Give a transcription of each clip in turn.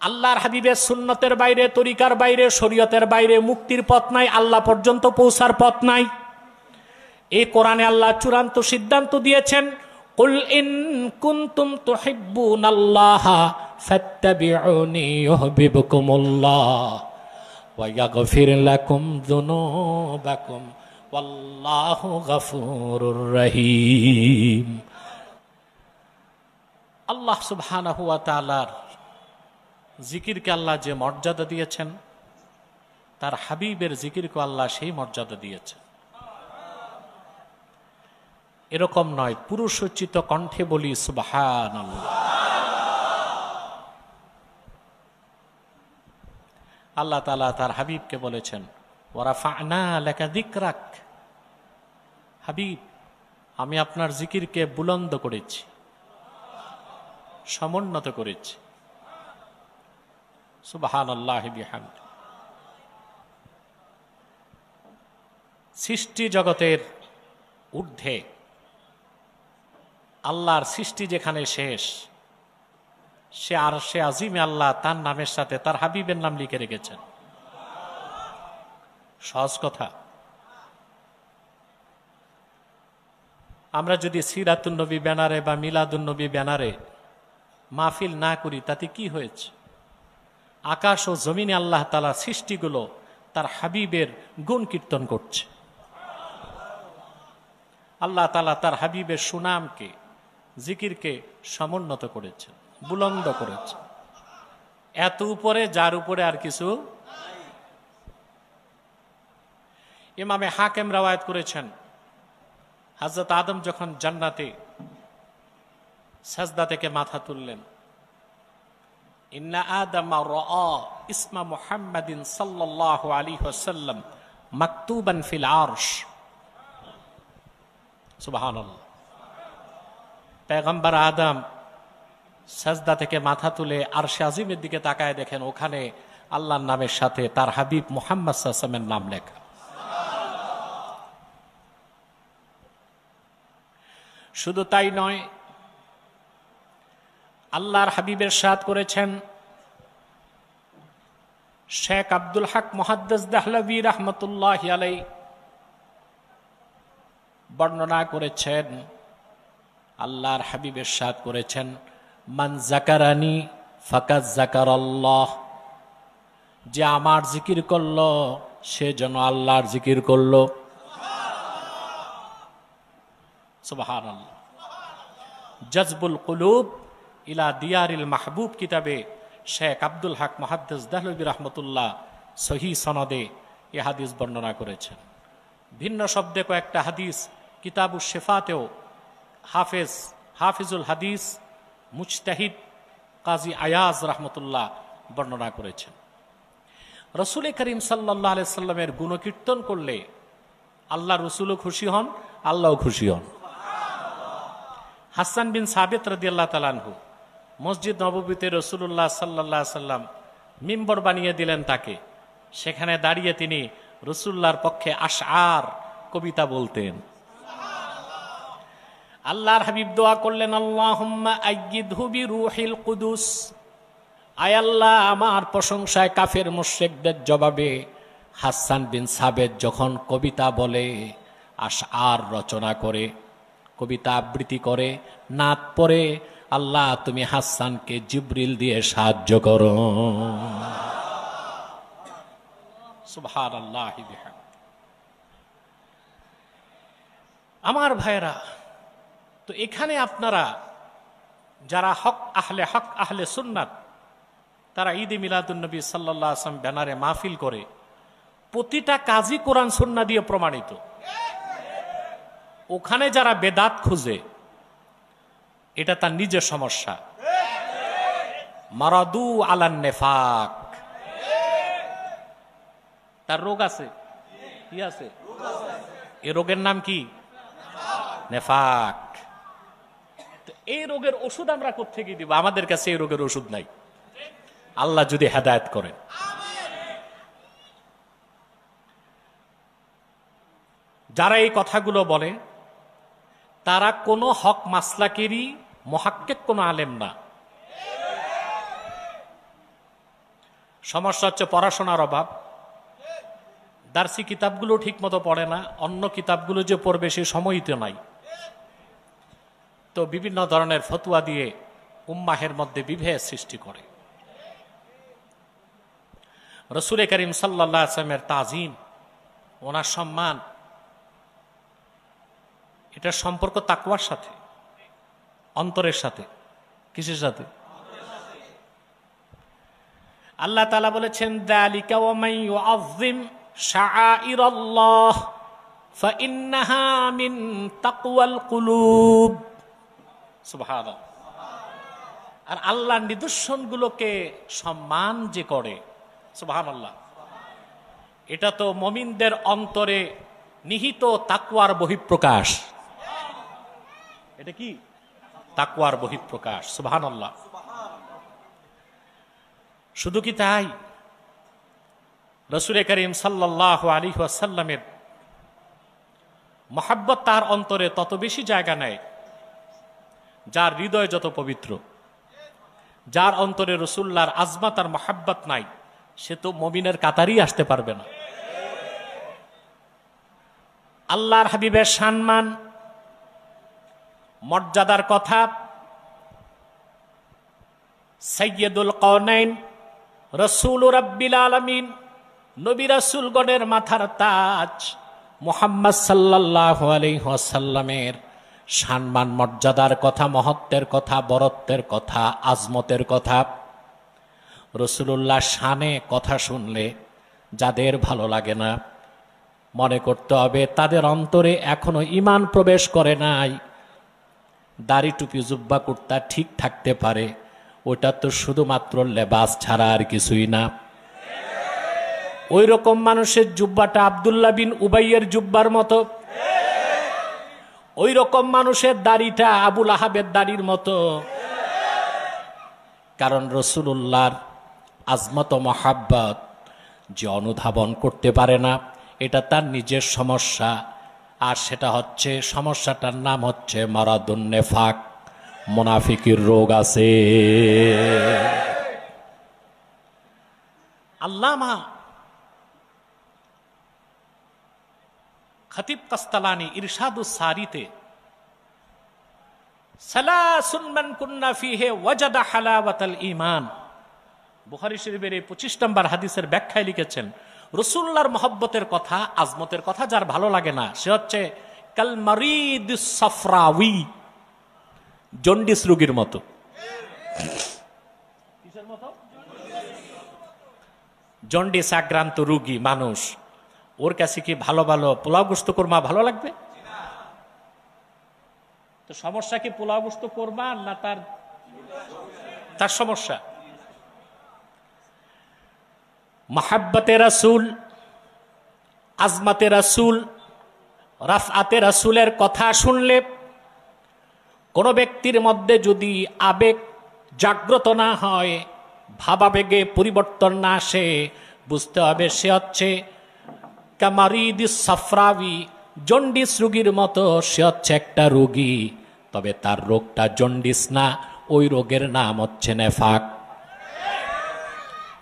আল্লাহর হাবিবের সুন্নতের বাইরে, তরিকার বাইরে, শরীয়তের বাইরে মুক্তির পথ নাই, আল্লাহ পর্যন্ত পৌঁছার পথ নাই। এই কোরআনে আল্লাহ চূড়ান্ত সিদ্ধান্ত দিয়েছেন, কুল ইন কুনতুম তুহিব্বুনাল্লাহা ফাত্তাবিউনি ইউহিব্বুকুমুল্লাহ ওয়া ইয়াগফির লাকুম যুনুবাকুম ওয়াল্লাহু গফুরুর রহিম। আল্লাহ সুবহানাহু ওয়া তাআলার জিকিরকে আল্লাহ যে মর্যাদা দিয়েছেন, তার হাবিবের জিকিরকে আল্লাহ সেই মর্যাদা দিয়েছেন। এরকম নয়, পুরুষোচিত কণ্ঠে বলি সুবহানাল্লাহ। আল্লাহ তাআলা তার হাবিবকে বলেছেন, ওয়ারাফা'না লাকা যিকরাক, হাবিব আমি আপনার জিকিরকে বুলন্দ করেছি, সমুন্নত করেছি। সুবহানাল্লাহি বিহামদি। সৃষ্টি জগতের ঊর্ধ্বে আল্লাহর সৃষ্টি যেখানে শেষ, সে আরশে আজিমে আল্লাহ তার নামের সাথে তার হাবিবের নাম লিখে রেখেছেন। সহজ কথা। আমরা যদি সিরাতুন নবী ব্যানারে বা মিলাদুন নবী ব্যানারে মাহফিল না করি তাতে কি হয়েছে? আকাশ ও জমিনে আল্লাহ তাআলা সৃষ্টিগুলো তার হাবিবের গুণ কীর্তন করছে। আল্লাহ তাআলা তার হাবিবের সুনামকে, জিকিরকে সমুন্নত করেছেন, বুলন্দ করেছেন, এত উপরে যার উপরে আর কিছু। ইমামে হাকিম রওয়ায়াত করেছেন, হযরত আদম যখন জান্নাতে সাজদা থেকে মাথা তুললেন, ইন্না আদামা রাআ ইসমা মুহাম্মাদিন সাল্লাল্লাহু আলাইহি ওয়াসাল্লাম মাকতুবান ফিল আরশ। সুবহানাল্লাহ। পয়গম্বর আদম সাজদা থেকে মাথা তুলে আরশে আজিমের দিকে তাকায়, দেখেন ওখানে আল্লাহর নামের সাথে তার হাবিব মুহাম্মদ সাল্লাল্লাহু আলাইহি ওয়াসাল্লামের নাম লেখা। শুধু তাই নয়, আল্লাহর হাবিবের ইরশাদ করেছেন, শেখ আব্দুল হক মুহাদ্দিস দেহলভী রাহমাতুল্লাহি আলাইহি বর্ণনা করেছেন, আল্লাহর হাবিব ইরশাদ করেছেন, মান যাকারানি ফাকাদ যাকারাল্লাহ, যে আমার জিকির করলো সে যেন আল্লাহর জিকির করলো। সুবহানাল্লাহ। জজবুল কুলুব ইলা দিয়ারিল মাহবুব কিতাবে শেখ আব্দুল হক মুহাদ্দিস দেহলভী রাহমাতুল্লাহ সহিহ সনদে এ হাদিস বর্ণনা করেছেন। ভিন্ন শব্দে কয়েকটা হাদিস কিতাবুশ শিফাতেও হাফিজুল হাদিস মুজতাহিদ কাজী আয়াজ রাহমাতুল্লাহ বর্ণনা করেছেন। রাসূল করিম সাল্লাল্লাহু আলাইহি সাল্লামের গুণকীর্তন করলে আল্লাহ রাসূলও খুশি হন, আল্লাহও খুশি হন। হাসান বিন সাবিত রাদিয়াল্লাহু তাআলা আনহু মসজিদ নববীতে রাসূলুল্লাহ সাল্লাল্লাহু আলাইহি সাল্লাম মিম্বর বানিয়ে দিলেন তাকে। সেখানে দাঁড়িয়ে তিনি রাসূলুল্লাহর পক্ষে আশআর, কবিতা বলতেন। আল্লাহর হাবিব দোয়া করলেন, আল্লাহুম্মা আইয়িদহু বিরূহিল কুদুস, আয় আল্লাহ আমার প্রশংসায় কাফের মুশরিকদের জবাবে হাসান বিন সাবিত যখন কবিতা বলে, আশআর রচনা করে, কবিতা আবৃত্তি করে, নাত পড়ে, আল্লাহ তুমি হাসানকে জিবরিল দিয়ে সাহায্য করো। সুবহানাল্লাহি বিহামদিহি। আমার ভাইরা, তো এখানে আপনারা যারা হক আহলে সুন্নাত, তারা ঈদে মিলাদুন নবী সাল্লাল্লাহু আলাইহি ওয়াসাল্লাম ব্যানারে মাহফিল করে, প্রতিটা কাজই কোরআন সুন্নাহ দিয়ে প্রমাণিত। ওখানে যারা বেদাত খুঁজে, এটা তার নিজের সমস্যা। মারাদু আলান নেফাক, তার রোগ আছে। কি আছে? এই রোগের নাম কি? নেফাক। এই রোগের ওষুধ আমরা কোত্থেকে দিব? আমাদের কাছে এই রোগের ওষুধ নাই, আল্লাহ যদি হেদায়েত করেন। যারা এই কথাগুলো বলে তারা কোনো হক মাসলাকেরই মুহাক্কিক কোনো আলেম না। সমস্যা হচ্ছে পড়াশোনার অভাব, দার্সি কিতাবগুলো ঠিক মতো পড়ে না, অন্য কিতাবগুলো যে পড়বে সে সময়ই তো নাই। তো বিভিন্ন ধরনের ফতুয়া দিয়ে উম্মাহের মধ্যে বিভেদ সৃষ্টি করে। রসুল করিম সাল্লাল্লাহু আলাইহি ওয়াসাল্লামের তাজিম, ওনার সম্মান, এটার সম্পর্ক তাকওয়ার সাথে, অন্তরের সাথে। কিসের সাথে? আল্লাহ তাআলা বলেছেন, যালিকা ওয়া মান ইউআযযিম শাআইরাল্লাহ ফাইন্নাহা মিন তাকওয়াল কুলুব। সুবহানাল্লাহ। আর আল্লাহর নিদর্শনগুলোকে সম্মান যে করে, সুবহানাল্লাহ, এটা তো মুমিনদের অন্তরে নিহিত তাকওয়ার বহিঃপ্রকাশ। এটা কি? তাকওয়ার বহিঃপ্রকাশ। সুবহানাল্লাহ। শুধু কি তাই, রাসূল করিম সাল্লাল্লাহু আলাইহি ওয়াসাল্লামের মহব্বত তার অন্তরে তত বেশি জায়গা নেয়, যার হৃদয় যত পবিত্র। যার অন্তরে রাসূলুল্লাহর আজমত আর মহব্বত নাই, সে তো মুমিনের কাতারই আসতে পারবে না। আল্লাহর হাবিবের সম্মান, মর্যাদার কথা সাইয়্যিদুল কাওনাইন রাসূল রাব্বিল আলামিন, নবী রাসূলগণের মাথার তাজ মুহাম্মদ সাল্লাল্লাহু আলাইহি ওয়াসাল্লামের সম্মান, মর্যাদার কথা, মহত্বের কথা, বরত্বের কথা, আজমতের কথা, রাসূলুল্লাহ শানে কথা শুনলে যাদের ভালো লাগে না, মনে করতে হবে তাদের অন্তরে এখনো ঈমান প্রবেশ করে নাই। দাড়ি টুপি জুব্বা কুর্তা ঠিক থাকতে পারে, ওটা তো শুধুমাত্র লেবাস ছাড়া আর কিছুই না। ওই রকম মানুষের জুব্বাটা আব্দুল্লাহ বিন উবাইয়ের জুব্বার মতো, ওই রকম মানুষের দাড়িটা আবুল আহাবের দাড়ির মতো। কারণ রাসূলুল্লাহর আজমত ও মহাব্বত যে অনুধাবন করতে পারে না, এটা তার নিজের সমস্যা। আর সেটা হচ্ছে, সমস্যাটার নাম হচ্ছে মারাদুন নেফাক, মুনাফিকের রোগ আছে। আল্লামা খতিব কাস্তালানি ইরশাদুস সারিতে সালাসুন মান কুন্না ফিহি ওয়াজাদা হালাওয়াতাল ঈমান, বুখারী শরীফের 25 নম্বর হাদিসের ব্যাখ্যায় লিখেছেন, রাসূলুল্লাহর মহব্বতের কথা, আজমতের কথা যার ভালো লাগে না, সে হচ্ছে কাল মারিদিস সাফরাউই, জন্ডিস রোগীর মতো। কিসের মতো? জন্ডিস আক্রান্ত রোগী মানুষ, ওর কাছে কি ভালো ভালো পোলাও গোশত কোরমা ভালো লাগবে? তো সমস্যা কি পোলাও গোশত কোরমা না তার সমস্যা? মাহাব্বতে রাসূল, আজমাতে রাসূল, রাফআতে রাসূলের কথা শুনলে কোন ব্যক্তির মধ্যে যদি আবেগ জাগ্রত না হয়, ভাবাবেগে পরিবর্তন না আসে, বুঝতে হবে সে হচ্ছে কামারিদিস সাফরাউই, জন্ডিস রোগীর মতো। সে হচ্ছে একটা রোগী, তবে তার রোগটা জন্ডিস না, ওই রোগের নাম হচ্ছে নেফাক,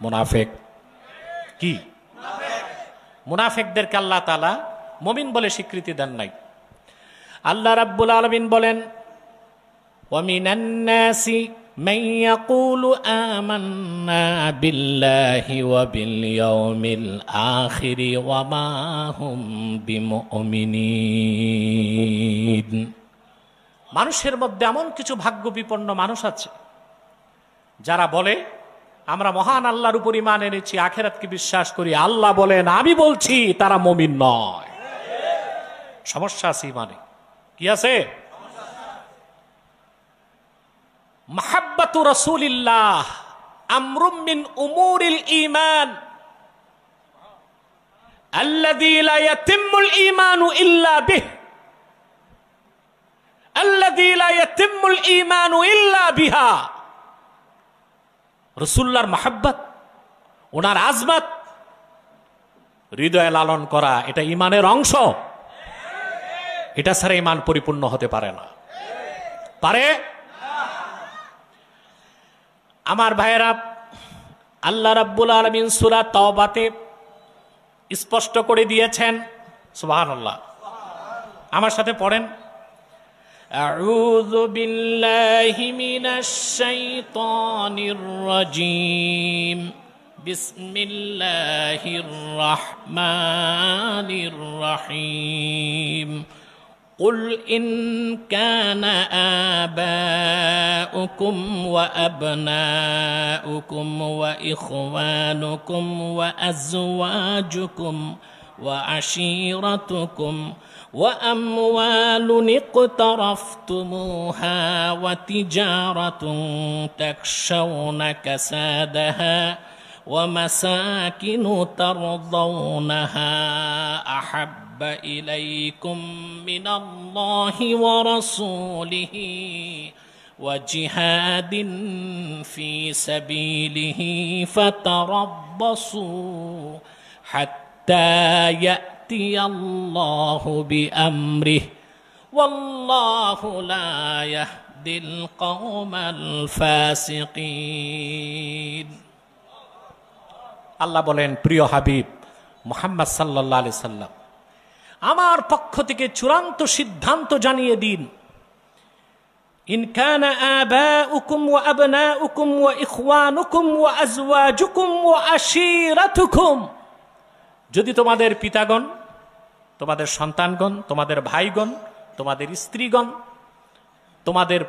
মুনাফিক। কি? মুনাফিকদেরকে আল্লাহ তাআলা মুমিন বলে স্বীকৃতি দেন নাই। আল্লাহ রাব্বুল আলামিন বলেন, ওয়া মিনান নাসি মান ইয়াকুলু আমান্না বিল্লাহি ওয়া বিল ইয়াউমিল আখিরি ওয়া মা হুম বিমুমিনিন। মানুষের মধ্যে এমন কিছু ভাগ্য বিপন্ন মানুষ আছে যারা বলে আমরা মহান আল্লাহর উপর ঈমান এনেছি, আখিরাতকে বিশ্বাস করি, আল্লাহ বলেন আমি বলছি, তারা মুমিন নয়। সমস্যা আছে ঈমানে। কি আছে? মাহাব্বাতু রাসূলিল্লাহ আমরুম মিন উমুরিল ঈমান আল্লাযী লা ইয়াতিম্মুল ঈমানু ইল্লা বিহি, আল্লাযী লা ইয়াতিম্মুল ঈমানু ইল্লা বিহা। রাসূলুল্লাহর মাহাব্বত, ওনার আজমত হৃদয়ে লালন করা, এটা ঈমানের অংশ। এটা ছাড়া ঈমান পরিপূর্ণ হতে পারে না। পারে? আমার ভাইয়েরা, আল্লাহ রাব্বুল আলামিন সূরা তাওবাতে স্পষ্ট করে দিয়েছেন। সুবহানাল্লাহ, আমার সাথে পড়েন। আউযু বিল্লাহি মিনাশ শাইতানির রাজীম, বিসমিল্লাহির রহমানির রহিম। قل إن كان آباؤكم وأبناؤكم وإخوانكم وأزواجكم وعشيرتكم وأموال اقترفتموها وتجارة تخشون كسادها ومساكن ترضونها أحب إليكم من الله ورسوله وجهاد في سبيله فتربصوا حتى يأتي الله بأمره والله لا يهدي القوم الفاسقين। আল্লাহ বলেন, প্রিয় হাবিব মুহাম্মদ সাল্লাল্লাহু আলাইহি সাল্লাম, আমার পক্ষ থেকে চূড়ান্ত সিদ্ধান্ত জানিয়ে দিন। ইন কানা আবাউকুম ওয়া আবনাউকুম ওয়া ইখওয়ানুকুম ওয়া আজওয়াজুকুম ওয়া আশীরাতুকুম, যদি তোমাদের পিতাগণ, তোমাদের সন্তানগণ, তোমাদের ভাইগণ, তোমাদের স্ত্রীগণ, তোমাদের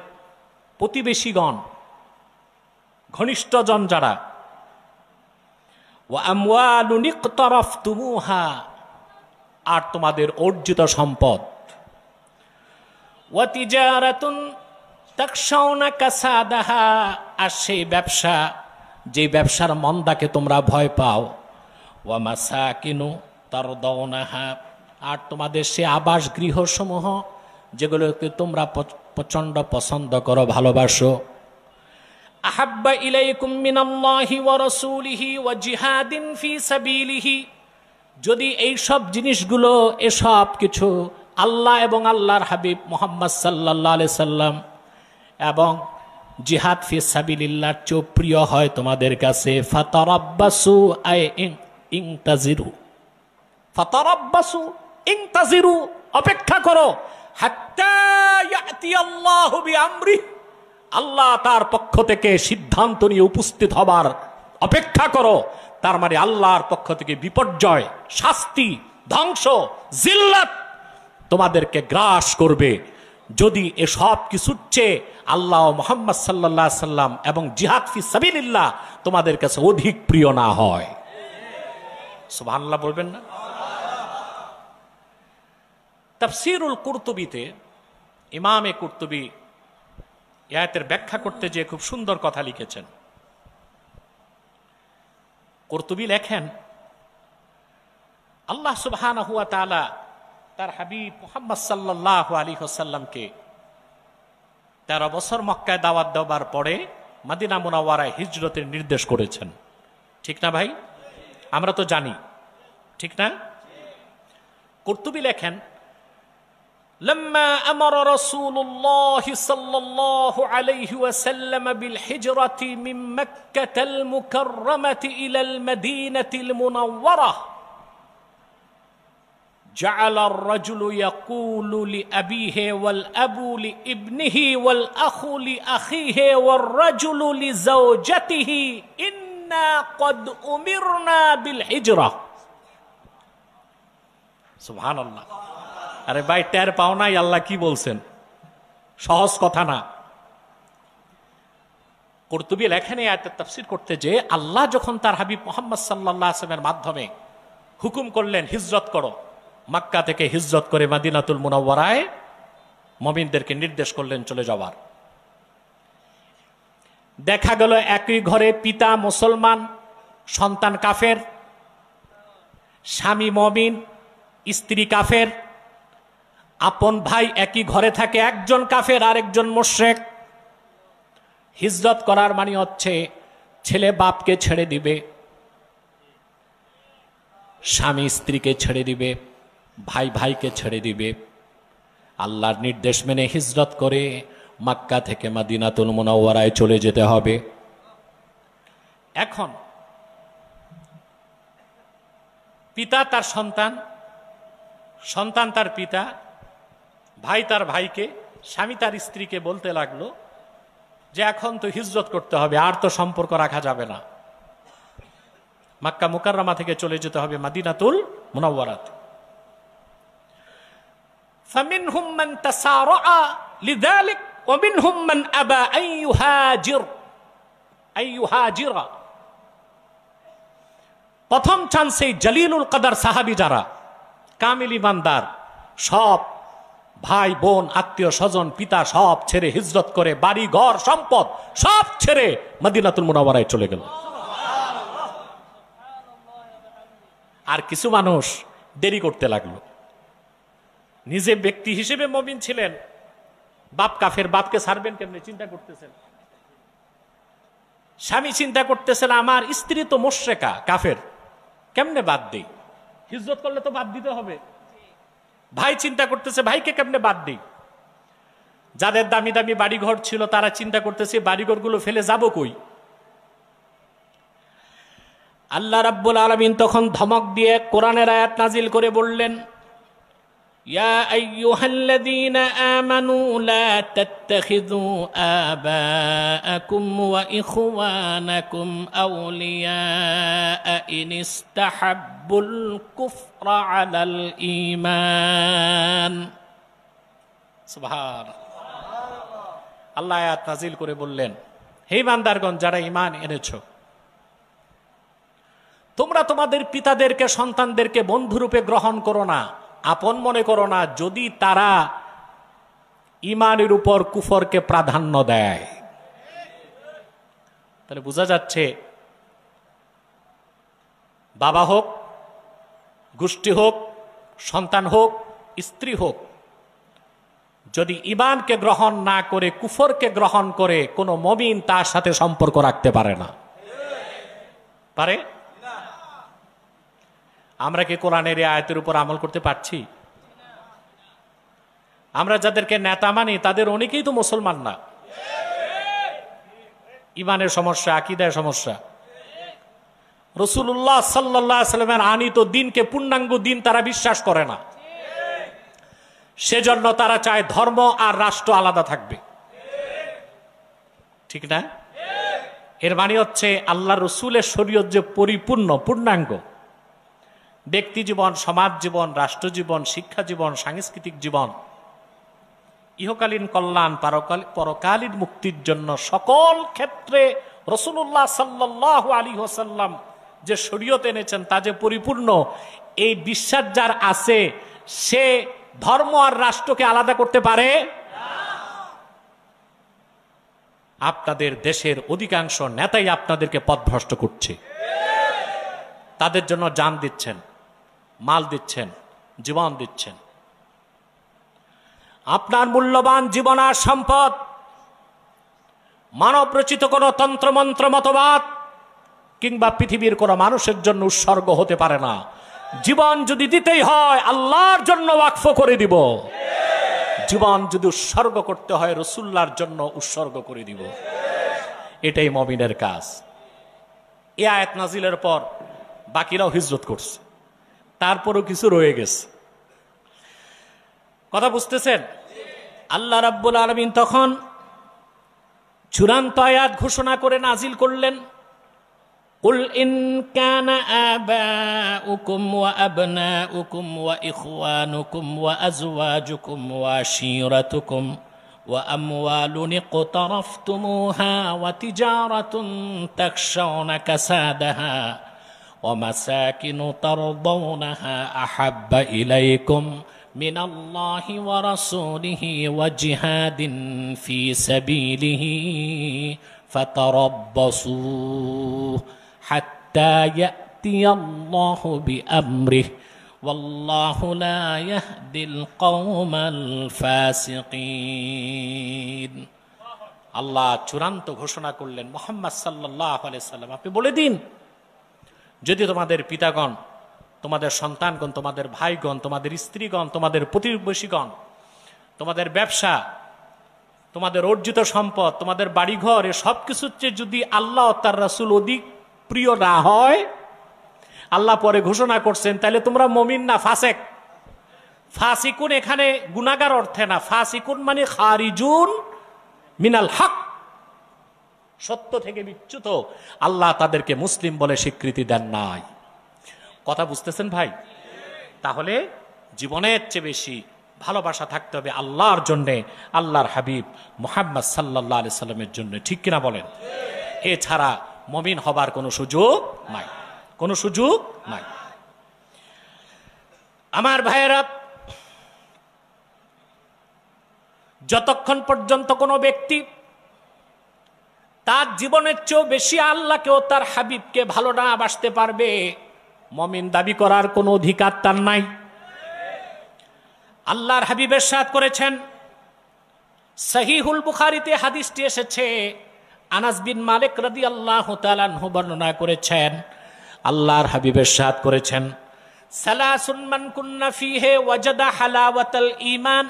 প্রতিবেশীগণ, ঘনিষ্ঠজন যারা, ওয়া আমওয়ালুন ইকতারাফতুমুহা, আর তোমাদের অর্জিত সম্পদ, ওয়া তিজারাতুন তাকশাউনা কাসাদাহা, আর সেই ব্যবসা, যে ব্যবসার মন্দাকে তোমরা ভয় পাও, ওয়া মাসাকিনু তারদাউনাহা, আর তোমাদের সে আবাস গৃহসমূহ যেগুলোকে তোমরা প্রচণ্ড পছন্দ করো, ভালোবাসো। আহাব্বা ইলাইকুম মিনাল্লাহি ওয়া রাসূলিহি ওয়া জিহাদিন ফি সাবিলিহি, যদি এই সব জিনিসগুলো, এসব কিছু আল্লাহ এবং আল্লাহর হাবিব মুহাম্মদ সাল্লাল্লাহু আলাইহি সাল্লাম এবং জিহাদ ফি সাবিলিল্লাহর চেয়ে প্রিয় হয় তোমাদের কাছে, ফাতারাব্বাসু আই ইনতাজিরু, ফাতারাব্বাসু ইনতাজিরু, অপেক্ষা করো, হাত্তা ইয়াতি আল্লাহু বিআমরিহি, আল্লাহ তার পক্ষ থেকে সিদ্ধান্ত নিয়ে উপস্থিত হবার অপেক্ষা করো। তার মানে আল্লাহর পক্ষ থেকে বিপর্যয়, শাস্তি, ধ্বংস, জিল্লাত তোমাদেরকে গ্রাস করবে যদি এসব কিছুর চেয়ে আল্লাহ মুহাম্মদ সাল্লাল্লাহু আলাইহি সাল্লাম এবং জিহাদ ফি সাবিলিল্লাহ তোমাদের কাছে অধিক প্রিয় না হয়। সুবহানাল্লাহ বলবেন না? তাফসীরুল কুরতুবীতে ইমামে কুরতুবী আয়াতের ব্যাখ্যা করতে যে খুব সুন্দর কথা লিখেছেন। কুরতুবী লেখেন, আল্লাহ সুবহানাহু ওয়া তাআলা তার হাবিব মুহাম্মদ সাল্লাল্লাহু আলাইহি ওয়াসাল্লামকে 13 বছর মক্কায় দাওয়াত দেওয়ার পরে মদিনা মুনাওয়ারায় হিজরতের নির্দেশ করেছেন, ঠিক না ভাই? আমরা তো জানি, ঠিক না? কুরতুবী লেখেন, لما أمر رسول الله صلى الله عليه وسلم بالهجرة من مكة المكرمة إلى المدينة المنورة جعل الرجل يقول لأبيه والأب لابنه والأخ لأخيه والرجل لزوجته إنا قد أمرنا بالهجرة سبحان الله। আরে ভাই, টের পাও নাই আল্লাহ কি বলছেন? সহজ কথা না। কুরতুবী লেখেন এই আয়াতের তাফসীর করতে যে আল্লাহ যখন তার হাবিব মুহাম্মদ সাল্লাল্লাহু আলাইহি ওয়াসাল্লামের মাধ্যমে হুকুম করলেন হিজরত করো, মক্কা থেকে হিজরত করে মদিনাতুল মুনাওয়ারায় মুমিনদেরকে নির্দেশ করলেন চলে যাওয়ার। দেখা গেল একই ঘরে পিতা মুসলমান, সন্তান কাফের, স্বামী মুমিন, স্ত্রী কাফের, আপন ভাই একই ঘরে থাকে, একজন কাফের আর একজন মুশরিক। হিজরত করার মানে হচ্ছে ছেলে বাপকে ছেড়ে দিবে, স্বামী স্ত্রীকে ছেড়ে দিবে, ভাই ভাইকে ছেড়ে দিবে, আল্লাহর নির্দেশ মেনে হিজরত করে মক্কা থেকে মদিনাতুল মুনাওয়ারায় চলে যেতে হবে। এখন পিতা তার সন্তান, সন্তান তার পিতা, ভাই তার ভাইকে, স্বামী তার স্ত্রীকে বলতে লাগলো যে এখন তো হিজরত করতে হবে, আর তো সম্পর্ক রাখা যাবে না, মক্কা মুকাররমা থেকে চলে যেতে হবে মদিনাতুল মুনাওয়ারাত। ফামিনহুম মান তাসারআ লিযালিক ওয়া মিনহুম মান আবা আন ইউহাজিরা। প্রথম চান্সে জলিলুল কদর সাহাবী যারা কামিল ইমানদার, সব ভাই বোন আত্মীয় স্বজন পিতা সব ছেড়ে হিজরত করে বাড়ি ঘর সম্পদ সব ছেড়ে মদিনাতুল মুনাওয়ারায় চলে গেল। আর কিছু মানুষ দেরি করতে লাগলো। নিজে ব্যক্তি হিসেবে মুমিন ছিলেন, বাপ কাফের, বাপকে ছাড়বেন কেমনে চিন্তা করতেছেন। স্বামী চিন্তা করতেছেন আমার স্ত্রী তো মুশরিকা কাফের, কেমনে বাদ দেই, হিজরত করলে তো বাদ দিতে হবে। ভাই চিন্তা করতেছে ভাইকে কেমনে বাদ দেই। যাদের দামি দামি বাড়িঘর ছিল তারা চিন্তা করতেছে বাড়িঘরগুলো ফেলে যাব কই। আল্লাহ রাব্বুল আলামিন তখন ধমক দিয়ে কোরআনের আয়াত নাজিল করে বললেন, ইয়া আইয়ুহাল্লাযীনা আমানু লা তাত্তাখিযু আবাআকুম ওয়া ইখওয়ানাকুম আউলিয়া ইন ইসতাহাব্বুল কুফরা আলাল ঈমান। সুবহানাল্লাহ। আল্লাহ আয়াত নাজিল করে বললেন, হে বান্দারগণ যারা ঈমান এনেছো, তোমরা তোমাদের পিতাদেরকে সন্তানদেরকে বন্ধুরূপে গ্রহণ করো না, আপন মনে করো না, যদি তারা ঈমানের উপর কুফরকে প্রাধান্য দেয়। তাহলে বোঝা যাচ্ছে বাবা হোক, গোষ্ঠী হোক, সন্তান হোক, স্ত্রী হোক, যদি ঈমানকে গ্রহণ না করে কুফরকে গ্রহণ করে কোনো মুমিন তার সাথে সম্পর্ক রাখতে পারে না। পারে? আমরা কি কোরআনের এই আয়াতের উপর আমল করতে পারছি? আমরা যাদেরকে নেতা মানি তাদের অনেকেই তো মুসলমান না। ঈমানের সমস্যা, আকীদার সমস্যা। রাসূলুল্লাহ সাল্লাল্লাহু আলাইহি ওয়াসাল্লামের আনিত দ্বীনকে পূর্ণাঙ্গ দ্বীন তারা বিশ্বাস করে না। সেজন্য তারা চায় ধর্ম আর রাষ্ট্র আলাদা থাকবে। ঠিক না? এর মানে হচ্ছে আল্লাহ রসুলের শরীয়ত যে পরিপূর্ণ পূর্ণাঙ্গ, ব্যক্তি জীবন, সমাজ জীবন, রাষ্ট্র জীবন, শিক্ষা জীবন, সাংস্কৃতিক জীবন, ইহকালীন কল্যাণ, পরকালীন মুক্তির জন্য সকল ক্ষেত্রে রাসূলুল্লাহ সাল্লাল্লাহু আলাইহি ওয়াসাল্লাম যে শরীয়ত এনেছেন তা যে পরিপূর্ণ, এই বিশ্বাস যার আছে সে ধর্ম আর রাষ্ট্রকে আলাদা করতে পারে না। আপনাদের দেশের অধিকাংশ নেতাই আপনাদেরকে পথভ্রষ্ট করছে, তাদের জন্য জান দিচ্ছেন, মাল দিচ্ছেন, জীবন দিচ্ছেন। আপনার মূল্যবান জীবন আর সম্পদ মানব রচিত কোন তন্ত্রমন্ত্র মতবাদ কিংবা পৃথিবীর কোন মানুষের জন্য উৎসর্গ হতে পারে না। জীবন যদি দিতেই হয় আল্লাহর জন্য ওয়াকফ করে দিব, জীবন যদি উৎসর্গ করতে হয় রাসূলুল্লাহর জন্য উৎসর্গ করে দিব। এটাই মুমিনের কাজ। এই আয়াত নাজিলের পর বাকিরাও হিজরত করছে, তারপরও কিছু রয়ে গেছে। কথা বুঝতেছেন? আল্লাহ রাব্বুল আলামিন তখন চূড়ান্ত আয়াত ঘোষণা করে নাজিল করলেন, কুল ইন কানা আবাউকুম ওয়া আবনাউকুম ওয়া ইখওয়ানুকুম ওয়া আজওয়াজুকুম ওয়া আশীরাতুকুম ওয়া আমওয়ালুন ইকতারাফতুমুহা ওয়া তিজারাতুন তাখশাউনা কাসাদাহা ওয়া মাসাকিনু তারদাউনাহা আহাব্বা ইলাইকুম মিনাল্লাহি ওয়া রাসূলিহি ওয়া জিহাদিন ফি সাবিলিহি ফাতারাব্বাসু হাত্তা ইয়াতিয়াল্লাহু বিআমরিহি ওয়াল্লাহু লা ইয়াহদিল কওমাল ফাসিকিন। আল্লাহ চূড়ান্ত ঘোষণা করলেন, মুহাম্মদ সাল্লাল্লাহু আলাইহি সাল্লাম আপনি বলে দিন, যদি তোমাদের পিতাগণ, তোমাদের সন্তানগণ, তোমাদের ভাইগণ, তোমাদের স্ত্রীগণ, তোমাদের প্রতিবেশীগণ, তোমাদের ব্যবসা, তোমাদের অর্জিত সম্পদ, তোমাদের বাড়িঘর, এ সব কিছুর চেয়ে যদি আল্লাহ তার রাসূল অধিক প্রিয় না হয়, আল্লাহ পরে ঘোষণা করছেন, তাহলে তোমরা মুমিন না ফাসেক। ফাসিকুন এখানে গুনাহগার অর্থে না, ফাসিকুন মানে খারিজুন মিনাল হক, সত্য থেকে বিচ্যুত। আল্লাহ তাদেরকে মুসলিম বলে স্বীকৃতি দেন নাই। কথা বুঝতেছেন ভাই? তাহলে জীবনের চেয়ে বেশি ভালোবাসা থাকতে হবে আল্লাহর জন্যে, আল্লাহর হাবিব মুহাম্মদ সাল্লাল্লাহু আলাইহি সাল্লামের জন্য, ঠিক কিনা বলেন? এছাড়া মুমিন হবার কোনো সুযোগ নাই, কোনো সুযোগ নাই। আমার ভাইয়েরা, যতক্ষণ পর্যন্ত কোনো ব্যক্তি তার জীবনের চেয়েও বেশি আল্লাহকে ও তার হাবিবকে ভালো না বাসতে পারবে, মুমিন দাবি করার কোনো অধিকার তার নাই। আল্লাহর হাবিব ইরশাদ করেছেন, সহিহুল বুখারীতে হাদিসটি এসেছে, আনাস বিন মালিক রাদিয়াল্লাহু তাআলা আনহু বর্ণনা করেছেন, আল্লাহর হাবিব ইরশাদ করেছেন, সালাসুন মান কুন্না ফীহি ওয়াজাদা হালাওয়াতাল ঈমান,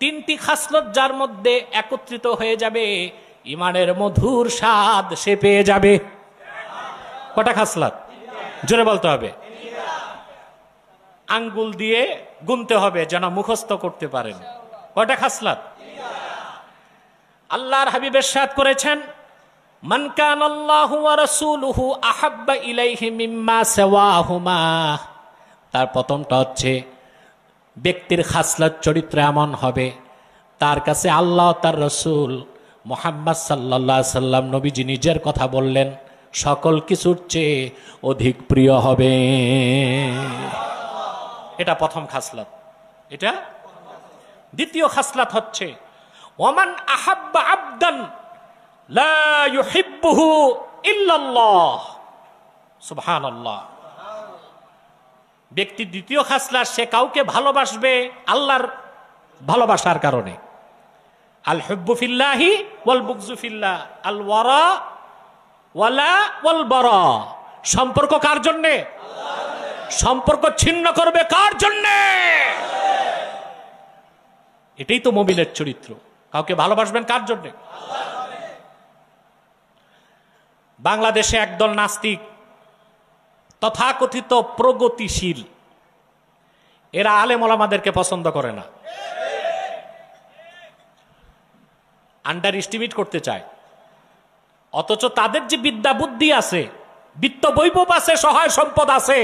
তিনটি খাসলত যার মধ্যে একত্রিত হয়ে যাবে, ঈমানের মধুর স্বাদ সে পেয়ে যাবে। কটা খাসলত? জোরে বলতে হবে, আঙ্গুল দিয়ে গুনতে হবে যেন মুখস্থ করতে পারেন। কটা খাসলত? আল্লাহর হাবিব ইরশাদ করেছেন, মান কানাল্লাহু ওয়া রাসূলুহু আহাব্বা ইলাইহি মিম্মা সাওয়াহুমা। তার প্রথমটা হচ্ছে ব্যক্তির খাসলত চরিত্র এমন হবে, তার কাছে আল্লাহ তার রসুল মুহাম্মদ সাল্লাল্লাহু আলাইহি সাল্লাম নবীজি নিজের কথা বললেন, সকল কিছুর চেয়ে অধিক প্রিয় হবে। এটা প্রথম খাসলত। এটা দ্বিতীয় খাসলত হচ্ছে, ওমান আহাব্বা আবদান লা ইউহিব্বুহু ইল্লাল্লাহ। সুবহানাল্লাহ। ব্যক্তি দ্বিতীয় খাসলত, সে কাউকে ভালোবাসবে আল্লাহর ভালোবাসার কারণে। আল হুব্বু ফিল্লাহি ওয়াল বুগযু ফিল্লাহ, আল ওয়ারা ওয়ালা ওয়াল বারা। সম্পর্ক কার জন্যে? সম্পর্ক ছিন্ন করবে কার জন্যে? এটাই তো মুমিনের চরিত্র। কাউকে ভালোবাসবেন কার জন্যে? বাংলাদেশে একদল নাস্তিক, তথাকথিত প্রগতিশীল, এরা আলেম ওলামাদেরকে পছন্দ করে না, আন্ডার এস্টিমেট করতে চায়। অথচ তাদের যে বিদ্যা বুদ্ধি আছে, বিত্ত বৈভব আছে, সহায় সম্পদ আছে,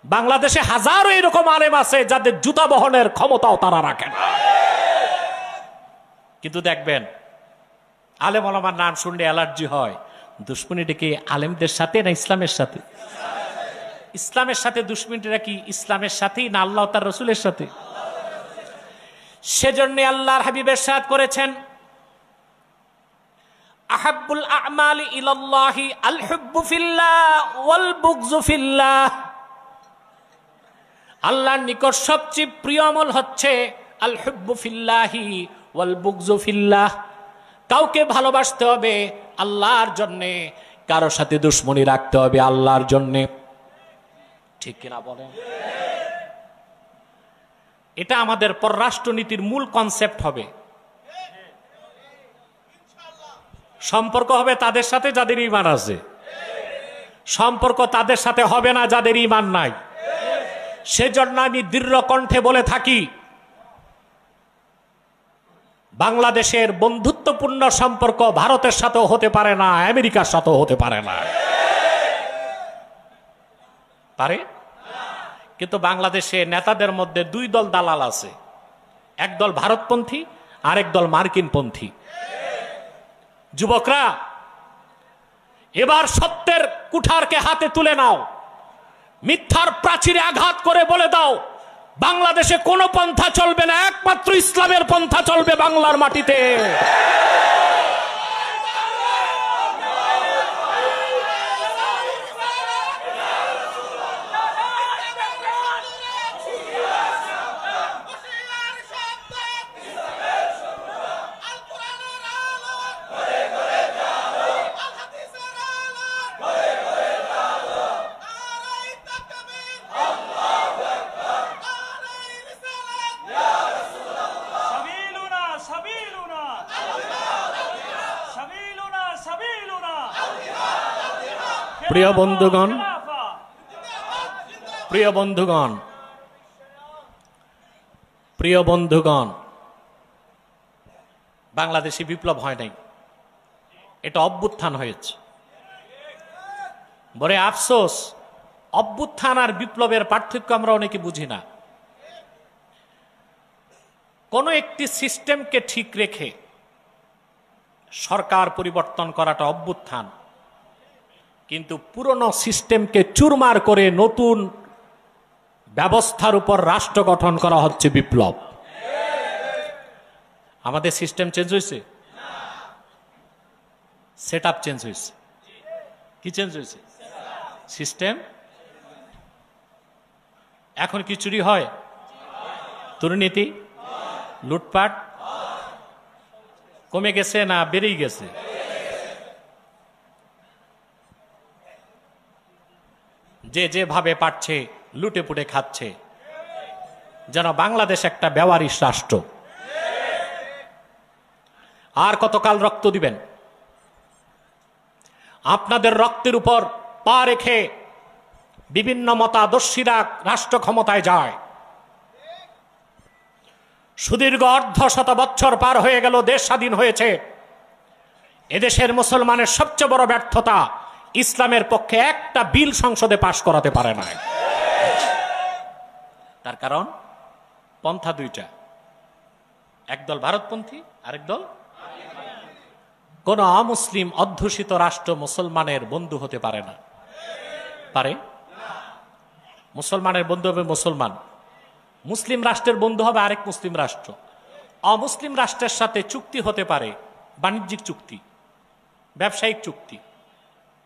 বাংলাদেশে হাজারো এরকম আলেম আছে যাদের জুতা বহনের ক্ষমতাও তারা রাখে না। কিন্তু দেখবেন আলেম ওলামার নাম শুনলে অ্যালার্জি হয়। দুশ্মনীটা কি আলেমদের সাথে না ইসলামের সাথে? ইসলামের সাথে দুশ্মনীটা কি ইসলামের সাথেই না আল্লাহ তার রসুলের সাথে? সেজন্য আল্লাহর হাবিব ইরশাদ করেছেন, আহাব্বুল আ'মালি ইলাল্লাহি আল হুব্বু ফিল্লাহ ওয়াল বুগযু ফিল্লাহ। আল্লাহর নিকট সবচেয়ে প্রিয় আমল হচ্ছে আল হুব্বু ফিল্লাহি ওয়াল বুগযু ফিল্লাহ। কাউকে ভালোবাসতে হবে আল্লাহর জন্যে, কারো সাথে দুশ্মনী রাখতে হবে আল্লাহর জন্যে। ঠিক কিনা বলেন? এটা আমাদের পররাষ্ট্রনীতির মূল কনসেপ্ট হবে। সম্পর্ক হবে তাদের সাথে যাদের ঈমান আছে, সম্পর্ক তাদের সাথে হবে না যাদের ঈমান নাই। সেজন্য আমি দৃঢ় কণ্ঠে বলে থাকি, বাংলাদেশের বন্ধুত্বপূর্ণ সম্পর্ক ভারতের সাথেও হতে পারে না, আমেরিকার সাথেও হতে পারে না। পারে? কিন্তু বাংলাদেশে নেতাদের মধ্যে দুই দল দালাল আছে, একদল ভারতপন্থী আর একদল মার্কিনপন্থী। যুবকরা, এবার সত্যের কুঠারকে হাতে তুলে নাও, মিথ্যার প্রাচীরে আঘাত করে বলে দাও, বাংলাদেশে কোনো পন্থা চলবে না, একমাত্র ইসলামের পন্থা চলবে বাংলার মাটিতে। প্রিয় বন্ধুগণ, প্রিয় বন্ধুগণ, বাংলাদেশে বিপ্লব হয় নাই, এটা অভ্যুত্থান হয়েছে। বড় আফসোস, অভ্যুত্থান আর বিপ্লবের পার্থক্য আমরা অনেকে বুঝি না। কোন একটি সিস্টেমকে ঠিক রেখে সরকার পরিবর্তন করাটা অভ্যুত্থান, কিন্তু পুরনো সিস্টেমকে চুরমার করে নতুন ব্যবস্থার উপর রাষ্ট্র গঠন করা হচ্ছে বিপ্লব। আমাদের সিস্টেম চেঞ্জ হয়েছে, সেট আপ চেঞ্জ হয়েছে। কি চেঞ্জ হয়েছে? সিস্টেম। এখন কি চুরি হয়? দুর্নীতি, লুটপাট কমে গেছে না বেড়েই গেছে? যে যেভাবে পারছে লুটে পুটে খাচ্ছে, যেন বাংলাদেশ একটা বেওয়ারিশ রাষ্ট্র। আর কতকাল রক্ত দিবেন? আপনাদের রক্তের উপর পা রেখে বিভিন্ন মতাদর্শীরা রাষ্ট্র ক্ষমতায় যায়। সুদীর্ঘ অর্ধশত বছর পার হয়ে গেল, দেশ স্বাধীন হয়েছে। এদেশের মুসলমানের সবচেয়ে বড় ব্যর্থতা, ইসলামের পক্ষে একটা বিল সংসদে পাশ করাতে পারে না। তার কারণ পন্থা দুইটা, একদল ভারতপন্থী, আরেক দল। কোন অমুসলিম অধ্যুষিত রাষ্ট্র মুসলমানের বন্ধু হতে পারে না। পারে? মুসলমানের বন্ধু হবে মুসলমান, মুসলিম রাষ্ট্রের বন্ধু হবে আরেক মুসলিম রাষ্ট্র। অমুসলিম রাষ্ট্রের সাথে চুক্তি হতে পারে, বাণিজ্যিক চুক্তি, ব্যবসায়িক চুক্তি,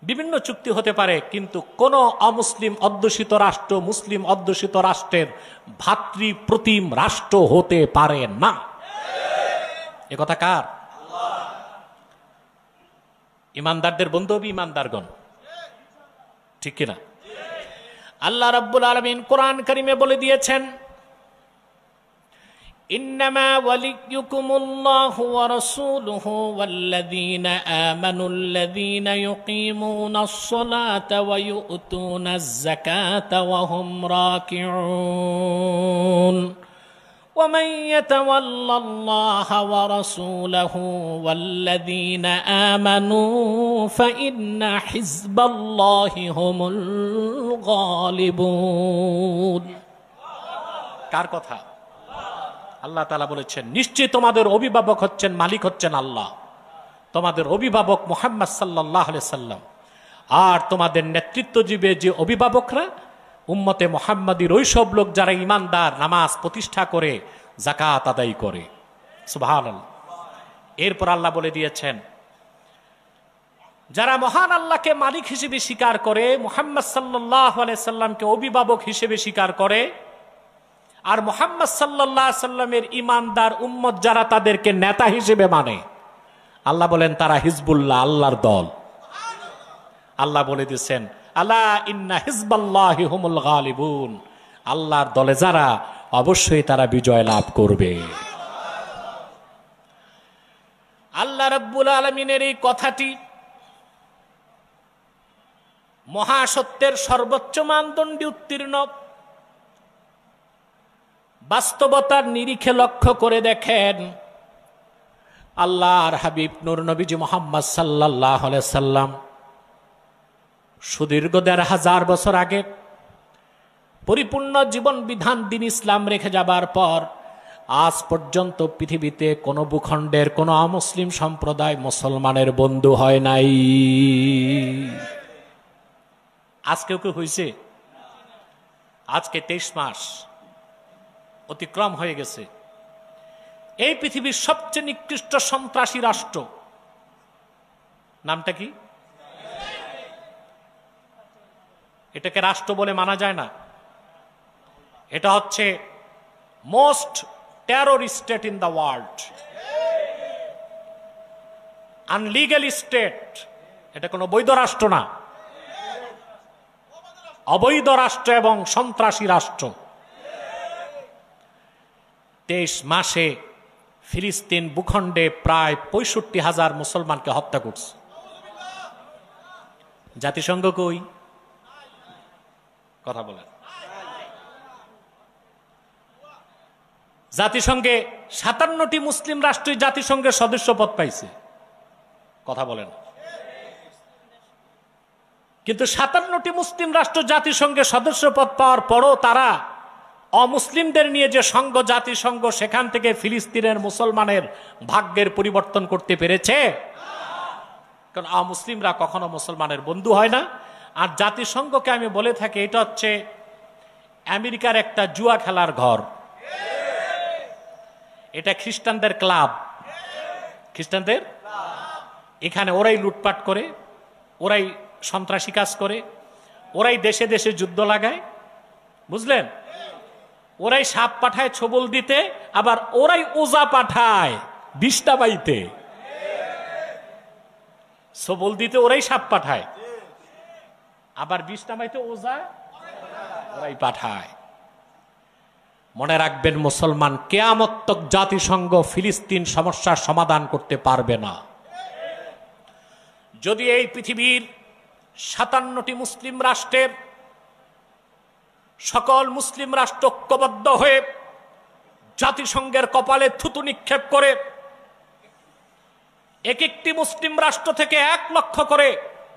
বিভিন্ন চুক্তি হতে পারে, কিন্তু কোন অমুসলিম অধ্যুষিত রাষ্ট্র মুসলিম অধ্যুষিত রাষ্ট্রের ভাতৃপ্রতিম রাষ্ট্র হতে পারে না। এ কথা কার? ইমানদারদের বন্ধু হবে ইমানদারগণ, ঠিক কিনা? আল্লাহ রাব্বুল আলামিন কোরআন কারীমে বলে দিয়েছেন, ইন্নামা ওয়ালিয়্যুকুমুল্লাহু ওয়া রাসূলুহু ওয়াল্লাযীনা আমানুল্লাযীনা ইউকীমুনাস সালাতা ওয়া ইউ'তুনাজ যাকাতা ওয়া হুম রাকিউন ومن يتولى الله ورسوله والذين آمنوا فإن حزب الله هم الغالبون। কার কথা? আল্লাহ তাআলা বলেছেন, নিশ্চয়ই তোমাদের অভিভাবক হচ্ছেন, মালিক হচ্ছেন আল্লাহ, তোমাদের অভিভাবক মুহাম্মদ সাল্লাল্লাহু আলাইহি সাল্লাম, আর তোমাদের নেতৃত্ব দিবে যে অভিভাবকরা উম্মতে মুহাম্মাদীর ওই সব লোক যারা ইমানদার, নামাজ প্রতিষ্ঠা করে, যাকাত আদায় করে। সুবহানাল্লাহ। এরপর আল্লাহ বলে দিয়েছেন, যারা মহান আল্লাহকে মালিক হিসেবে স্বীকার করে, মুহাম্মদ সাল্লাল্লাহু আলাইহি সাল্লামকে অভিভাবক হিসেবে স্বীকার করে, আর মুহাম্মদ সাল্লাল্লাহু আলাইহি সাল্লামের ইমানদার উম্মত যারা তাদেরকে নেতা হিসেবে মানে, আল্লাহ বলেন তারা হিজবুল্লাহ, আল্লাহর দল। আল্লাহ বলে দিয়েছেন, আলা ইন্না হিজবাল্লাহি হুমুল গালিবুন, আল্লাহর দলে যারা, অবশ্যই তারা বিজয় লাভ করবে। আল্লাহ রাব্বুল আলামিনের এই কথাটি মহাসত্যের সর্বোচ্চ মানদণ্ডে উত্তীর্ণ। বাস্তবতার নিরিখে লক্ষ্য করে দেখেন, আল্লাহর হাবিব নূর নবীজি মুহাম্মদ সাল্লাল্লাহু আলাইহি সাল্লাম সুদীর্ঘ ১৫০০ বছর আগে পরিপূর্ণ জীবন বিধান দিন ইসলাম রেখে যাবার পর আজ পর্যন্ত পৃথিবীতে কোন ভূখণ্ডের কোন অমুসলিম সম্প্রদায় মুসলমানের বন্ধু হয় নাই। আজকেও কেউ হয়েছে? আজকে ২৩ মাস অতিক্রম হয়ে গেছে। এই পৃথিবীর সবচেয়ে নিকৃষ্ট সন্ত্রাসী রাষ্ট্র নামটা কি? এটাকে রাষ্ট্র বলে মানা যায় না। এটা হচ্ছে most terror state in the world, illegal state. এটা কোনো বৈধ রাষ্ট্র না, অবৈধ রাষ্ট্র এবং সন্ত্রাসী রাষ্ট্র। ২৩ মাসে ফিলিস্তিন ভূখণ্ডে প্রায় ৬৫,০০০ মুসলমানকে হত্যা করছে। জাতিসংঘ কই? কথা বলেন। জাতিসংঘে 57টি মুসলিম রাষ্ট্রই জাতিসংঘের সদস্যপদ পাইছে, কথা বলেন। কিন্তু 57টি মুসলিম রাষ্ট্র জাতিসংঘের সদস্যপদ পাওয়ার পরও তারা অমুসলিমদের নিয়ে যে সংঘ জাতিসংঘ, সেখান থেকে ফিলিস্তিনের মুসলমানের ভাগ্যের পরিবর্তন করতে পেরেছে? কারণ অমুসলিমরা কখনো মুসলমানের বন্ধু হয় না। আর জাতিসংঘকে আমি বলে থাকি, এটা হচ্ছে আমেরিকার একটা জুয়া খেলার ঘর। এটা খ্রিস্টানদের ক্লাব, খ্রিস্টানদের এখানে ওরাই লুটপাট করে, ওরাই সন্ত্রাসী কাজ করে, ওরাই দেশে দেশে যুদ্ধ লাগায়, বুঝলেন? ওরাই সাপ পাঠায় ছবল দিতে, আবার ওরাই ওজা পাঠায় বিষ্টা বাইতে। ছবল দিতে ওরাই সাপ পাঠায়, আবার বিষ্টা বাইতে ওজা ওরাই পাঠায়। মনে রাখবেন মুসলমান, কিয়ামত তক জাতিসংঘ ফিলিস্তিন সমস্যার সমাধান করতে পারবে না। যদি এই পৃথিবীর 57টি মুসলিম রাষ্ট্রের সকল মুসলিম রাষ্ট্র ঐক্যবদ্ধ হয়ে জাতিসংঘের কপালে থুতু নিক্ষেপ করে এক একটি মুসলিম রাষ্ট্র থেকে 1 লক্ষ করে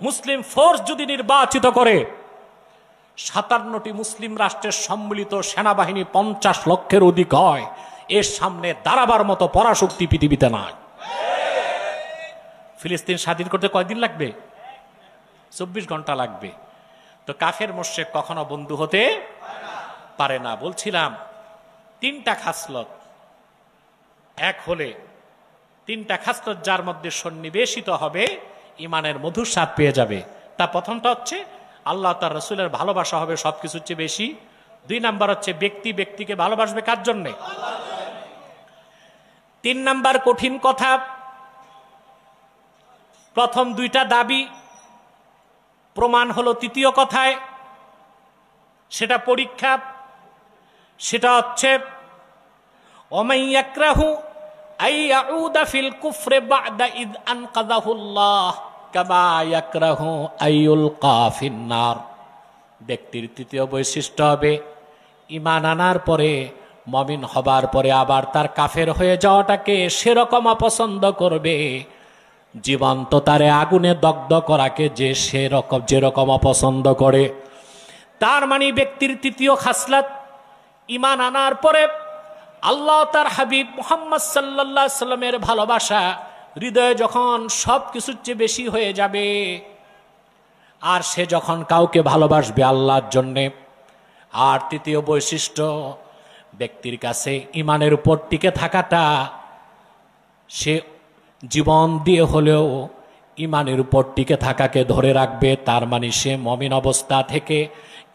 মুসলিম ফোর্স যদি নির্বাচিত করে, 57টি মুসলিম রাষ্ট্রের সম্মিলিত সেনাবাহিনী 50 লক্ষের অধিক হয়, এর সামনে দাঁড়াবার মতো পরাশক্তি পৃথিবীতে নাই। ফিলিস্তিন স্বাধীন করতে কয়দিন লাগবে? 24 ঘন্টা লাগবে। তো কাফের মুশরিক কখনো বন্ধু হতে পারে না। বলছিলাম 3টা খাসলত এক হলে, 3টা খাসলত যার মধ্যে সন্নিবেশিত হবে, ইমানের মধুর স্বাদ পেয়ে যাবে। তা প্রথমটা হচ্ছে আল্লাহ তার রাসূলের ভালোবাসা হবে সবকিছুর চেয়ে বেশি। 2 নাম্বার হচ্ছে ব্যক্তি ব্যক্তিকে ভালোবাসবে কার জন্যে? 3 নাম্বার কঠিন কথা, প্রথম 2টা দাবি প্রমাণ হলো 3য় কথায়, সেটা পরীক্ষা। সেটা হচ্ছে ওমান ইয়াকরাহু আই ইয়াউদা ফিল কুফরি বা'দা ইদ আনকাযাহুল্লাহ কামা ইয়াকরাহু আইয়ুলকা ফিন্নার। ব্যক্তির 3য় বৈশিষ্ট্য হবে ঈমান আনার পরে, মুমিন হবার পরে আবার তার কাফের হয়ে যাওয়াটাকে সেরকম অপছন্দ করবে জীবন্ত তারে আগুনে দগ্ধ করাকে যে যেরকম অপছন্দ করে। তার মানে ব্যক্তির 3য় খাসলাত, ঈমান আনার পরে আল্লাহ তার হাবিব মুহাম্মদ সাল্লাল্লাহু আলাইহি সাল্লামের ভালোবাসা হৃদয়ে যখন সব কিছুর চেয়ে বেশি হয়ে যাবে, আর সে যখন কাউকে ভালোবাসবে আল্লাহর জন্যে। আর 3য় বৈশিষ্ট্য, ব্যক্তির কাছে ঈমানের উপর টিকে থাকাটা, সে জীবন দিয়ে হলেও ঈমানের উপর টিকে থাকাকে ধরে রাখবে। তার মানে সে মুমিন অবস্থা থেকে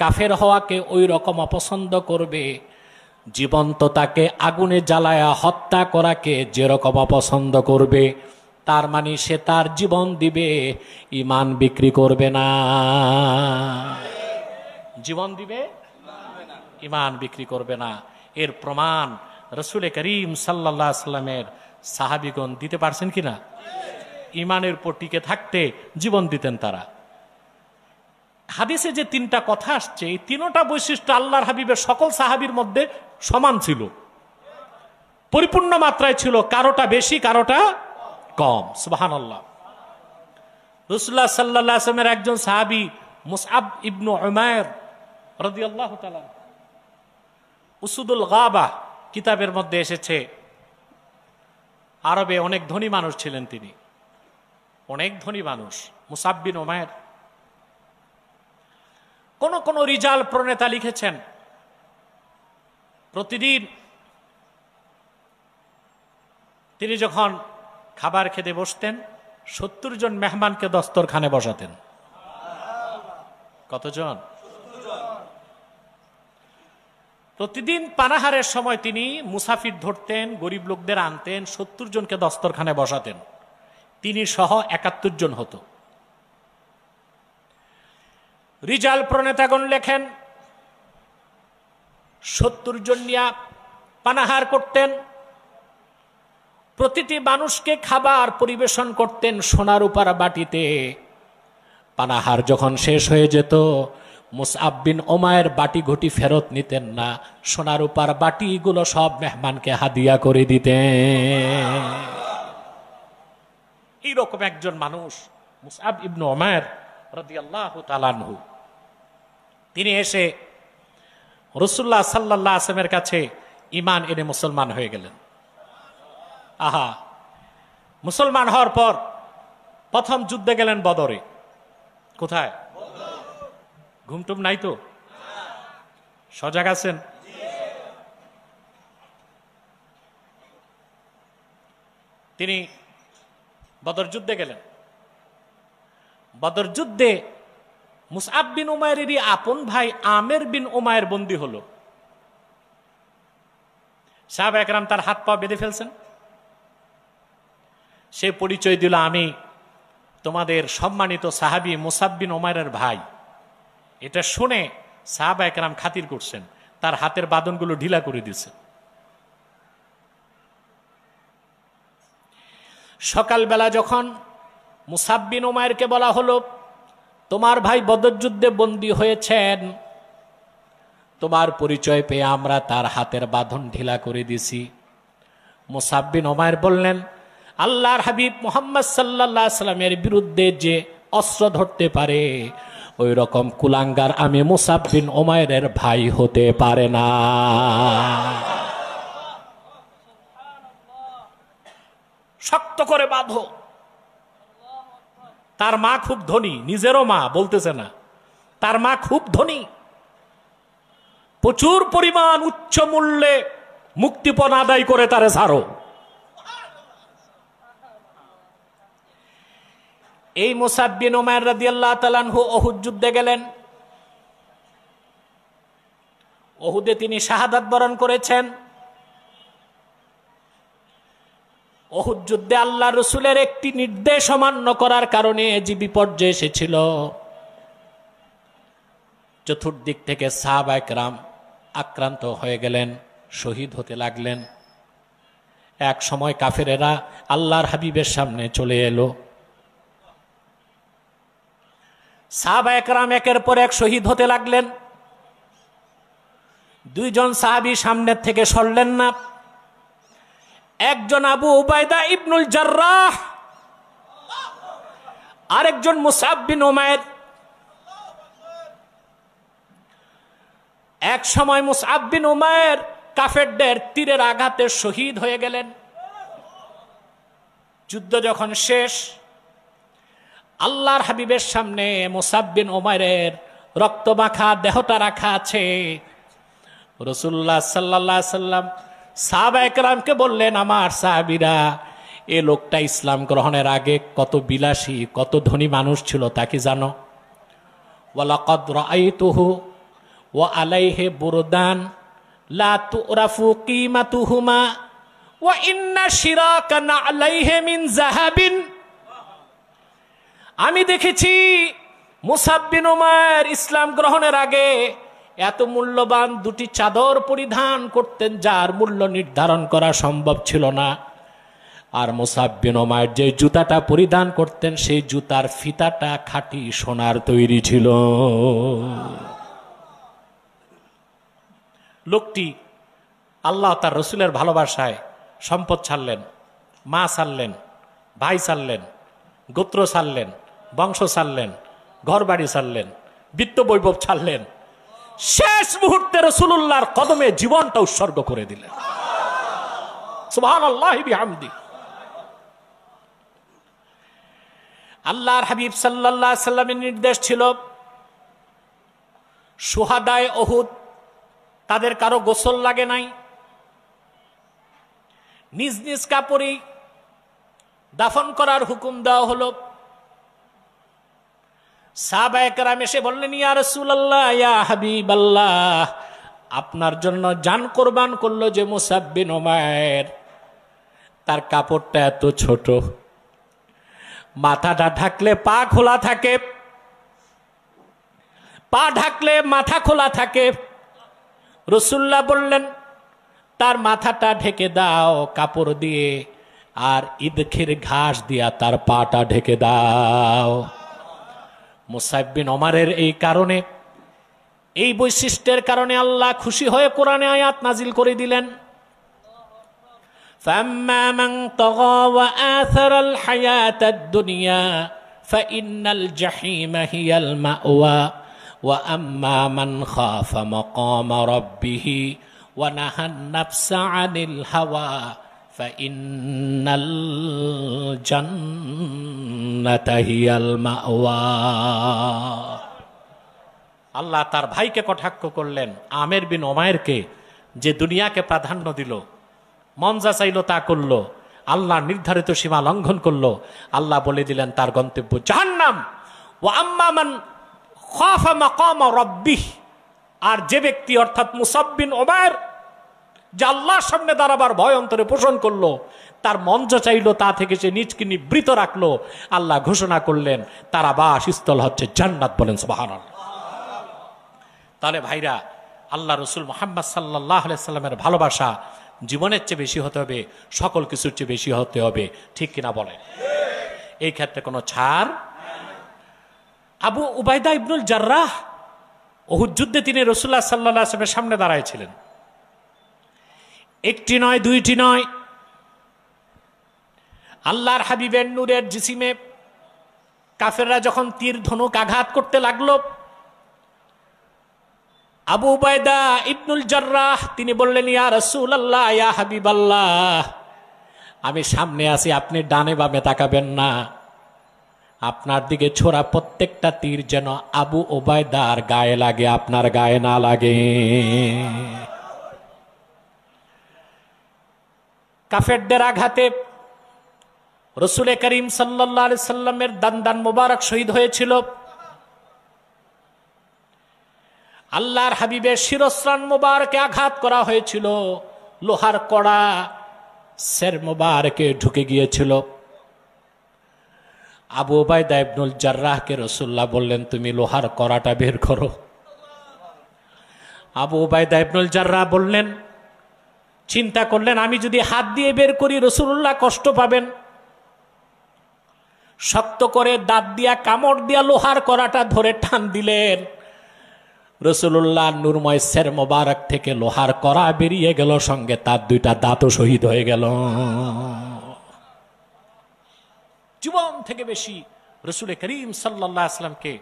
কাফের হওয়াকে ওই রকম অপছন্দ করবে, জীবন্ত তাকে আগুনে জ্বালায়া হত্যা করাকে যেরকম অপছন্দ করবে। তার মানে সে তার জীবন দিবে, ঈমান বিক্রি করবে না। জীবন দিবে, ঈমান বিক্রি করবে না। এর প্রমাণ রাসূল করিম সাল্লাল্লাহু আলাইহি সাল্লামের সাহাবীগণ দিতে পারছেন কিনা? ঈমানের উপর টিকে থাকতে জীবন দিতেন তারা। হাদিসে যে 3টা কথা আসছে, এই 3টা বৈশিষ্ট্য আল্লাহর হাবিবের সকল সাহাবীর মধ্যে সমান ছিল, পরিপূর্ণ মাত্রায় ছিল, কারোটা বেশি কারোটা কম। সুবহানাল্লাহ। রাসূলুল্লাহ সাল্লাল্লাহু আলাইহি ওয়াসাল্লামের একজন সাহাবী মুসআব ইবনে উমাইর রাদিয়াল্লাহু তাআলা, উসুদুল গাবা কিতাবের মধ্যে এসেছে, আরবে অনেক ধনী মানুষ ছিলেন তিনি, অনেক ধনী মানুষ মুসআব বিন উমাইর। কোন কোন রিজাল প্রণেতা লিখেছেন প্রতিদিন তিনি যখন খাবার খেতে বসতেন 70 জন মেহমানকে দস্তরখানে বসাতেন। কতজন? প্রতিদিন পানাহারের সময় তিনি মুসাফির ধরতেন, গরিব লোকদের আনতেন, 70 জনকে দস্তরখানে বসাতেন, তিনি সহ 71 জন হতো। রিজাল প্রণেতাগণ লেখেন 70 জন নিয়ে পানাহার করতেন, প্রতিটি মানুষকে খাবার পরিবেশন করতেন সোনার উপর বাটিতে। পানাহার যখন শেষ হয়ে যেত, মুসআব বিন উমাইর বাটি ঘটি ফেরত নিতেন না, সোনার রূপার বাটিগুলো সব মেহমানকে হাদিয়া করে দিতেন। এইরকম একজন মানুষ মুসআব ইবনে উমাইর রাদিয়াল্লাহু তাআলা আনহু, তিনি এসে রাসূলুল্লাহ সাল্লাল্লাহু আলাইহি ওয়াসাল্লামের কাছে ঈমান এনে মুসলমান হয়ে গেলেন। আহা, মুসলমান হওয়ার পর প্রথম যুদ্ধে গেলেন বদরে। কোথায়? ঘুমটুম নাই তো? সজাগ আছেন? তিনি বদর যুদ্ধে গেলেন। বদর যুদ্ধে মুসআব বিন উমাইরেরই আপন ভাই আমের বিন উমাইর বন্দী হলো। সাহাবা একরাম তার হাত পা বেঁধে ফেলছেন। সে পরিচয় দিল, আমি তোমাদের সম্মানিত সাহাবী মুসআব বিন উমাইরের ভাই। এটা শুনে সাহাবা একরাম খাতির করছেন, তার হাতের বাঁধনগুলো ঢিলা করে দিয়েছেন। সকালবেলা যখন মুসআব বিন উমাইরকে বলা হলো, তোমার ভাই বদর যুদ্ধে বন্দী হয়েছেন, তোমার পরিচয় পেয়ে আমরা তার হাতের বাঁধন ঢিলা করে দিছি। মুসআব বিন উমাইর বললেন, আল্লাহর হাবিব মুহাম্মদ সাল্লাল্লাহু আলাইহি সাল্লামের বিরুদ্ধে যে অস্ত্র ধরতে পারে ওই রকম কুলাঙ্গার আমি মুসআব বিন উমাইরের ভাই হতে পারে না। শক্ত করে বাঁধো। তার মা খুব ধনী, নিজেরও মা, বলতেছে না, তার মা খুব ধনী, প্রচুর পরিমাণ উচ্চ মূল্যে মুক্তিপণ আদায় করে তারে ছাড়ো। এই মুসআব বিন উমাইর রাদিয়াল্লাহু তাআলা আনহু উহুদ যুদ্ধে গেলেন। উহুদে তিনি শাহাদাত বরণ করেছেন। উহুদ যুদ্ধে আল্লাহ রাসূলের একটি নির্দেশ অমান্য করার কারণে যে বিপর্যয় এসেছিল, চতুর্দিক থেকে সাহাবা একরাম আক্রান্ত হয়ে গেলেন, শহীদ হতে লাগলেন। এক সময় কাফেরেরা আল্লাহর হাবিবের সামনে চলে এলো। সাহাবা একরাম একের পর এক শহীদ হতে লাগলেন। দুইজন সাহাবী সামনের থেকে সরলেন না। একজন আবু উবাইদা ইবনুল জাররাহ, আরেকজন মুসআব বিন উমাইর। এক সময় মুসআব বিন উমাইর কাফেরদের তীরের আঘাতে শহীদ হয়ে গেলেন। যুদ্ধ যখন শেষ, আল্লাহর হাবিবের সামনে মুসআব বিন উমাইরের রক্তমাখা দেহটা রাখা আছে। রাসূলুল্লাহ সাল্লাল্লাহু আলাইহি সাল্লাম সাহাবা একরামকে বললেন, আমার সাহাবীরা, এ লোকটা ইসলাম গ্রহণের আগে কত বিলাসী, কত ধনী মানুষ ছিল তা কি জানো? ওয়ালাকাদ রাআইতুহু ওয়া আলাইহি বুরদান লা তুরাফু কিমাতুহুমা ওয়া ইন্না শিরাকান আলাইহি মিন যাহাবিন। আমি দেখেছি মুসআব বিন উমাইর ইসলাম গ্রহণের আগে এত মূল্যবান দুটি চাদর পরিধান করতেন যার মূল্য নির্ধারণ করা সম্ভব ছিল না। আর মুসআব বিন উমাইর যে জুতাটা পরিধান করতেন সেই জুতার ফিতাটা খাঁটি সোনার তৈরি ছিল। লোকটি আল্লাহ তার রসুলের ভালোবাসায় সম্পদ ছাড়লেন, মা ছাড়লেন, ভাই ছাড়লেন, গোত্র ছাড়লেন, বংশ ছাড়লেন, ঘর বাড়ি ছাড়লেন, বিত্ত বৈভব ছাড়লেন, শেষ মুহূর্তে রাসূলুল্লাহর কদমে জীবনটা উৎসর্গ করে দিলেন। সুবহানাল্লাহি বিহামদি। আল্লাহর হাবিব সাল্লাল্লাহু আলাইহি সাল্লামের নির্দেশ ছিল, শুহাদায়ে উহুদ তাদের কারো গোসল লাগে নাই, নিজ নিজ কাপড়ে দাফন করার হুকুম দেওয়া হলো। সাহাবায়ে কেরাম এসে বললেন, ইয়া রাসূলুল্লাহ, ইয়া হাবিবাল্লাহ, আপনার জন্য জান কোরবান করলো যে মুসআব বিন উমাইর, তার কাপড়টা এত ছোট, মাথাটা ঢাকলে পা খোলা থাকে, পা ঢাকলে মাথা খোলা থাকে। রাসূলুল্লাহ বললেন, তার মাথাটা ঢেকে দাও কাপড় দিয়ে, আর ইদখির ঘাস দিয়া তার পাটা ঢেকে দাও। মুসআব বিন উমাইরের এই কারণে এই বৈশিষ্ট্যের কারণে আল্লাহ খুশি হয়ে কোরআনে আয়াত নাজিল করে দিলেন, فَأَمَّا مَنْ طَغَى وَآثَرَ الْحَيَاةَ الدُّنْيَا فَإِنَّ الْجَحِيمَ هِيَ الْمَأْوَى وَأَمَّا مَنْ خَافَ مَقَامَ رَبِّهِ وَنَهَى النَّفْسَ عَنِ الْهَوَى فَإِنَّ الْجَنَّةَ هِيَ الْمَأْوَى। আল্লাহ তার ভাইকে কটাক্ষ করলেন, আমের বিন ওমায়েরকে, যে দুনিয়াকে প্রাধান্য দিল, মন যা চাইল তা করলো, আল্লাহ নির্ধারিত সীমা লঙ্ঘন করলো। আল্লাহ বলে দিলেন তার গন্তব্য জাহান্নাম। ওয়া আম্মা মান খাফা মাকাম রাব্বিহ, আর যে ব্যক্তি অর্থাৎ মুসাব বিন ওমায়ের, যে আল্লাহর সামনে দাঁড়াবার ভয় অন্তরে পোষণ করলো, তার মন যা চাইল তা থেকে সে নিজকে নিবৃত রাখলো, আল্লাহ ঘোষণা করলেন তার আবাসস্থল হচ্ছে জান্নাত। বলেন সুবহানাল্লাহ। তাহলে ভাইরা, আল্লাহ রসুল মুহাম্মদ সাল্লাল্লাহু আলাইহি সাল্লামের ভালোবাসা জীবনের চেয়ে বেশি হতে হবে, সকল কিছুর চেয়ে বেশি হতে হবে, ঠিক কিনা বলেন? এই ক্ষেত্রে কোনো ছাড়। আবু উবাইদা ইবনুল জাররাহ উহুদ যুদ্ধে তিনি রাসূলুল্লাহ সাল্লাল্লাহু আলাইহি ওয়াসাল্লামের সামনে দাঁড়াইছিলেন। একটি নয়, দুইটি নয়, আল্লাহর হাবিবের নূরের জিসিমে কাফেররা যখন তীর ধনুক আঘাত করতে লাগলো, আবু উবাইদা ইবনুল জাররাহ তিনি বললেন, ইয়া রাসূলুল্লাহ, ইয়া হাবিবাল্লাহ, আমি সামনে আছি, আপনি ডানে বামে তাকাবেন না, আপনার দিকে ছোড়া প্রত্যেকটা তীর যেন আবু উবাইদার গায়ে লাগে, আপনার গায়ে না লাগে। কাফেরদের আঘাতে রাসূল করিম সাল্লাল্লাহু আলাইহি সাল্লামের দান মোবারক শহীদ হয়েছিল। আল্লাহর হাবিবের শিরস্ত্রাণ মোবারকে আঘাত করা হয়েছিল, লোহার কড়া সের মোবারকে ঢুকে গিয়েছিল। আবু উবাইদা ইবনুল জাররাহকে রাসূলুল্লাহ বললেন, তুমি লোহার কড়াটা বের করো। আবু উবাইদা ইবনুল জাররাহ বললেন, চিন্তা করলেন, আমি যদি হাত দিয়ে বের করি রাসূলুল্লাহ কষ্ট পাবেন। শক্ত করে দাঁত দিয়া কামড় দিয়া লোহার কড়াটা ধরে টান দিলেন। রাসূলুল্লাহ নূরময় সের মোবারক থেকে লোহার কড়া বেরিয়ে গেল, সঙ্গে তার দুইটা দাঁতও শহীদ হয়ে গেল। জীবন থেকে বেশি রাসূল করিম সাল্লাল্লাহু আলাইহি ওয়াসাল্লামকে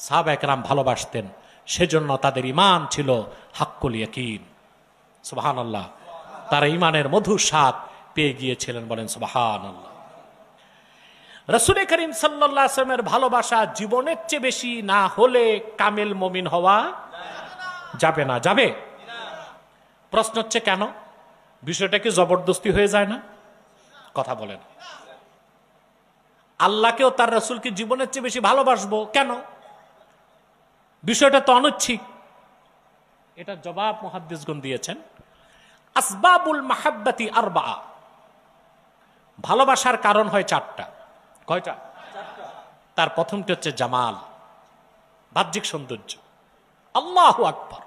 সাহাবায়ে কেরাম ভালোবাসতেন, সেজন্য তাদের ঈমান ছিল হাক্কুল ইয়াকিন। সুবহানাল্লাহ। তারা ঈমানের মধুর স্বাদ পেয়ে গিয়েছিলেন। বলেন সুবহানাল্লাহ। রাসূল করিম সাল্লাল্লাহু আলাইহি ওয়াসাল্লামের ভালোবাসা জীবনের চেয়ে বেশি না হলে কামেল মুমিন হওয়া যাবে না। যাবে? প্রশ্ন হচ্ছে কেন? বিষয়টা কি জবরদস্তি হয়ে যায় না? কথা বলেন। আল্লাহকেও তার রাসূলকে জীবনের চেয়ে বেশি ভালোবাসবো কেন? বিষয়টা তো অনৈচ্ছিক। এটা জবাব মুহাদ্দিসগণ দিয়েছেন, আসবাবুল মাহাব্বাতি আরবা, ভালোবাসার কারণ হয় চারটা। কয়টা? তার প্রথমটি হচ্ছে জামাল, বাহ্যিক সৌন্দর্য। আল্লাহু আকবার।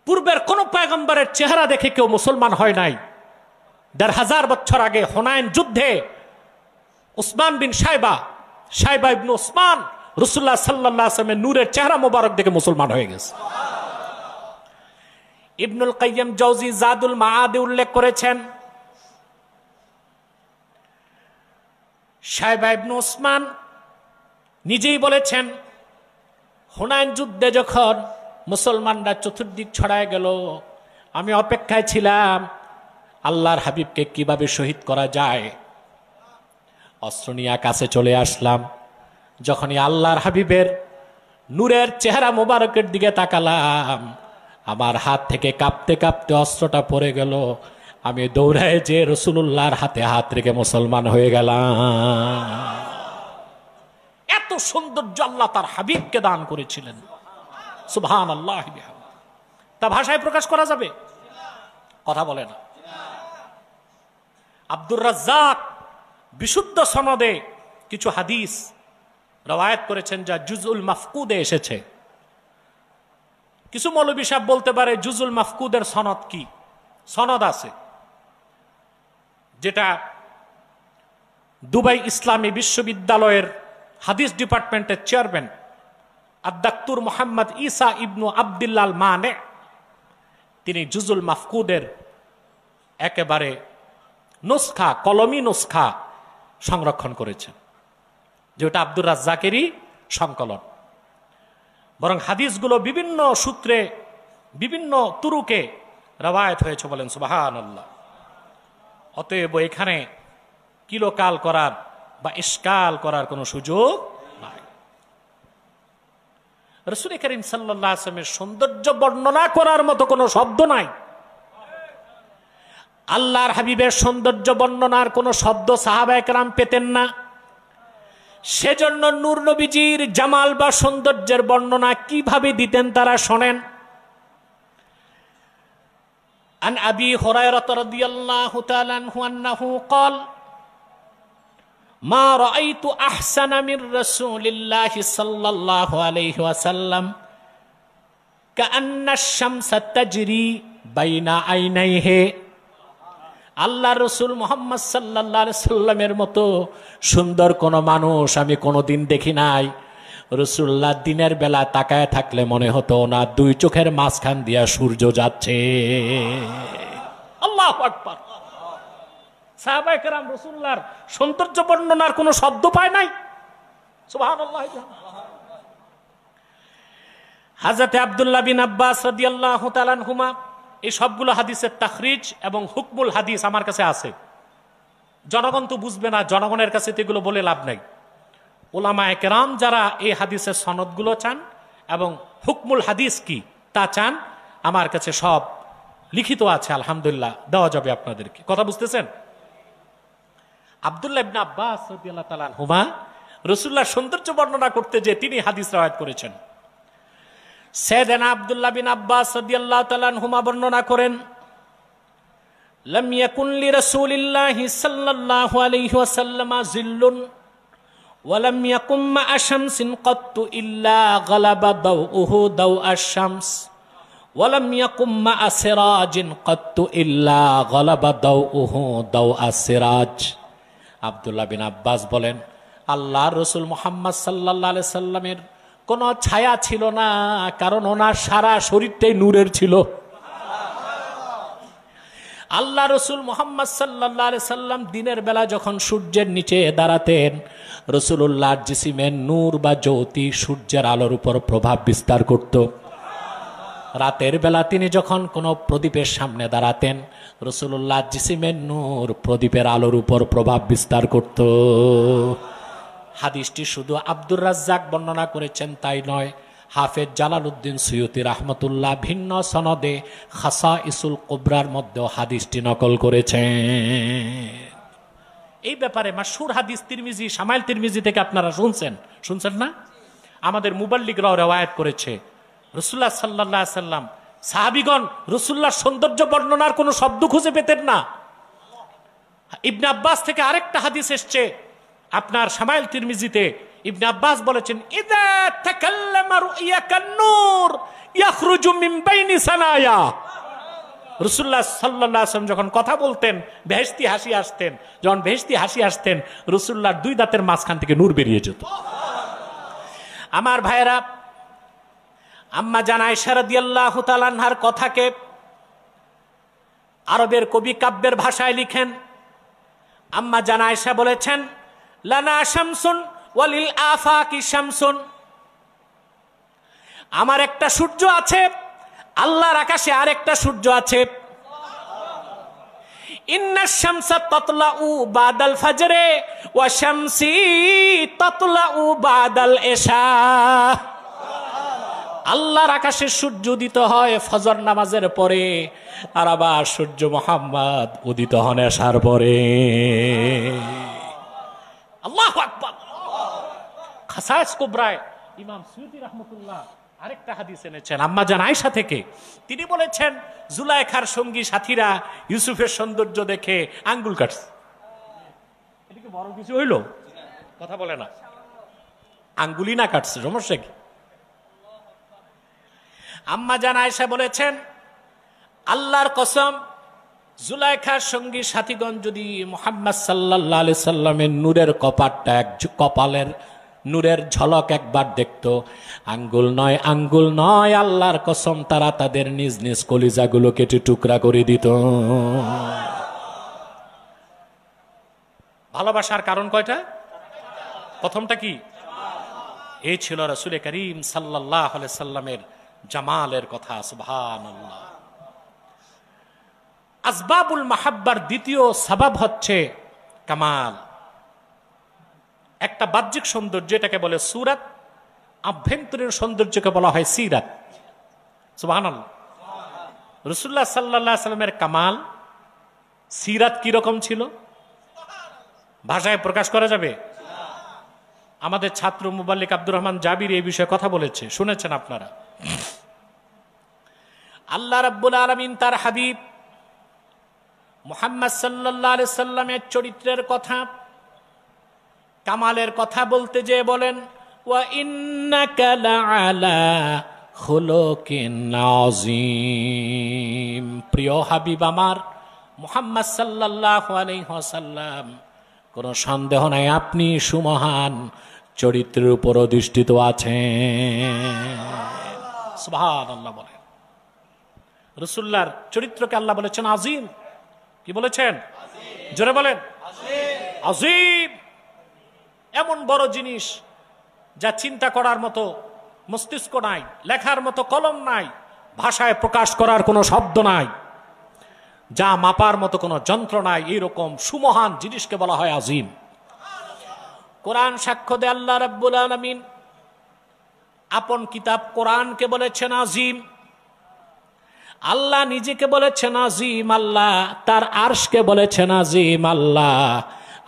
পূর্বের কোন পয়গম্বরের চেহারা দেখে কেউ মুসলমান হয় নাই। ১৫০০ বছর আগে হুনাইন যুদ্ধে উসমান বিন সাইবা ইবনে উসমান রাসূলুল্লাহ সাল্লাল্লাহু আলাইহি ওয়াসাল্লামের নূরের চেহারা মোবারক দেখে মুসলমান হয়ে গেছে। ইবনুল কাইয়্যিম জাওজি জাদুল মাআদে উল্লেখ করেছেন, সাইবা ইবনে উসমান নিজেই বলেছেন, হুনাইন যুদ্ধে যখন মুসলমানরা চতুর্দিক ছড়ায় গেল, আমি অপেক্ষায় ছিলাম আল্লাহর হাবিবকে কিভাবে শহীদ করা যায়। অস্ত্র নিয়ে কাছে চলে আসলাম। যখনই আল্লাহর হাবিবের নূরের চেহারা মোবারকের দিকে তাকালাম, আমার হাত থেকে কাঁপতে কাঁপতে অস্ত্রটা পড়ে গেল। আমি দৌড়ায় যে রাসূলুল্লাহর হাতে হাত রেখে মুসলমান হয়ে গেলাম। এত সৌন্দর্য আল্লাহ তার হাবিবকে দান করেছিলেন। সুবহানাল্লাহ। তা ভাষায় প্রকাশ করা যাবে? কথা বলে না। আব্দুর রাজ্জাক বিশুদ্ধ সনদে কিছু হাদিস রওয়ায়াত করেছেন, যা জুজউল মাফকুদে এসেছে। কিছু মৌলবী সাহেব বলতে পারে জুজুল মাফকুদের সনদ কি? সনদ আছে, যেটা দুবাই ইসলামী বিশ্ববিদ্যালয়ের হাদিস ডিপার্টমেন্টের চেয়ারম্যান আদ-দাক্তুর মুহাম্মদ ঈসা ইবনু আব্দুল্লাহ মানে তিনি জুজুল মাফকুদের একেবারে নুসখা, কলমি নুসখা সংরক্ষণ করেছেন, যেটা আব্দুর রাজ্জাকেরই সংকলন। বরং হাদিসগুলো বিভিন্ন সূত্রে বিভিন্ন তুরুকে রওয়ায়াত হয়েছে, বলেন সুবহানাল্লাহ। অতএব এখানে কিলোকাল করার বা ইশকাল করার কোনো সুযোগ নাই। রাসূল করিম সাল্লাল্লাহু আলাইহি ওয়াসাল্লামের সৌন্দর্য বর্ণনা করার মতো কোনো শব্দ নাই। আল্লাহর হাবিবের সৌন্দর্য বর্ণনার কোনো শব্দ সাহাবায়ে কেরাম পেতেন না। সেজন্য নূর নবীজির জামাল বা সৌন্দর্যের বর্ণনা কিভাবে দিতেন তারা শোনেন। আন আবি হুরায়রা রাদিয়াল্লাহু তাআলা আনহু আন্নাহু قال মা রাআইতু আহসানা মির রাসূলিল্লাহি সাল্লাল্লাহু আলাইহি ওয়াসাল্লাম কাআন্না আশ-শামসা তাজরি বাইনা আইনাইহি। আল্লাহ রসুল মুহাম্মদ সাল্লাল্লাহু আলাইহি সাল্লামের মতো সুন্দর কোন মানুষ আমি কোনোদিন দেখি নাই। রসুল্লাহ দিনের বেলা তাকায় থাকলে মনে হতো না দুই চোখের মাঝখান দিয়া সূর্য যাচ্ছে। আল্লাহু আকবার। সাহাবায়ে কেরাম রাসূলুল্লাহর সৌন্দর্য বর্ণনার কোনো শব্দ পায় নাই। সুবহানাল্লাহ। হযরত আব্দুল্লাহ বিন আব্বাস রাদিয়াল্লাহু তাআলা আনহুমা এই সবগুলো হাদিসের তাখরিজ এবং হুকমুল হাদিস আমার কাছে আছে। জনগণ তো বুঝবে না, জনগণের কাছে তো এগুলো বলে লাভ নাই। উলামায়ে কেরাম যারা এই হাদিসের সনদগুলো চান এবং হুকমুল হাদিস কি তা চান, আমার কাছে সব লিখিত আছে, আলহামদুলিল্লাহ দেওয়া যাবে আপনাদেরকে। কথা বুঝতেছেন? আব্দুল্লাহ ইবনে আব্বাস রাদিয়াল্লাহু তাআলা আনহুমা রাসূলুল্লাহর সৌন্দর্য বর্ণনা করতে যে তিনি হাদিস রওয়ায়াত করেছেন। সাইয়েদনা আব্দুল্লাহ বিন আব্বাস রাদিয়াল্লাহু তাআলা আনহুমা বর্ণনা করেন, লাম ইয়াকুন লিরাসূলিল্লাহি সাল্লাল্লাহু আলাইহি ওয়াসাল্লাম জিল্লুন ওয়া লাম ইয়াকুম মা শামসিন কাত্তু ইল্লা গালাবা দাউহু দাউ আশ-শামস ওয়া লাম ইয়াকুম মা সিরাজিন কাত্তু ইল্লা গালাবা দাউহু দাউ আস-সিরাজ। আব্দুল্লাহ বিন আব্বাস বলেন, আল্লাহর রাসূল মুহাম্মদ সাল্লাল্লাহু আলাইহি সাল্লামের কোনো ছায়া ছিল না, কারণ ওনার সারা শরীরটাই নূরের ছিল। আল্লাহ রসুল মুহাম্মদ সাল্লাল্লাহু আলাইহি সাল্লাম দিনের বেলা যখন সূর্যের নিচে দাঁড়াতেন, রাসূলুল্লাহর জিসিমের নূর বা জ্যোতি সূর্যের আলোর উপর প্রভাব বিস্তার করত। রাতের বেলা তিনি যখন কোনো প্রদীপের সামনে দাঁড়াতেন, রাসূলুল্লাহর জিসিমের নূর প্রদীপের আলোর উপর প্রভাব বিস্তার করত। হাদিসটি শুধু আব্দুর রাজ্জাক বর্ণনা করেছেন তাই নয়, হাফেজ জালালউদ্দিন সুয়ুতি রাহমাতুল্লাহ ভিন্ন সনদে খাসাইসুল কুবরার মধ্যেও হাদিসটি নকল করেছেন। এই ব্যাপারে মাশহুর হাদিস তিরমিজি, শামাইল তিরমিজি থেকে আপনারা শুনছেন না? আমাদের মুবাল্লিগরাও রওয়ায়াত করেছে, রাসূলুল্লাহ সাল্লাল্লাহু আলাইহি সাল্লাম সাহাবীগণ রাসূলুল্লাহর সৌন্দর্য বর্ণনার কোনো শব্দ খুঁজে পেতেন না। ইবনে আব্বাস থেকে আরেকটা হাদিস এসছে আপনার শামাইল তিরমিজিতে, ইবনে আব্বাস বলেছেন, ইযা তাকাল্লামা রুয়াকান নূর ইয়াখরুজু মিন বাইনি সানায়া। রাসূলুল্লাহ সাল্লাল্লাহু আলাইহি ওয়াসাল্লাম যখন কথা বলতেন বেহেশতি হাসি আসতেন, যখন বেহেশতি হাসি আসতেন রাসূলুল্লাহর দুই দাঁতের মাঝখান থেকে নূর বেরিয়ে যেত। আমার ভাইয়েরা, আম্মা জান আয়েশা রাদিয়াল্লাহু তাআলা আনহার কথাকে আরবের কবি কাব্যের ভাষায় লিখেন। আম্মা জান আয়েশা বলেছেন, লানা শামসুন ওয়ালিল আফাকি শামসুন। আমার একটা সূর্য আছে, আল্লাহর আকাশে আরেকটা সূর্য আছে। ইন্নাশ শামসা তাতলাউ বাদাল ফাজরে ওয়া শামসি তাতলাউ বাদাল ইশা। আল্লাহর আকাশে সূর্য উদিত হয় ফজর নামাজের পরে, আর আবার সূর্য মুহাম্মদ উদিত হন এশার পরে। আল্লাহু আকবার। খাসাইস কুবরায় ইমাম সুয়ুতি রাহমাতুল্লাহ আরেকটা হাদিস এনেছেন আম্মা জান আয়েশা থেকে। তিনি বলেছেন, জুলাইখার সঙ্গী সাথীরা ইউসুফের সৌন্দর্য দেখে আঙ্গুল কাটছে। এটা কি বড় কিছু হইল? কথা বলে না, আঙ্গুলি না কাটছে, সমস্যা কি? আম্মা জান আয়েশা বলেছেন, আল্লাহর কসম, জুলাইখার সঙ্গী সাথীগণ যদি মুহাম্মদ সাল্লাল্লাহু আলাইহি সাল্লামের নূরের কপালটা কপালের নূরের ঝলক একবার দেখতো, আঙ্গুল নয় আল্লাহর কসম তারা তাদের নিজ নিজ কলিজাগুলো কেটে টুকরা করে দিত। ভালোবাসার কারণ কয়টা? প্রথমটা কি? এই ছিল রাসূল করিম সাল্লাল্লাহু আলাইহি সাল্লামের জামালের কথা। সুবহানাল্লাহ। আসবাবুল মাহাব্বার দ্বিতীয় সাবাব হচ্ছে কামাল। একটা বাহ্যিক সৌন্দর্য, এটাকে বলে সুরাত, আভ্যন্তরীণ সৌন্দর্যকে বলা হয় সিরাত। সুবহানাল্লাহ। রাসূলুল্লাহ সাল্লাল্লাহু আলাইহি সাল্লামের কামাল, সিরাত কি রকম ছিল ভাষায় প্রকাশ করা যাবে? আমাদের ছাত্র মুবাল্লিক আব্দুর রহমান জাবির এই বিষয়ে কথা বলেছে, শুনেছেন আপনারা। আল্লাহ রাব্বুল আলামিন তার হাবিব মুহাম্মদ সাল্লাল্লাহু আলাইহি সাল্লামের চরিত্রের কথা, কামালের কথা বলতে যে বলেন, ওয়া ইন্নাকা লাআলা খুলুকিন আযীম। প্রিয় হাবিব আমার মুহাম্মদ সাল্লাল্লাহু আলাইহি ওয়াসাল্লাম, কোনো সন্দেহ নাই আপনি সুমহান চরিত্রের উপর অধিষ্ঠিত আছেন। সুবহানাল্লাহ বলেন। রাসূলুল্লাহর চরিত্রকে আল্লাহ বলেছেন আযীম। কি বলেছেন? জোরে বলেন। আযীম এমন বড় জিনিস যা চিন্তা করার মতো মস্তিষ্ক নাই, লেখার মতো কলম নাই, ভাষায় প্রকাশ করার কোনো শব্দ নাই, যা মাপার মতো কোনো যন্ত্র নাই, এইরকম সুমহান জিনিসকে বলা হয় আযীম। কোরআন সাক্ষ্য দেয় আল্লাহ রাব্বুল আলামিন আপন কিতাব কোরআনকে বলেছেন আযীম। আল্লাহ নিজেকে বলেছেন আযীম, আল্লাহ তার আরশকে বলেছেন আযীম, আল্লাহ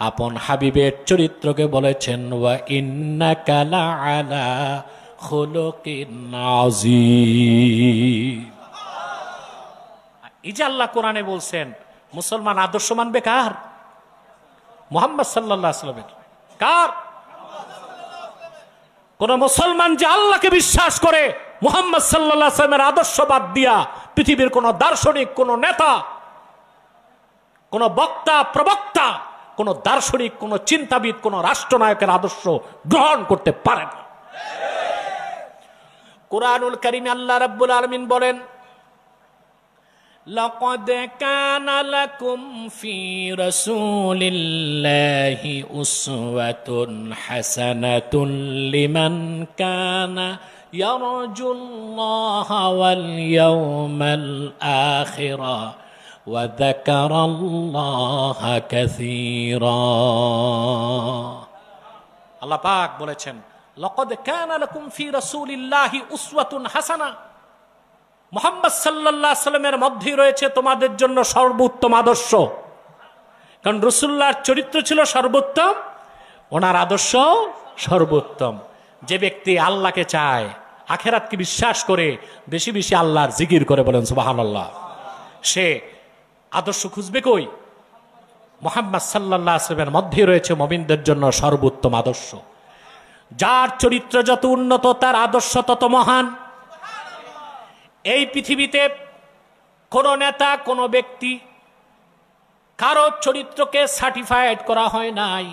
আপন হাবিবের চরিত্রকে বলেছেন ওয়া ইন্নাকা লাআলা খুলুকিন আযীম। এই যে আল্লাহ কোরআনে বলছেন, মুসলমান আদর্শ মানবে কার? মুহাম্মদ সাল্লাল্লাহু আলাইহি ওয়াসাল্লামের। কার? কোন মুসলমান যে আল্লাহকে বিশ্বাস করে মুহাম্মদ সাল্লাল্লাহু আলাইহি ওয়াসাল্লামের আদর্শ বাদ দিয়া পৃথিবীর কোন দার্শনিক, কোন নেতা, কোন বক্তা, প্রবক্তা, কোন দার্শনিক, কোন চিন্তাবিদ, কোন রাষ্ট্রনায়কের আদর্শ গ্রহণ করতে পারে না। কুরআনুল কারীমে আল্লাহ রাব্বুল আলামিন বলেন, লাকাদ কানা লাকুম ফি রাসূলিল্লাহি উসওয়াতুন হাসানাতুন লিমান কানা ইয়ারজুল্লাহা ওয়াল ইয়াওমাল আখিরা ওয়া যাকারাল্লাহা কাসীরা। আল্লাহ পাক বলেছেন, লাকাদ কানা লাকুম ফি রাসূলিল্লাহি উসওয়াতুন হাসানা, মুহাম্মদ সাল্লাল্লাহু আলাইহি সাল্লামের মধ্যেই রয়েছে তোমাদের জন্য সর্বোত্তম আদর্শ। কারণ রাসূলুল্লাহর চরিত্র ছিল সর্বোত্তম, ওনার আদর্শ সর্বোত্তম। যে ব্যক্তি আল্লাহকে চায়, আখিরাতকে বিশ্বাস করে, বেশি বেশি আল্লাহর জিকির করে, বলেন সুবহানাল্লাহ, সে আদর্শ খুঁজবে কই? মুহাম্মদ সাল্লাল্লাহু আলাইহি সাল্লামের মধ্যেই রয়েছে মুমিনদের জন্য সর্বোত্তম আদর্শ। যার চরিত্র যত উন্নত তার আদর্শ তত মহান। এই পৃথিবীতে কোন নেতা, কোন ব্যক্তি, কারো চরিত্রকে সার্টিফাইড করা হয় নাই।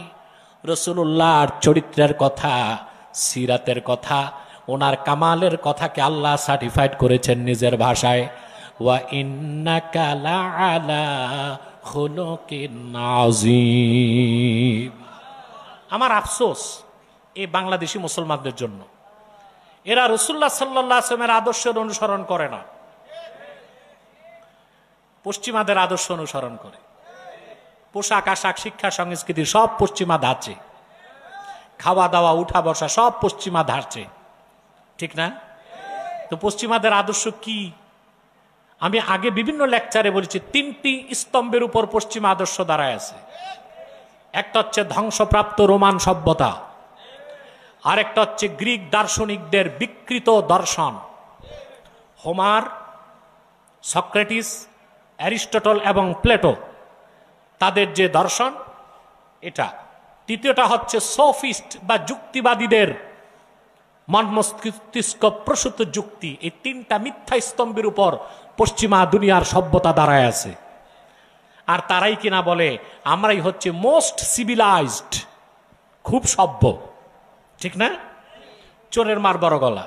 রাসূলুল্লাহর চরিত্রের কথা, সিরাতের কথা, ওনার কামালের কথাকে আল্লাহ সার্টিফাইড করেছেন নিজের ভাষায়, ওয়া ইন্নাকা লাআলা খুলুকিন আযীম। আমার আফসোস এই বাংলাদেশি মুসলমানদের জন্য, এরা রাসূলুল্লাহ সাল্লাল্লাহু আলাইহি ওয়াসাল্লামের আদর্শের অনুসরণ করে না, পশ্চিমাদের আদর্শ অনুসরণ করে। পোশাক আশাক, শিক্ষা, সংস্কৃতি সব পশ্চিমা ধাঁচে, খাওয়া দাওয়া, উঠা বসা সব পশ্চিমা ধাঁচে, ঠিক না? তো পশ্চিমাদের আদর্শ কি? আমি আগে বিভিন্ন লেকচারে বলেছি, তিনটি স্তম্ভের উপর পশ্চিমা আদর্শ দাঁড়ায় আছে। একটা হচ্ছে ধ্বংসপ্রাপ্ত রোমান সভ্যতা, আরেকটা হচ্ছে গ্রিক দার্শনিকদের বিকৃত দর্শন, হোমার, সক্রেটিস, অ্যারিস্টটল এবং প্লেটো, তাদের যে দর্শন এটা। তৃতীয়টা হচ্ছে সোফিস্ট বা যুক্তিবাদীদের মন মস্তিষ্ক প্রসূত যুক্তি। এই তিনটা মিথ্যা স্তম্ভের উপর পশ্চিমা দুনিয়ার সভ্যতা দাঁড়ায় আছে। আর তারাই কিনা বলে আমরাই হচ্ছে মোস্ট সিভিলাইজড, খুব সভ্য। ঠিক না? চোরের মার বড় গলা,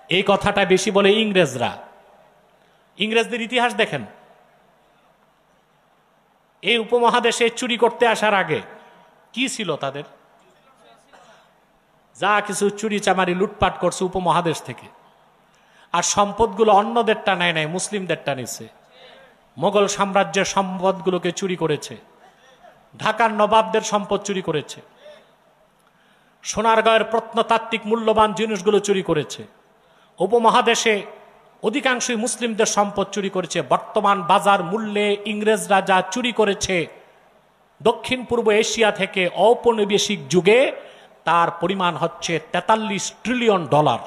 এই কথাটা বেশি বলে ইংরেজরা। ইংরেজদের ইতিহাস দেখেন, এই উপমহাদেশে চুরি করতে আসার আগে কি ছিল তাদের? যা কিছু চুরি চামারি লুটপাট করছে উপমহাদেশ থেকে, আর সম্পদগুলো অন্যদেরটা নেয় নাই, মুসলিমদেরটা নিছে। মোগল সাম্রাজ্যের সম্পদগুলোকে চুরি করেছে, ঢাকার নবাবদের সম্পদ চুরি করেছে, সোনারগাঁয়ের প্রত্নতাত্ত্বিক মূল্যবান জিনিসগুলো চুরি করেছে। উপমহাদেশে অধিকাংশই মুসলিমদের সম্পদ চুরি করেছে। বর্তমান বাজার মূল্যে ইংরেজরা যা চুরি করেছে দক্ষিণ পূর্ব এশিয়া থেকে ঔপনিবেশিক যুগে, তার পরিমাণ হচ্ছে 43 ট্রিলিয়ন ডলার।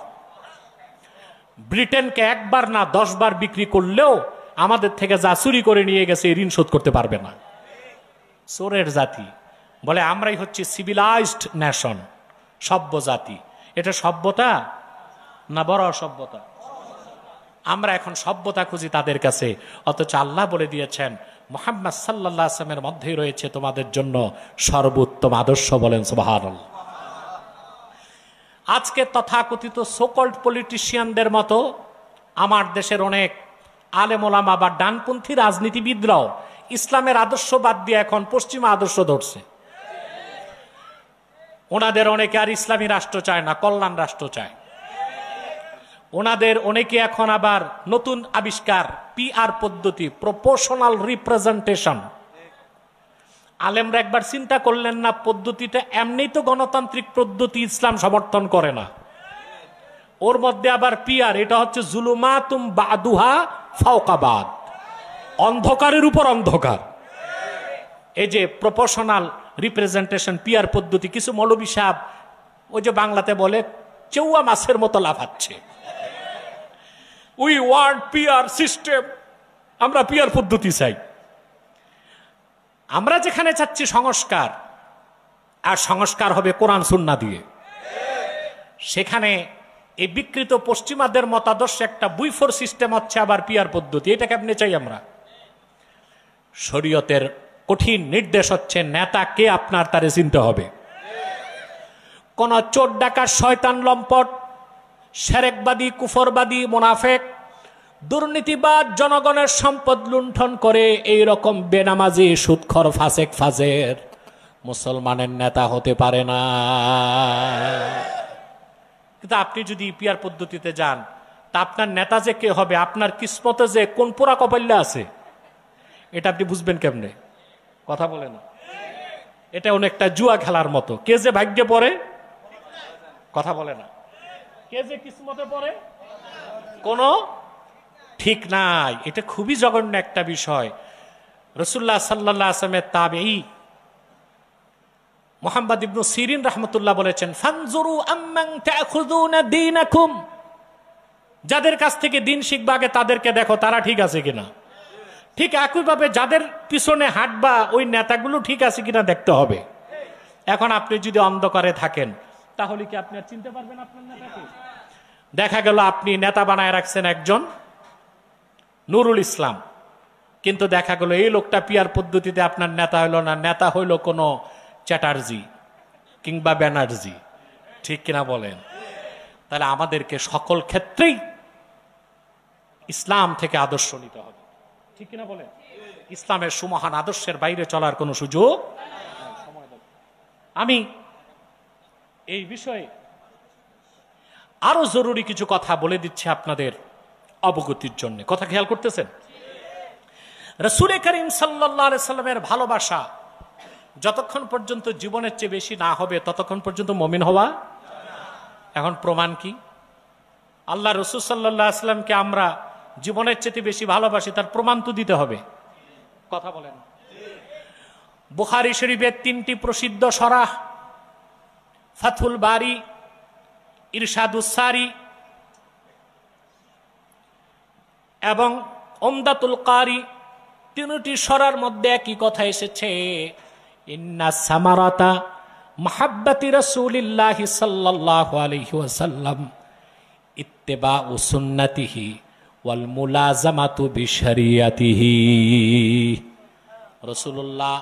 ব্রিটেনকে একবার না 10 বার বিক্রি করলেও আমাদের থেকে যা চুরি করে নিয়ে গেছে ঋণ শোধ করতে পারবে না। চোরের জাতি বলে আমরাই হচ্ছে সিভিলাইজড নেশন, সভ্য জাতি। এটা সভ্যতা না বড় অসভ্যতা? আমরা এখন সভ্যতা খুঁজি তাদের কাছে, অথচ আল্লাহ বলে দিয়েছেন মুহাম্মদ সাল্লাল্লাহু আলাইহি ওয়াসাল্লামের মধ্যেই রয়েছে তোমাদের জন্য সর্বোত্তম আদর্শ। বলেন সুবহানাল্লাহ। আজকে তথাকথিত সোকল্ড পলিটিশিয়ানদের মতো আমার দেশের অনেক আলেম ওলামা বা ডানপন্থী রাজনীতিবিদরাও ইসলামের আদর্শ বাদ দিয়ে এখন পশ্চিমা আদর্শ ধরছে। ওনাদের অনেকে আর ইসলামী রাষ্ট্র চায় না, কল্যাণ রাষ্ট্র চায়। ওনাদের অনেকে এখন আবার নতুন আবিষ্কার পিআর পদ্ধতি, প্রপোর্শনাল রিপ্রেজেন্টেশন। আলেমরা একবার চিন্তা করলেন না, পদ্ধতিটা এমনি তো গণতান্ত্রিক পদ্ধতি, ইসলাম সমর্থন করে না। ওর মধ্যে আবার পিআর, এটা হচ্ছে জুলুমাতুম বাদুহা ফাওকাবাদ, অন্ধকারের উপর অন্ধকার। এই যে প্রপোর্শনাল রিপ্রেজেন্টেশন পিআর পদ্ধতি, কিছু মৌলবী সাহেব ওই যে বাংলাতে বলে চেউয়া মাছের মতো লাফাচ্ছে। উই ওয়ান্ট পিআর সিস্টেম, আমরা পিআর পদ্ধতি চাই। আমরা যেখানে চাচ্ছি সংস্কার, আর সংস্কার হবে কোরআন সুন্নাহ দিয়ে, সেখানে এই বিকৃত পশ্চিমাদের মতাদর্শ একটা বুইফোর সিস্টেম হচ্ছে আবার পিআর পদ্ধতি। এটা কেমনে চাই আমরা? শরীয়তের কঠিন নির্দেশ হচ্ছে নেতা কে আপনার তারে চিনতে হবে। কোন চোর ডাকাত, শয়তান, লম্পট, শিরকবাদী, কুফরবাদী, মুনাফিক, দুর্নীতিবাদ, জনগণের সম্পদ লুণ্ঠন করে এই রকম বেনামাজি, সুদখোর, ফাসেক, ফাজের মুসলমানের নেতা হতে পারে না। কিন্তু আপনি যদি পিআর পদ্ধতিতে যান, তা আপনার নেতা যে কে হবে, আপনার কিসমতে যে কোন পোড়া কপাল্যা আছে, এটা আপনি বুঝবেন কেমনে? কথা বলে না। এটা অনেকটা জুয়া খেলার মতো, কে যে ভাগ্যে পড়ে, কথা বলে না, কে যে কিসমতে পড়ে কোনো ঠিক নাই। এটা খুবই জঘন্য একটা বিষয়। রাসূলুল্লাহ সাল্লাল্লাহু আলাইহি ওয়াসাল্লামের তাবেঈ মুহাম্মদ ইবনে সিরিন রাহমাতুল্লাহ বলেছেন, ফানজুরু আম্মান তাখুযুনা দীনাকুম, যাদের কাছ থেকে দিন শিখবা আগে তাদেরকে দেখো তারা ঠিক আছে কিনা। ঠিক একইভাবে যাদের পিছনে হাঁটবা ওই নেতাগুলো ঠিক আছে কিনা দেখতে হবে। এখন আপনি যদি অন্ধকারে থাকেন, তাহলে কি আপনি আর চিনতে পারবেন আপনার নেতাকে? দেখা গেল আপনি নেতা বানায় রাখছেন একজন নুরুল ইসলাম, কিন্তু দেখা গেল এই লোকটা পিআর পদ্ধতিতে আপনার নেতা হইল না, নেতা হইল কোনো চ্যাটার্জি কিংবা ব্যানার্জি। ঠিক কিনা বলেন? তাহলে আমাদেরকে সকল ক্ষেত্রেই ইসলাম থেকে আদর্শ নিতে হবে। ঠিক কিনা বলেন? ইসলামের সুমহান আদর্শের বাইরে চলার কোনো সুযোগ। আমি এই বিষয়ে আরো জরুরি কিছু কথা বলে দিচ্ছি আপনাদের অবগতির জন্য। কথা খেয়াল করতেছেন? রাসূল করিম সাল্লাল্লাহু আলাইহি সাল্লামের ভালোবাসা যতক্ষণ পর্যন্ত জীবনের চেয়ে বেশি না হবে ততক্ষণ পর্যন্ত মুমিন হওয়া। এখন প্রমাণ কি? আল্লাহ রাসূল সাল্লাল্লাহু আলাইহি সাল্লামকে আমরা জীবনের চেয়ে বেশি ভালোবাসি, তার প্রমাণ তো দিতে হবে। কথা বলেন। বুখারী শরীফের 3টি প্রসিদ্ধ সরাহ, ফাথুল বারি, ইরশাদুস সারি এবং উমদাতুল কারি, 3টি সরার মধ্যে একই কথা এসেছে, ইন্না সামারাতা মাহাব্বাতি রাসূলিল্লাহি সাল্লাল্লাহু আলাইহি ওয়াসাল্লাম ইত্তিবাউ সুন্নাতিহি ওয়াল মুলাযামাতু বিশরিয়াতিহি। রাসূলুল্লাহ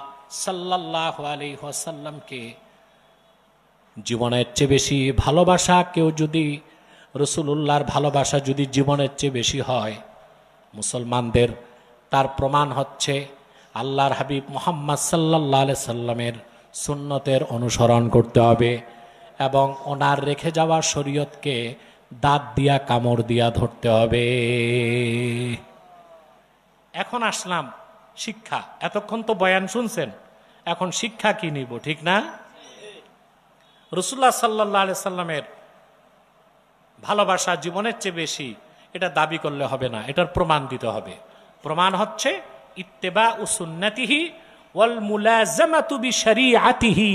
সাল্লাল্লাহু আলাইহি ওয়াসাল্লামকে জীবনের চেয়ে বেশি ভালোবাসা কেউ যদি, রাসূলুল্লাহর ভালোবাসা যদি জীবনের চেয়ে বেশি হয় মুসলমানদের, তার প্রমাণ হচ্ছে আল্লাহর হাবিব মুহাম্মদ সাল্লাল্লাহু আলাইহি সাল্লামের সুন্নতের অনুসরণ করতে হবে এবং ওনার রেখে যাওয়া শরীয়তকে দাঁত দিয়া কামড় দিয়া ধরতে হবে। এখন আসলাম শিক্ষা। এতক্ষণ তো বয়ান শুনছেন, এখন শিক্ষা কি নিব, ঠিক না? রাসূলুল্লাহ সাল্লাল্লাহু আলাইহি সাল্লামের ভালোবাসা জীবনের চেয়ে বেশি, এটা দাবি করলে হবে না, এটার প্রমাণ দিতে হবে। প্রমাণ হচ্ছে ইত্তেবাউ সুন্নতিহি ওয়াল মুলাযামাতু বিশরিআতিহি,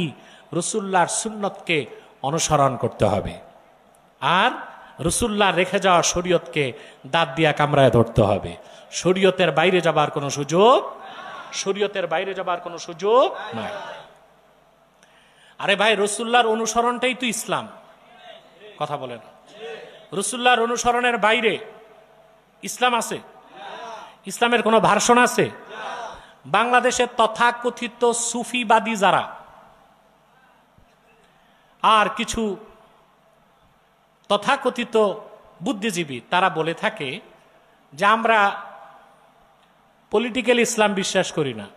রাসূলুল্লাহর সুন্নতকে অনুসরণ করতে হবে আর রাসূলুল্লাহ রেখে যাওয়া শরীয়তকে দাঁত দিয়া কামড়ায় ধরতে হবে। শরীয়তের বাইরে যাবার কোনো সুযোগ, শরীয়তের বাইরে যাবার কোনো সুযোগ নাই। আরে ভাই, রাসূলুল্লাহর অনুসরণটাই তো ইসলাম, কথা বলেন। রাসূলুল্লাহর অনুসরণের বাইরে ইসলাম আছে? ইসলামের কোনো ভার্সন আছে? বাংলাদেশের তথাকথিত সুফিবাদী যারা আর কিছু তথাকথিত বুদ্ধিজীবী, তারা বলে থাকে যে আমরা পলিটিক্যাল ইসলাম বিশ্বাস করি না,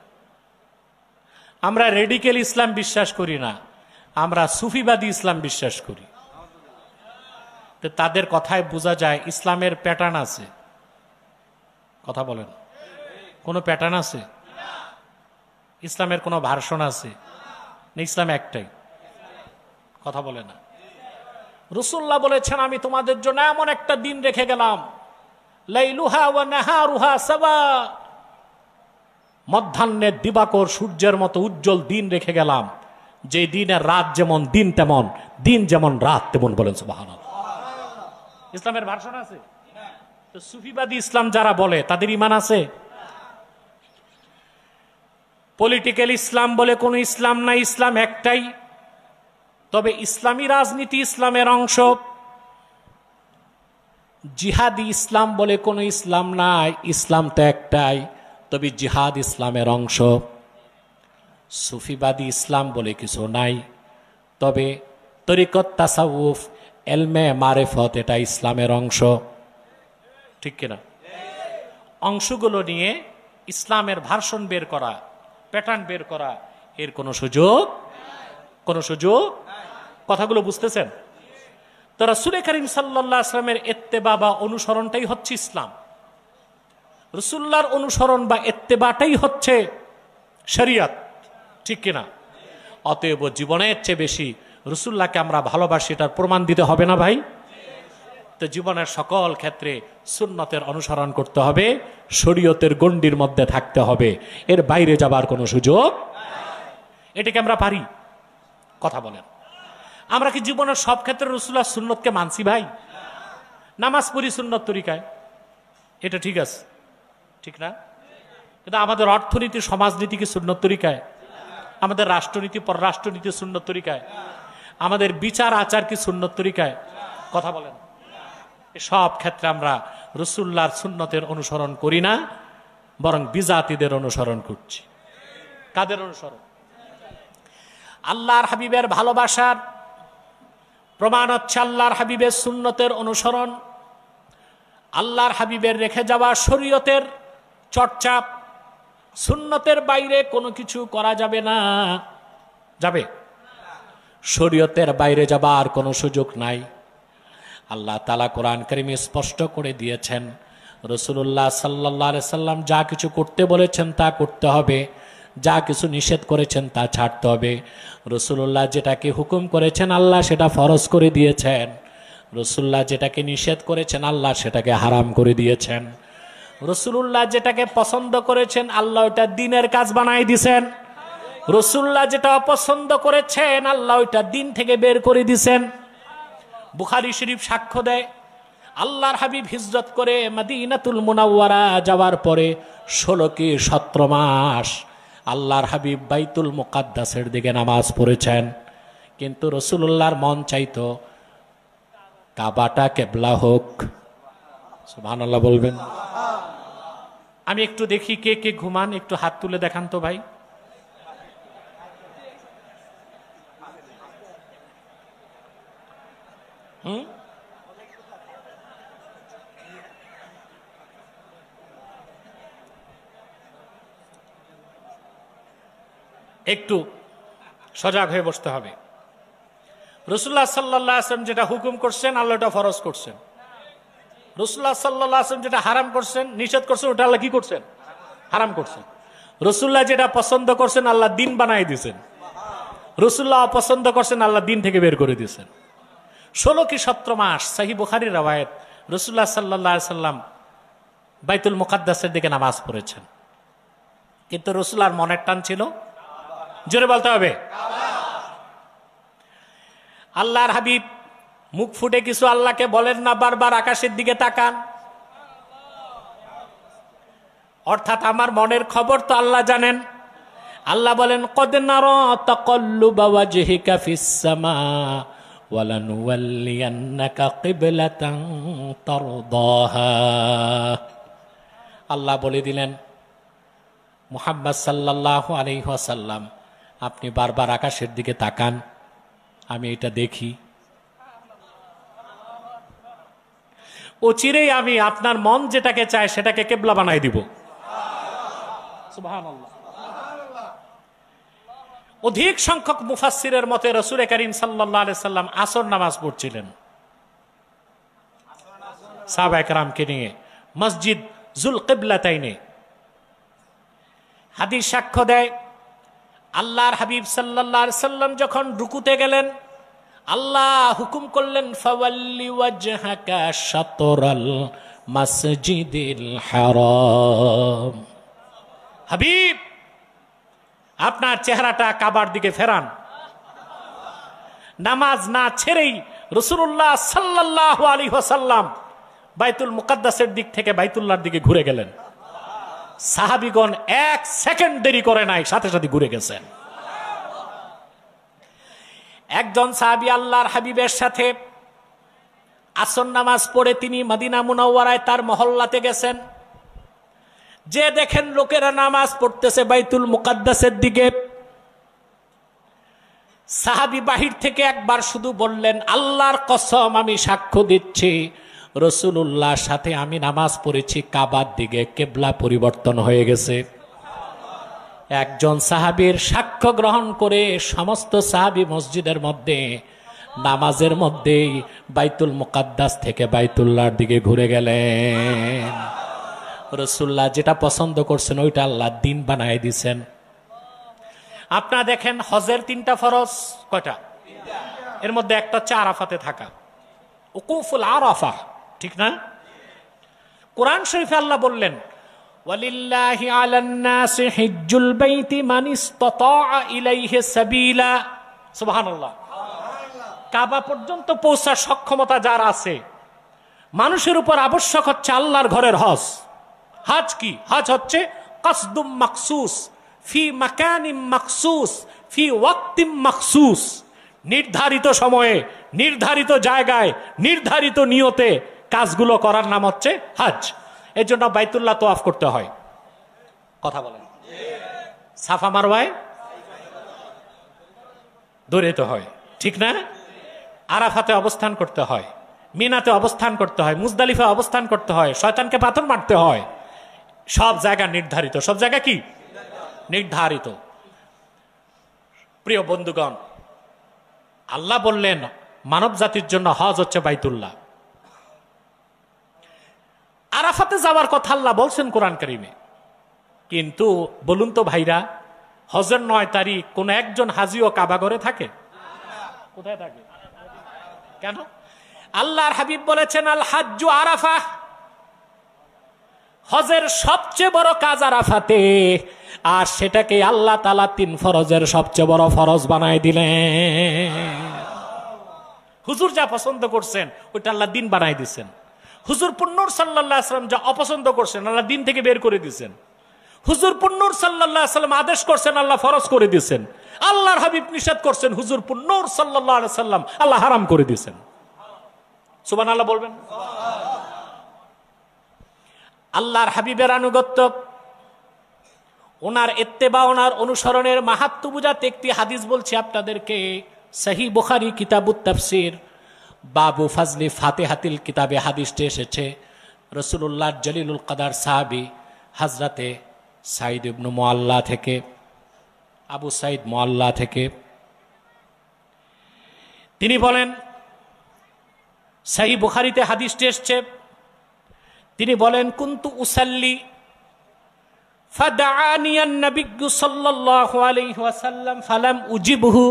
আমরা রেডিক্যাল ইসলাম বিশ্বাস করি না, আমরা সুফিবাদী ইসলাম বিশ্বাস করি। তো তাদের কথায় বোঝা যায় ইসলামের প্যাটার্ন আছে, কথা বলেন। কোনো প্যাটার্ন আছে? ইসলামের কোনো ভার্সন আছে না? ইসলাম একটাই, কথা বলে না। রাসূলুল্লাহ বলেছেন আমি তোমাদের জন্য এমন একটা দিন রেখে গেলাম, লাইলুহা ওয়া নাহারুহা সাওয়া, মধ্যাহ্নের দিবাকর সূর্যের মতো উজ্জ্বল দিন রেখে গেলাম, যে দিনের রাত যেমন দিন তেমন, দিন যেমন রাত তেমন। বলেন সুবহানাল্লাহ। ইসলামের ভার্সন আছে? তো সুফিবাদী ইসলাম যারা বলে তাদের ঈমান আছে? পলিটিক্যাল ইসলাম বলে কোনো ইসলাম নাই, ইসলাম একটাই। তবে ইসলামী রাজনীতি ইসলামের অংশ। জিহাদি ইসলাম বলে কোনো ইসলাম নাই, ইসলাম তো একটাই, তবে জিহাদ ইসলামের অংশ। সুফিবাদী ইসলাম বলে কিছু নাই, তবে তরিকত, তাসাউফ, এলমে মারেফত এটা ইসলামের অংশ, ঠিক কিনা? অংশগুলো নিয়ে ইসলামের ভার্সন বের করা, প্যাটার্ন বের করা, এর কোনো সুযোগ, কোনো সুযোগ? কথাগুলো বুঝতেছেন তো? রাসূল করিম সাল্লাল্লাহু আলাইহি ওয়াসাল্লামের ইত্তেবা বা অনুসরণটাই হচ্ছে ইসলাম। রাসূলুল্লাহর অনুসরণ বা ইত্তেবাটাই হচ্ছে শরীয়ত, ঠিক কিনা? অতএব জীবনের চেয়ে বেশি রাসূলুল্লাহকে আমরা ভালোবাসি, এটার প্রমাণ দিতে হবে না ভাই? তো জীবনের সকল ক্ষেত্রে সুন্নতের অনুসরণ করতে হবে, শরীয়তের গণ্ডির মধ্যে থাকতে হবে, এর বাইরে যাবার কোনো সুযোগ। এটাকে আমরা পারি? কথা বলেন। আমরা কি জীবনের সব ক্ষেত্রে রাসূলুল্লাহর সুন্নতকে মানছি ভাই? নামাজ পড়ি সুন্নত তরিকায়, এটা ঠিক আছে, ঠিক না? কিন্তু আমাদের অর্থনীতি, সমাজনীতি কি সুন্নত তরিকায়? আমাদের রাষ্ট্রনীতি, পররাষ্ট্রনীতি সুন্নত তরিকায়? আমাদের বিচার আচার কি সুন্নত তরিকায়? কথা বলেন। সব ক্ষেত্রে আমরা রাসূলুল্লাহর সুন্নতের অনুসরণ করি না, বরং বিজাতিদের অনুসরণ করছি। কাদের অনুসরণ? আল্লাহর হাবিবের ভালোবাসার প্রমাণ হচ্ছে আল্লাহর হাবিবের সুন্নতের অনুসরণ, আল্লাহর হাবিবের রেখে যাওয়া শরীয়তের চর্চা। সুন্নতের বাইরে কোনো কিছু করা যাবে না। যাবে? শরীয়তের বাইরে যাবার কোনো সুযোগ নাই। আল্লাহ তাআলা কোরআন কারীমে স্পষ্ট করে দিয়েছেন, রাসূলুল্লাহ সাল্লাল্লাহু আলাইহি সাল্লাম যা কিছু করতে বলেছেন তা করতে হবে, যা কিছু নিষেধ করেছেন তা ছাড়তে হবে। রাসূলুল্লাহ যেটাকে হুকুম করেছেন আল্লাহ সেটা ফরজ করে দিয়েছেন, রাসূলুল্লাহ যেটাকে নিষেধ করেছেন আল্লাহ সেটাকে হারাম করে দিয়েছেন। রাসূলুল্লাহ যেটাকে পছন্দ করেছেন আল্লাহ ওটা দ্বীনের কাজ বানাই দিয়েছেন, রাসূলুল্লাহ যেটা অপছন্দ করেছেন আল্লাহ ওইটা দ্বীন থেকে বের করে দিয়েছেন। বুখারী শরীফ সাক্ষ্য দেয়, আল্লাহর হাবিব হিজরত করে মদিনাতুল মুনাওয়ারা যাওয়ার পরে 16 কি 17 মাস আল্লাহর হাবিব বাইতুল মুকাদ্দাসের দিকে নামাজ পড়েছেন, কিন্তু রাসূলুল্লাহর মন চাইতো কাবাটা কিবলা হোক। সুবহানাল্লাহ বলবেন। আমি একটু দেখি কে কে ঘুমান, একটু হাত তুলে দেখান তো ভাই। একটু সজাগ হয়ে বসতে হবে। রাসূলুল্লাহ সাল্লাল্লাহু আলাইহি ওয়াসাল্লাম যেটা হুকুম করছেন আল্লাহ ওটা ফরজ করছেন। রাসূলুল্লাহ সাল্লাল্লাহু আলাইহি ওয়াসাল্লাম যেটা হারাম করছেন, নিষেধ করছেন, ওটা আল্লাহ কি করছেন? হারাম করছেন। রাসূলুল্লাহ যেটা পছন্দ করছেন আল্লাহ দিন বানাই দিয়েছেন। রাসূলুল্লাহ অপছন্দ করছেন আল্লাহ দিন থেকে বের করে দিয়েছেন। 16 কি 17 মাস সহিহ বুখারীর রওয়ায়াত, রাসূলুল্লাহ সাল্লাল্লাহু আলাইহি ওয়াসাল্লাম বাইতুল মুকাদ্দাসের দিকে নামাজ পড়েছেন, কিন্তু রাসূলুল্লাহর মনের টান ছিল, জোরে বলতে হবে, আল্লাহর হাবিব মুখ ফুটে কিছু আল্লাহকে বলেন না, বারবার আকাশের দিকে তাকান। অর্থাৎ আমার মনের খবর তো আল্লাহ জানেন। আল্লাহ বলেন, কদ নারা তাকাল্লুবা ওয়াজহিকা ফিস সামা ওয়ালানুওয়াল্লিয়ান্নাকা কিবলাতান তারদাহা। আল্লাহ বলে দিলেন, মুহাম্মদ সাল্লাল্লাহু আলাইহি ওয়াসাল্লাম, আপনি বারবার আকাশের দিকে তাকান, আমি এটা দেখি। অচিরেই আমি আপনার মন যেটাকে চায় সেটাকে কিবলা বানাই দিব। সুবহানাল্লাহ। অধিক সংখ্যক মুফাসসিরের মতে রাসূল করিম সাল্লাল্লাহু আলাইহি সাল্লাম আসর নামাজ পড়ছিলেন সাহাবায়ে কেরামকে নিয়ে মসজিদ যুল কিবলাতাইনে। হাদিস সাক্ষ্য দেয়, আল্লাহর হাবিব সাল্লাল্লাহু আলাইহি সাল্লাম যখন রুকুতে গেলেন, আল্লাহ হুকুম করলেন, ফাওয়াল্লি ওয়াজহাকা শাতরাল মাসজিদিল হারাম। হাবিব, আপনার চেহারাটা কাবার দিকে ফেরান। নামাজ না ছেড়েই রাসূলুল্লাহ সাল্লাল্লাহু আলাইহি ওয়াসাল্লাম বাইতুল মুকাদ্দাসের দিক থেকে বাইতুল্লাহর দিকে ঘুরে গেলেন। সাহাবীগণ 1 সেকেন্ড দেরি করে নাই, সাথে সাথে ঘুরে গেছেন। একজন সাহাবী আল্লাহর হাবিবের সাথে আসর নামাজ পড়ে তিনি মদিনা মুনাওয়ারায় তার মহল্লাতে গেছেন। যে দেখেন লোকেরা নামাজ পড়তেছে বাইতুল মুকাদ্দাসের দিকে, সাহাবী বাহির থেকে একবার শুধু বললেন, আল্লাহর কসম আমি সাক্ষ্য দিচ্ছি, রাসূলুল্লাহর সাথে আমি নামাজ পড়েছি কাবার দিকে, কিবলা পরিবর্তন হয়ে গেছে। একজন সাহাবীর সাক্ষ্য গ্রহণ করে সমস্ত সাহাবী মসজিদের মধ্যে নামাজের মধ্যেই বাইতুল মুকাদ্দাস থেকে বাইতুল্লাহর দিকে ঘুরে গেলেন। রাসূলুল্লাহ যেটা পছন্দ করছেন ওইটা আল্লাহ দিন বানায় দিয়েছেন। আপনারা দেখেন হজের 3টা ফরজ, কয়টা? এর মধ্যে একটা হচ্ছে আরাফাতে থাকা, উকুফুল আরাফা, ঠিক না? কোরআন শরীফে আল্লাহ বললেন, ওয়ালিল্লাহি আলান নাসি হিজ্জুল বাইতি মান ইসতাতা ইলাইহি সাবিলা। সুবহানাল্লাহ। কাবা পর্যন্ত পৌঁছার সক্ষমতা যার আছে, মানুষের উপর আবশ্যক হচ্ছে আল্লাহর ঘরের হজ। হজ কি? হজ হচ্ছে কসদুম মাকসুস ফি মাকানিম মাকসুস ফি ওয়াক্তিম মাকসুস। নির্ধারিত সময়ে, নির্ধারিত জায়গায়, নির্ধারিত নিয়তে কাজগুলো করার নাম হচ্ছে হজ। এর জন্য বাইতুল্লাহ তওয়াফ করতে হয়। কথা বলেন। সাফা মারওয়ায় দৌড়াতে হয়, ঠিক না? আরাফাতে অবস্থান করতে হয়, মিনাতে অবস্থান করতে হয়, মুজদালিফা অবস্থান করতে হয়, শয়তানকে পাথর মারতে হয়। সব জায়গা নির্ধারিত। সব জায়গা কি নির্ধারিত? প্রিয় বন্ধুগণ, আল্লাহ বললেন মানব জাতির জন্য হজ হচ্ছে বাইতুল্লাহ। আরাফাতে যাওয়ার কথা আল্লাহ বলছেন কোরআন কারীমে, কিন্তু বলুন তো ভাইরা, হজের 9 তারিখ কোন একজন হাজিও কাবা ঘরে থাকে? কোথায় থাকে? কেন? আল্লাহর হাবিব বলেছেন, আল হাজ্জু আরাফা, হজের সবচেয়ে বড় কাজ আরাফাতে। আর সেটাকে আল্লাহ তাআলা 3 ফরজের সবচেয়ে বড় ফরজ বানায় দিলেন। হুজুর যা পছন্দ করছেন ওইটা আল্লাহ দিন বানায় দিচ্ছেন। হুজুর পুন্নূর সাল্লাল্লাহু আলাইহি ওয়াসাল্লাম যা অপছন্দ করছেন আল্লাহ দিন থেকে বের করে দিয়েছেন। হুজুর পুন্নূর সাল্লাল্লাহু আলাইহি ওয়াসাল্লাম আদেশ করছেন, আল্লাহ ফরজ করে দিয়েছেন। আল্লাহর হাবিব নিষেধ করছেন, হুজুর পুন্নূর সাল্লাল্লাহু আলাইহি ওয়াসাল্লাম আল্লাহ হারাম করে দিয়েছেন। সুবহানাল্লাহ বলবেন। আল্লাহর হাবিবের আনুগত্য, ওনার ইত্তেবা, ওনার অনুসরণের মাহাত্ম্য বুঝাতে একটি হাদিস বলছি আপনাদেরকে। সহিহ বুখারী কিতাবুত তাফসীর, বাবু ফাজলি ফাতিহাতিল কিতাবে হাদিসটি এসেছে রাসূলুল্লাহ জলিলুল কদর সাহাবী হযরতে সাঈদ ইবনে মুআল্লা থেকে, আবু সাঈদ মুআল্লা থেকে তিনি বলেন, সহিহ বুখারীতে হাদিসটি এসেছে, তিনি বলেন কুনতু উসাল্লি ফাদআনি আন-নবিয়্যু সাল্লাল্লাহু আলাইহি ওয়াসাল্লাম ফালাম উজিবহু।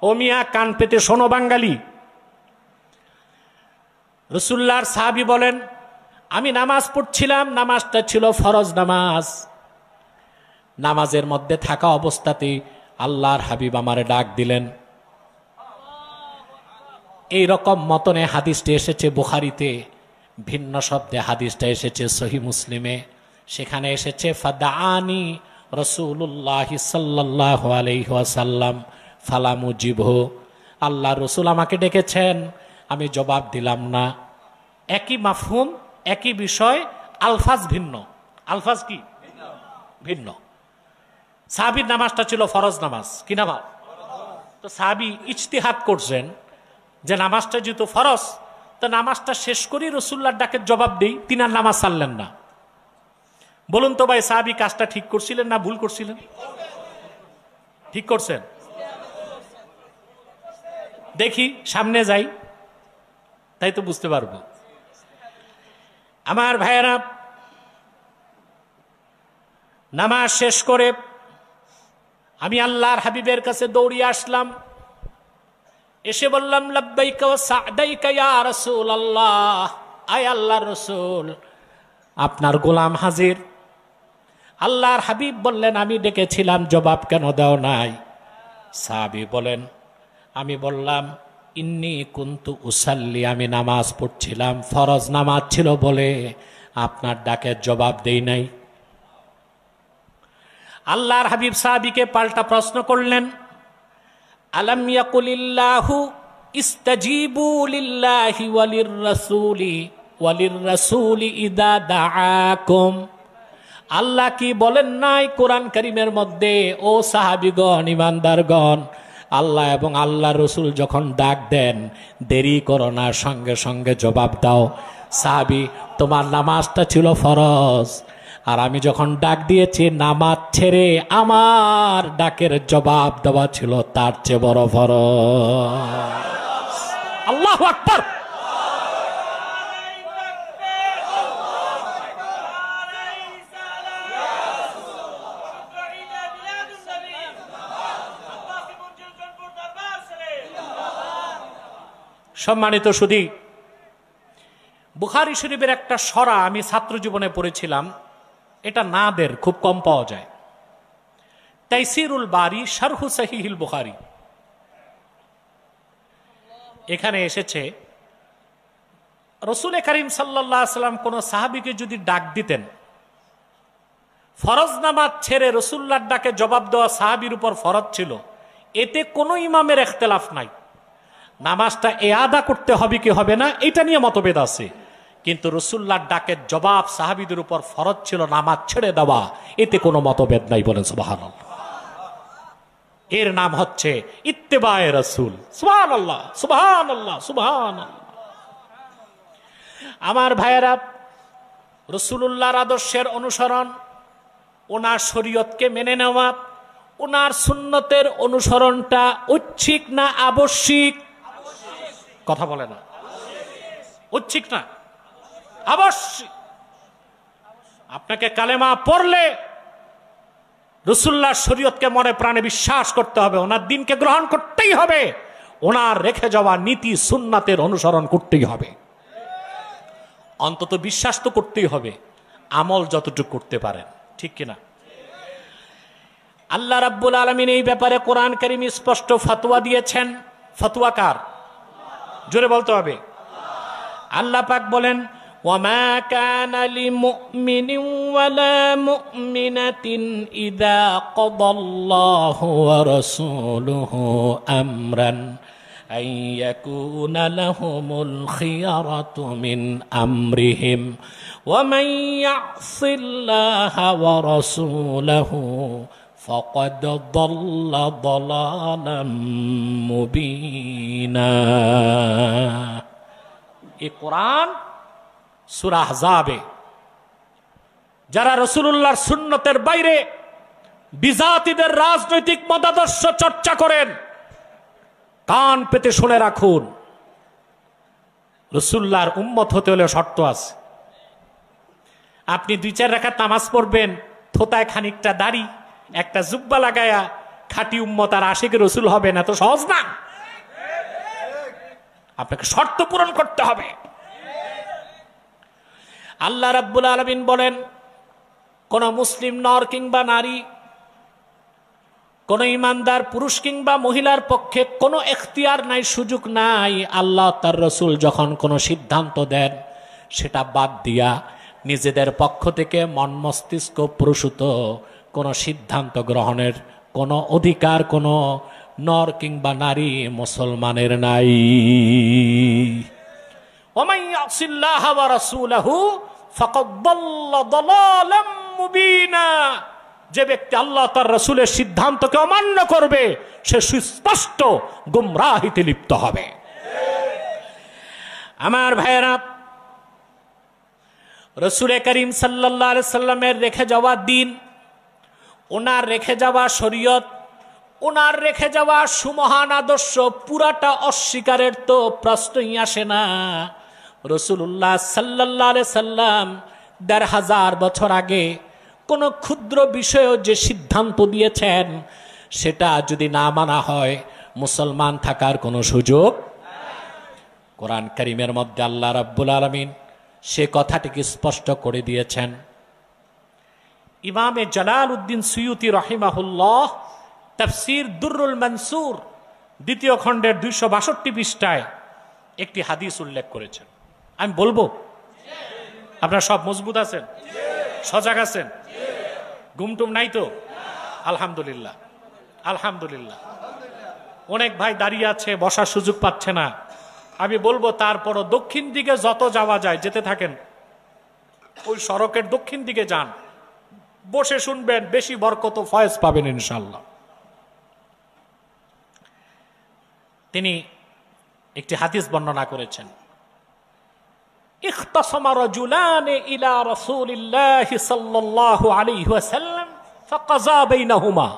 ও মিয়া, কান পেতে শোনো বাঙালি। রাসূলুল্লাহর সাহাবী বলেন, আমি নামাজ পড়ছিলাম, নামাজটা ছিল ফরজ নামাজ। নামাজের মধ্যে থাকা অবস্থাতেই আল্লাহর হাবিব আমারে ডাক দিলেন। এই রকম মতনে হাদিসটি এসেছে বুখারীতে, ভিন্ন শব্দে হাদিসটা এসেছে সহিহ মুসলিমে। সেখানে এসেছে ফাদআনি রাসূলুল্লাহ সাল্লাল্লাহু আলাইহি ওয়াসাল্লাম ফালাম উজিবহু। আল্লাহর রাসূল আমাকে ডেকেছেন, আমি জবাব দিলাম না। একই মাফহুম, একই বিষয়, আলফাজ ভিন্ন। আলফাজ কি ভিন্ন। সাহাবীর নামাজটা ছিল ফরজ নামাজ। কি নামাজ? তো সাহাবী ইজতিহাদ করছেন যে নামাজটা যেহেতু ফরজ, তো নামাজটা শেষ করেই রাসূলুল্লাহর ডাকের জবাব দেই। তিনি আর নামাজ ছাড়লেন না। বলুন তো ভাই, সাহাবী কাজটা ঠিক করছিলেন না ভুল করছিলেন? ঠিক করছেন। দেখি সামনে যাই, তাই তো বুঝতে পারবো। আমার ভাইয়েরা, নামাজ শেষ করে আমি আল্লাহর হাবিবের কাছে দৌড়িয়ে আসলাম। এসে বললাম, লাব্বাইকা ওয়া সা'দাইকা ইয়া রাসূলুল্লাহ। আয় আল্লাহর রাসূল, আপনার গোলাম হাজির। আল্লাহর হাবিব বললেন, আমি ডেকেছিলাম, জবাব কেন দাও নাই? সাহাবী বলেন, আমি বললাম, ইন্নী কুনতু উসাল্লি, আমি নামাজ পড়ছিলাম, ফরজ নামাজ ছিল বলে আপনার ডাকের জবাব দেই নাই। আল্লাহর হাবিব সাহাবীকে পাল্টা প্রশ্ন করলেন, আলাম ইয়াকুলিল্লাহু ইস্তাজিবু লিল্লাহি ওয়ালির রাসূলি ইদা দাআকুম। আল্লাহ কি বলেন নাই কোরআন কারীমের মধ্যে, ও সাহাবীগণ, ঈমানদারগণ, আল্লাহ এবং আল্লাহর রাসূল যখন ডাক দেন দেরি করো না, সঙ্গে সঙ্গে জবাব দাও। সাহাবী, তোমার নামাজটা ছিল ফরজ, আর আমি যখন ডাক দিয়েছি নামাজ ছেড়ে আমার ডাকের জবাব দেওয়া ছিল তার চেয়ে বড় ফরজ। আল্লাহু আকবার। সম্মানিত সুধী, বুখারী শরীফের একটা সরা আমি ছাত্র জীবনে পড়েছিলাম, এটা নাদের, খুব কম পাওয়া যায়। তাইসিরুল বারি শারহু সহিহুল বুখারী, এখানে এসেছে রাসূল করিম সাল্লাল্লাহু আলাইহি ওয়াসাল্লাম কোন সাহাবীকে যদি ডাক দিতেন, ফরজ নামাজ ছেড়ে রাসূলুল্লাহর ডাকে জবাব দেওয়া সাহাবীর উপর ফরজ ছিল, এতে কোনো ইমামের ইখতিলাফ নাই। নামাজটা আদা করতে হবে কি হবে না এটা নিয়ে মতভেদ আছে, কিন্তু রাসূলুল্লাহর ডাকের জবাব সাহাবীদের উপর ফরজ ছিল, নামাজ ছেড়ে দেওয়া, এতে কোনো মতভেদ নাই। বলেন সুবহানাল্লাহ। এর নাম হচ্ছে ইত্তেবায়ে রাসূল। সুবহানাল্লাহ, সুবহানাল্লাহ, সুবহানাল্লাহ। আমার ভাইয়েরা, রাসূলুল্লাহর আদর্শের অনুসরণ, ওনার শরীয়তকে মেনে নেওয়া, ওনার সুন্নতের অনুসরণটা ঐচ্ছিক না আবশ্যিক? কথা বলে না, ঐচ্ছিক না আবশ্যিক। আপনাকে কালেমা পড়লে রাসূলুল্লাহর শরীয়তকে মনে প্রাণে বিশ্বাস করতে হবে, ওনার দ্বীনকে গ্রহণ করতেই হবে, ওনার রেখে যাওয়া নীতি সুন্নাতের অনুসরণ করতেই হবে। অন্তত বিশ্বাস তো করতেই হবে, আমল যতটুকু করতে পারেন, ঠিক কিনা? আল্লাহ রাব্বুল আলামিন এই ব্যাপারে কোরআন কারীম স্পষ্ট ফতোয়া দিয়েছেন। ফতোয়া কার? জোরে বলতে হবে। আল্লাহ পাক বলেন, ওয়ামা কানা লিমুমিনিন ওয়ালা মুমিনাতিন ইযা কাদাল্লাহু ওয়া রাসূলুহু আমরান আন ইয়াকুনা লাহুমুল খিয়ারাতু মিন আমরিহিম ওয়া মান ইয়াসিল্লাহা ওয়া রাসূলুহু فقد ضل ضلالا مبينا। এই কোরআন সূরা আহজাবে যারা রাসূলুল্লাহর সুন্নতের বাইরে বিজাতিদের রাজনৈতিক মতাদর্শ চর্চা করেন, কান পেতে শুনে রাখুন, রাসূলুল্লাহর উম্মত হতে হলে শর্ত আছে। আপনি 2-4 রাকাত নামাজ পড়বেন, থোতায় খানিকটা দাড়ি, একটা জুব্বা লাগায়া খাঁটি উম্মত আর আশিকের রাসূল হবে না, তো সহজ না। আপনাকে শর্ত পূরণ করতে হবে। আল্লাহ রাব্বুল আলামিন বলেন, কোন মুসলিম নর কিংবা নারী, কোন ইমানদার পুরুষ কিংবা মহিলার পক্ষে কোনো এখতিয়ার নাই, সুযোগ নাই। আল্লাহ তার রাসূল যখন কোনো সিদ্ধান্ত দেন, সেটা বাদ দিয়া নিজেদের পক্ষ থেকে মন মস্তিষ্ক প্রসূত কোনো সিদ্ধান্ত গ্রহণের কোনো অধিকার কোনো নর কিংবা নারী মুসলমানের নাই। ওয়ামান ইয়াসিল্লাহা ওয়া রাসূলাহু ফাকাদ দাল্লা দালালাম মুবিনা। যে ব্যক্তি আল্লাহ তার রাসূলের সিদ্ধান্তকে অমান্য করবে, সে সুস্পষ্ট গুমরাহিতে লিপ্ত হবে। আমার ভাইয়েরা, রাসূল করিম সাল্লাল্লাহু আলাইহি সাল্লামের রেখে যাওয়া দ্বীন, ওনার রেখে যাওয়া শরীয়ত, ওনার রেখে যাওয়া সুমহান আদর্শ পুরাটা অস্বীকারের তো প্রশ্নই আসে না। রাসূলুল্লাহ সাল্লাল্লাহু আলাইহি সাল্লাম ১৫০০ বছর আগে কোন ক্ষুদ্র বিষয়েও যে সিদ্ধান্ত দিয়েছেন, সেটা যদি না মানা হয় মুসলমান থাকার কোনো সুযোগ। কোরআন কারীমের মধ্যে আল্লাহ রাব্বুল আলামিন সে কথাটিকে স্পষ্ট করে দিয়েছেন। ইমামে জালালউদ্দিন সুয়ুতি রাহিমাহুল্লাহ তাফসীর দুররুল মানসুর ২য় খণ্ডের ২৬২ পৃষ্ঠায় একটি হাদিস উল্লেখ করেছেন। আমি বলবো, আপনারা সব মজবুত আছেন, সজাগ আছেন, ঘুমটুম নাই তো? আলহামদুলিল্লাহ, আলহামদুলিল্লাহ। অনেক ভাই দাঁড়িয়ে আছে, বসার সুযোগ পাচ্ছে না। আমি বলবো তারপরও দক্ষিণ দিকে যত যাওয়া যায় যেতে থাকেন, ওই সড়কের দক্ষিণ দিকে যান, বসে শুনবেন, বেশি বরকত ফয়েজ পাবেন ইনশাআল্লাহ। তিনি একটি হাদিস বর্ণনা করেছেন। ইখতাসামা রাজুলান ইলা রাসূলিল্লাহি সাল্লাল্লাহু আলাইহি ওয়াসাল্লাম ফাকাযা বাইনাহুমা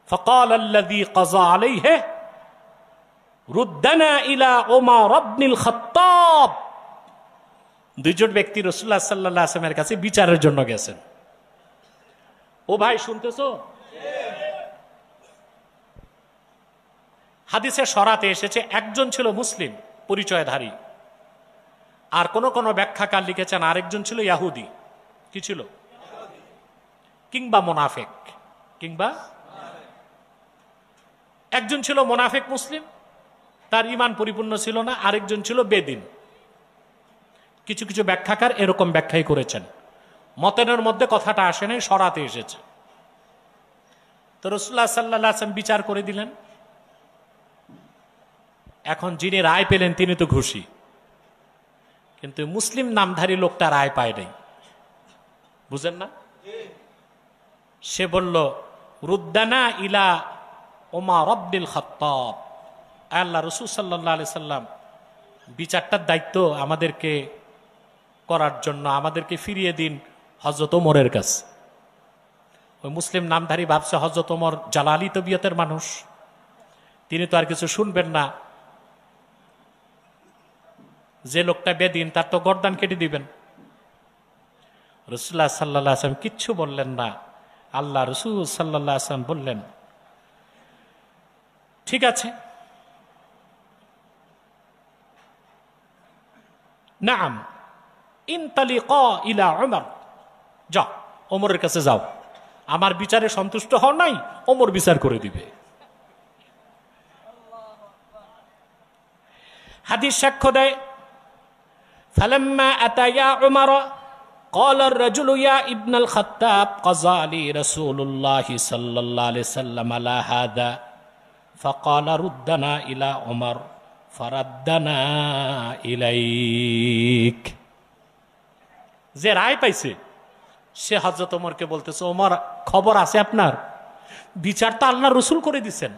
ফাকাল আল্লাযী কাযা আলাইহি রুদ্দানা ইলা উমর ইবনুল খাত্তাব। দুইজন ব্যক্তি রাসূলুল্লাহ সাল্লাল্লাহু আলাইহি ওয়াসাল্লামের কাছে বিচারের জন্য গেছেন। ও ভাই শুনতেছো? হাদিসে সরাতে এসেছে একজন ছিল মুসলিম পরিচয়ধারী, আর কোন কোন ব্যাখ্যাকার লিখেছেন আরেকজন ছিল ইহুদি। কি ছিল? কিংবা মুনাফিক। কিংবা একজন ছিল মুনাফিক মুসলিম, তার ঈমান পরিপূর্ণ ছিল না, আরেকজন ছিল বেদিন। কিছু কিছু ব্যাখ্যাকার এরকম ব্যাখ্যাই করেছেন। মতেনের মধ্যে কথাটা আসে নাই, সরাতে এসেছে। তো রাসূলুল্লাহ সাল্লাল্লাহু আলাইহি ওয়াসাল্লাম বিচার করে দিলেন। এখন যিনি রায় পেলেন তিনি তো খুশি, কিন্তু মুসলিম নামধারী লোকটা রায় পায় নাই। বুঝেন না? সে বলল, রুদ্দানা ইলা উমর ইবনুল খাত্তাব। আল্লাহ রাসূল সাল্লাল্লাহু আলাইহি সাল্লাম বিচারটার দায়িত্ব আমাদেরকে করার জন্য আমাদেরকে ফিরিয়ে দিন হযরত ওমরের কাছে। ওই মুসলিম নামধারী ভাবছে হযরত ওমর জালালি তবিয়তের মানুষ, তিনি তো আর কিছু শুনবেন না। যে লোকটা বেদিন তার তো গর্দান কেটে দিবেন। রাসূলুল্লাহ সাল্লাল্লাহু আলাইহি ওয়াসাল্লাম কিচ্ছু বললেন না। আল্লাহ রাসূল সাল্লাল্লাহু আলাইহি ওয়াসাল্লাম বললেন, ঠিক আছে, নাম ইনতালিকা ইলা উমর, যাও ওমরের কাছে যাও, আমার বিচারে সন্তুষ্ট হও নাই, ওমর বিচার করে দিবে। হাদিস সাক্ষ্য দেয়, ফালাম্মা আতায়া উমর قال الرجل يا ابن الخطاب قضى لي رسول الله صلى الله عليه وسلم على هذا فقال ردنا الى عمر فردنا اليك। যে রায় পাইছে সে হযরত ওমরকে বলতেছে, ওমর খবর আছে আপনার, বিচার তো আল্লাহ রসুল করে দিচ্ছেন।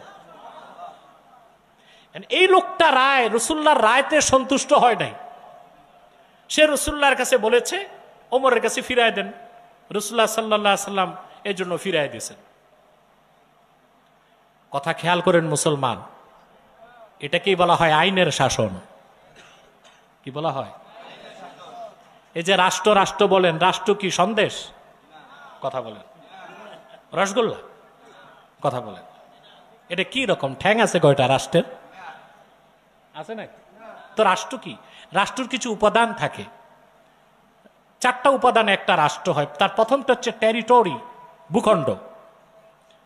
এই লোকটা রায়, রসুল্লাহর রায়তে সন্তুষ্ট হয় নাই। সে রসুল্লাহর কাছে বলেছে ওমরের কাছে ফিরায় দেন। রসুল্লাহ সাল্লাল্লাহু আলাইহি সাল্লাম এই জন্য ফিরায় দিয়েছেন। কথা খেয়াল করেন মুসলমান, এটাকেই বলা হয় আইনের শাসন। কি বলা হয়? এই যে রাষ্ট্র রাষ্ট্র বলেন, রাষ্ট্র কি সন্দেশ? কথা বলেন। রসগোল্লা? কথা বলেন। এটা কি রকম ঠ্যাং আছে কয়টা রাষ্ট্রের? আছে না? তো রাষ্ট্র কি? রাষ্ট্রের কিছু উপাদান থাকে। 4টা উপাদানে একটা রাষ্ট্র হয়। তার প্রথমটা হচ্ছে টেরিটরি, ভূখণ্ড।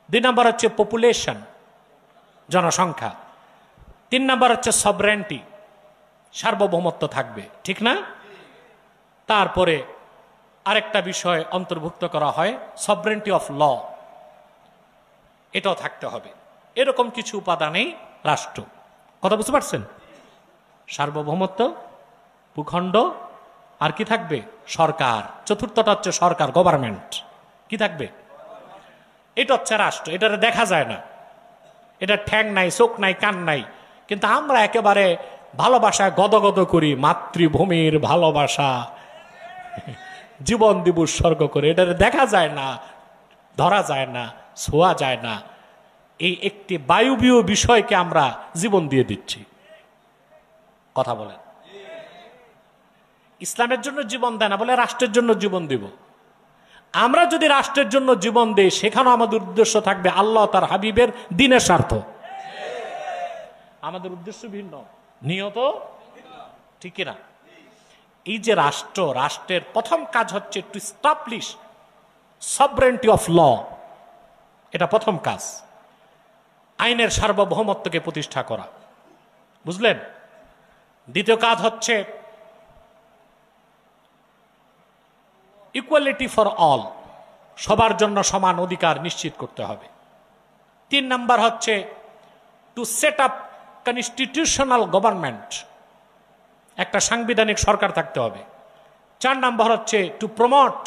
2 নম্বর হচ্ছে পপুলেশন, জনসংখ্যা। 3 নম্বর হচ্ছে সভরেন্টি, সার্বভৌমত্ব থাকবে, ঠিক না? তারপরে আরেকটা বিষয় অন্তর্ভুক্ত করা হয়, সভরেন্টি অফ ল, এটাও থাকতে হবে। এরকম কিছু উপাদানেই রাষ্ট্র। কথা বুঝতে পারছেন? সার্বভৌমত্ব, ভূখণ্ড, আর কি থাকবে? সরকার। চতুর্থটা হচ্ছে সরকার, গভর্নমেন্ট। কি থাকবে? এটা হচ্ছে রাষ্ট্র। এটা দেখা যায় না, এটা ঠ্যাং নাই, চোখ নাই, কান নাই, কিন্তু আমরা একেবারে ভালোবাসায় গদগদ করি, মাতৃভূমির ভালোবাসা, জীবন দিব উৎসর্গ করে। এটা দেখা যায় না, ধরা যায় না, ছোঁয়া যায় না। এই একটি বায়ুবীয় বিষয়কে আমরা জীবন দিয়ে দিচ্ছি। কথা বলেন। ইসলামের জন্য জীবন দেয় না, বলে রাষ্ট্রের জন্য জীবন দিব। আমরা যদি রাষ্ট্রের জন্য জীবন দেই, সেখানেও আমাদের উদ্দেশ্য থাকবে আল্লাহ তার হাবিবের দ্বীনের স্বার্থ। আমাদের উদ্দেশ্য ভিন্ন, নিয়ত ঠিক না? এই যে রাষ্ট্র, রাষ্ট্রের প্রথম কাজ হচ্ছে to establish sovereignty of law. এটা প্রথম কাজ, আইনের সার্বভৌমত্বকে প্রতিষ্ঠা করা। বুঝলেন? দ্বিতীয় কাজ হচ্ছে ইকুয়ালিটি ফর অল, সবার জন্য সমান অধিকার নিশ্চিত করতে হবে। 3 নাম্বার হচ্ছে to set up constitutional government, একটা সাংবিধানিক সরকার থাকতে হবে। 4 নাম্বার হচ্ছে টু প্রমোট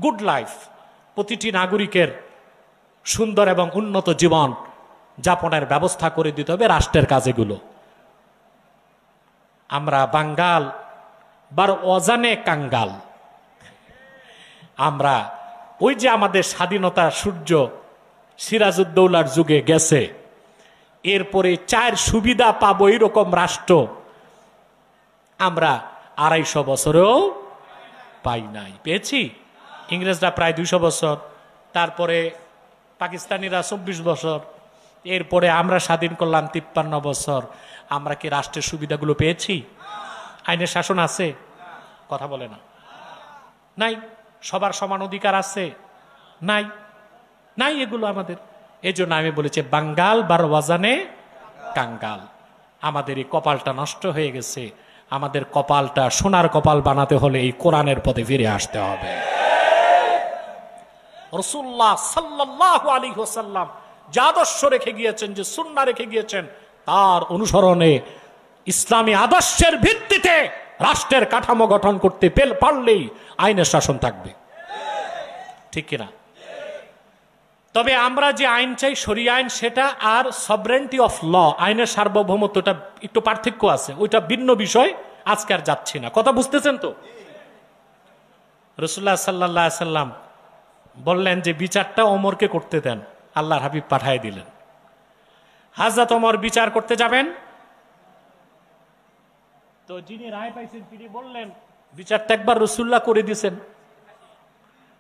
গুড লাইফ, প্রতিটি নাগরিকের সুন্দর এবং উন্নত জীবন যাপনের ব্যবস্থা করে দিতে হবে রাষ্ট্রের কাজেগুলো। আমরা বাঙ্গাল বার অজানে কাঙ্গাল। আমরা ওই যে আমাদের স্বাধীনতা সূর্য সিরাজউদ্দৌলার যুগে গেছে, এরপরে 4 সুবিধা পাবো এরকম রাষ্ট্র আমরা 250 বছরেও পাই নাই। পেয়েছি? ইংরেজরা প্রায় 200 বছর, তারপরে পাকিস্তানিরা 24 বছর, এরপরে আমরা স্বাধীন করলাম 53 বছর। আমরা কি রাষ্ট্রের সুবিধাগুলো পেয়েছি? আইনের শাসন আছে? কথা বলে না। নাই। সবার সমান অধিকার আছে? নাই, নাই এগুলো আমাদের। এই জন্য আমি বলেছি বাঙ্গাল বার ওয়াজানে কাঙ্গাল। আমাদের এই কপালটা নষ্ট হয়ে গেছে। আমাদের কপালটা সোনার কপাল বানাতে হলে এই কোরআনের পথে ফিরে আসতে হবে। রাসূলুল্লাহ সাল্লাল্লাহু আলাইহি ওয়াসাল্লাম যে আদর্শ রেখে গিয়েছেন, যে সুন্নাহ রেখে গিয়েছেন, তার অনুসরণে ইসলামী আদর্শের ভিত্তিতে রাষ্ট্রের কাঠামো গঠন করতে পারলেই আইনের শাসন থাকবে, ঠিক কিনা? তবে আমরা যে আইন চাই শরিয়া আইন, সেটা আর সভরেন্টি অফ ল, আইনের সার্বভৌমত্বটা একটু পার্থক্য আছে, ওইটা ভিন্ন বিষয়, আজকে আর যাচ্ছি না। কথা বুঝতেছেন তো? রাসূলুল্লাহ সাল্লাল্লাহু আলাইহি সাল্লাম বললেন যে বিচারটা ওমরকে করতে দেন, আল্লাহর হাবিব পাঠিয়ে দিলেন। হযরত ওমর বিচার করতে যাবেন, তো যিনি রায় পাইছেন তিনি বললেন বিচারটা একবার রাসূলুল্লাহ করে দিয়েছেন।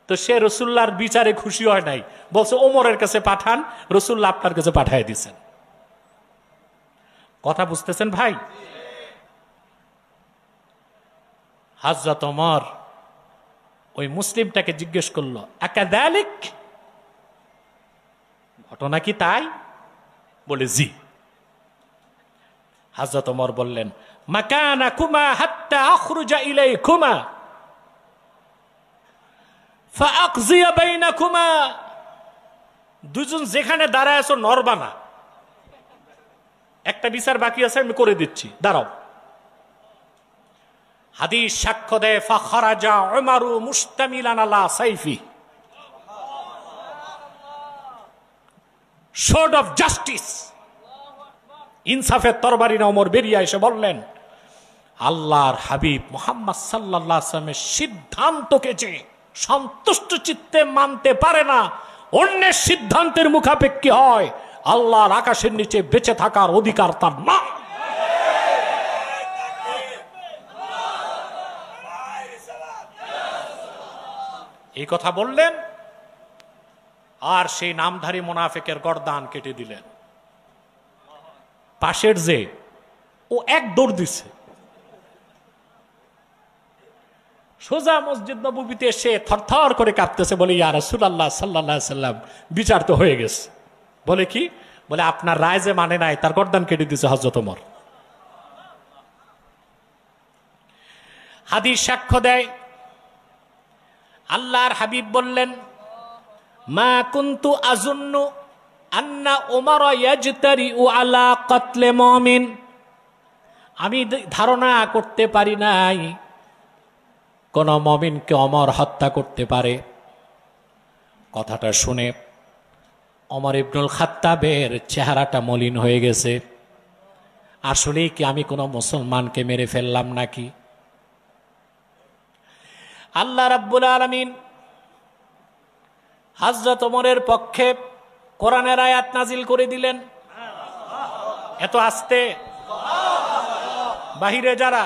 তো সে রাসূলুল্লাহর বিচারে খুশি হয় নাই, বলছে ওমরের কাছে পাঠান, রাসূলুল্লাহ আপনার কাছে পাঠিয়ে দিয়েছেন। কথা বুঝতেছেন ভাই? হযরত ওমর ওই মুসলিমটাকে জিজ্ঞেস করলো, আকাযালিক, ঘটনা কি তাই? বলে জি। হযরত ওমর বললেন, মাকানাকুমা হাত্তা আখরুজা ইলাইকুমা ফাআকযিয়া বাইনাকুমা। দুজন যেখানে দাঁড়ায় আছো নড়বা না, একটা বিচার বাকি আছে, আমি করে দিচ্ছি, দাঁড়াও। হাদিস সাক্ষ্য দেয়, ফাখারাজা উমারু মুস্তামিলান আলা সাইফি, শোড অফ জাস্টিস, ইনসাফের তরবারি না ওমর বেরিয়ে এসে বললেন, আল্লাহর হাবিব মুহাম্মদ সাল্লাল্লাহু আলাইহি ওয়াসাল্লামের সিদ্ধান্তকে যে সন্তুষ্ট চিত্তে মানতে পারে না, অন্যের সিদ্ধান্তের মুখাপেক্ষী হয়, আল্লাহর আকাশের নিচে বেঁচে থাকার অধিকার তার না। এই কথা বললেন, আর সেই নামধারী মুনাফিকের গর্দান কেটে দিলেন। পাশের যে ও এক দৌড় দিছে, সোজা মসজিদ নববীতে এসে থরথর করে কাঁপতেছে, বলে ইয়া রাসূলুল্লাহ সাল্লাল্লাহু আলাইহি ওয়াসাল্লাম, বিচার তো হয়ে গেছে। বলে কি? বলে আপনার রায় যে মানে নাই, তার গর্দান কেটে দিয়েছে হযরত ওমর। হাদিস সাক্ষ্য দেয়, আল্লাহর হাবিব বললেন, মা কুনতু আযুন্নু আন্না ওমর ইয়াজতারিউ আলা কতলে মুমিন, আমি ধারণা করতে পারি নাই কোন মুমিনকে ওমর হত্যা করতে পারে। কথাটা শুনে ওমর ইবনুল খাত্তাবের চেহারাটা মলিন হয়ে গেছে। আসলেই কি আমি কোনো মুসলমানকে মেরে ফেললাম নাকি? আল্লাহ রাব্বুল আলামিন হযরত ওমরের পক্ষে কোরআনের আয়াত নাজিল করে দিলেন। এত আস্তে, বাহিরে যারা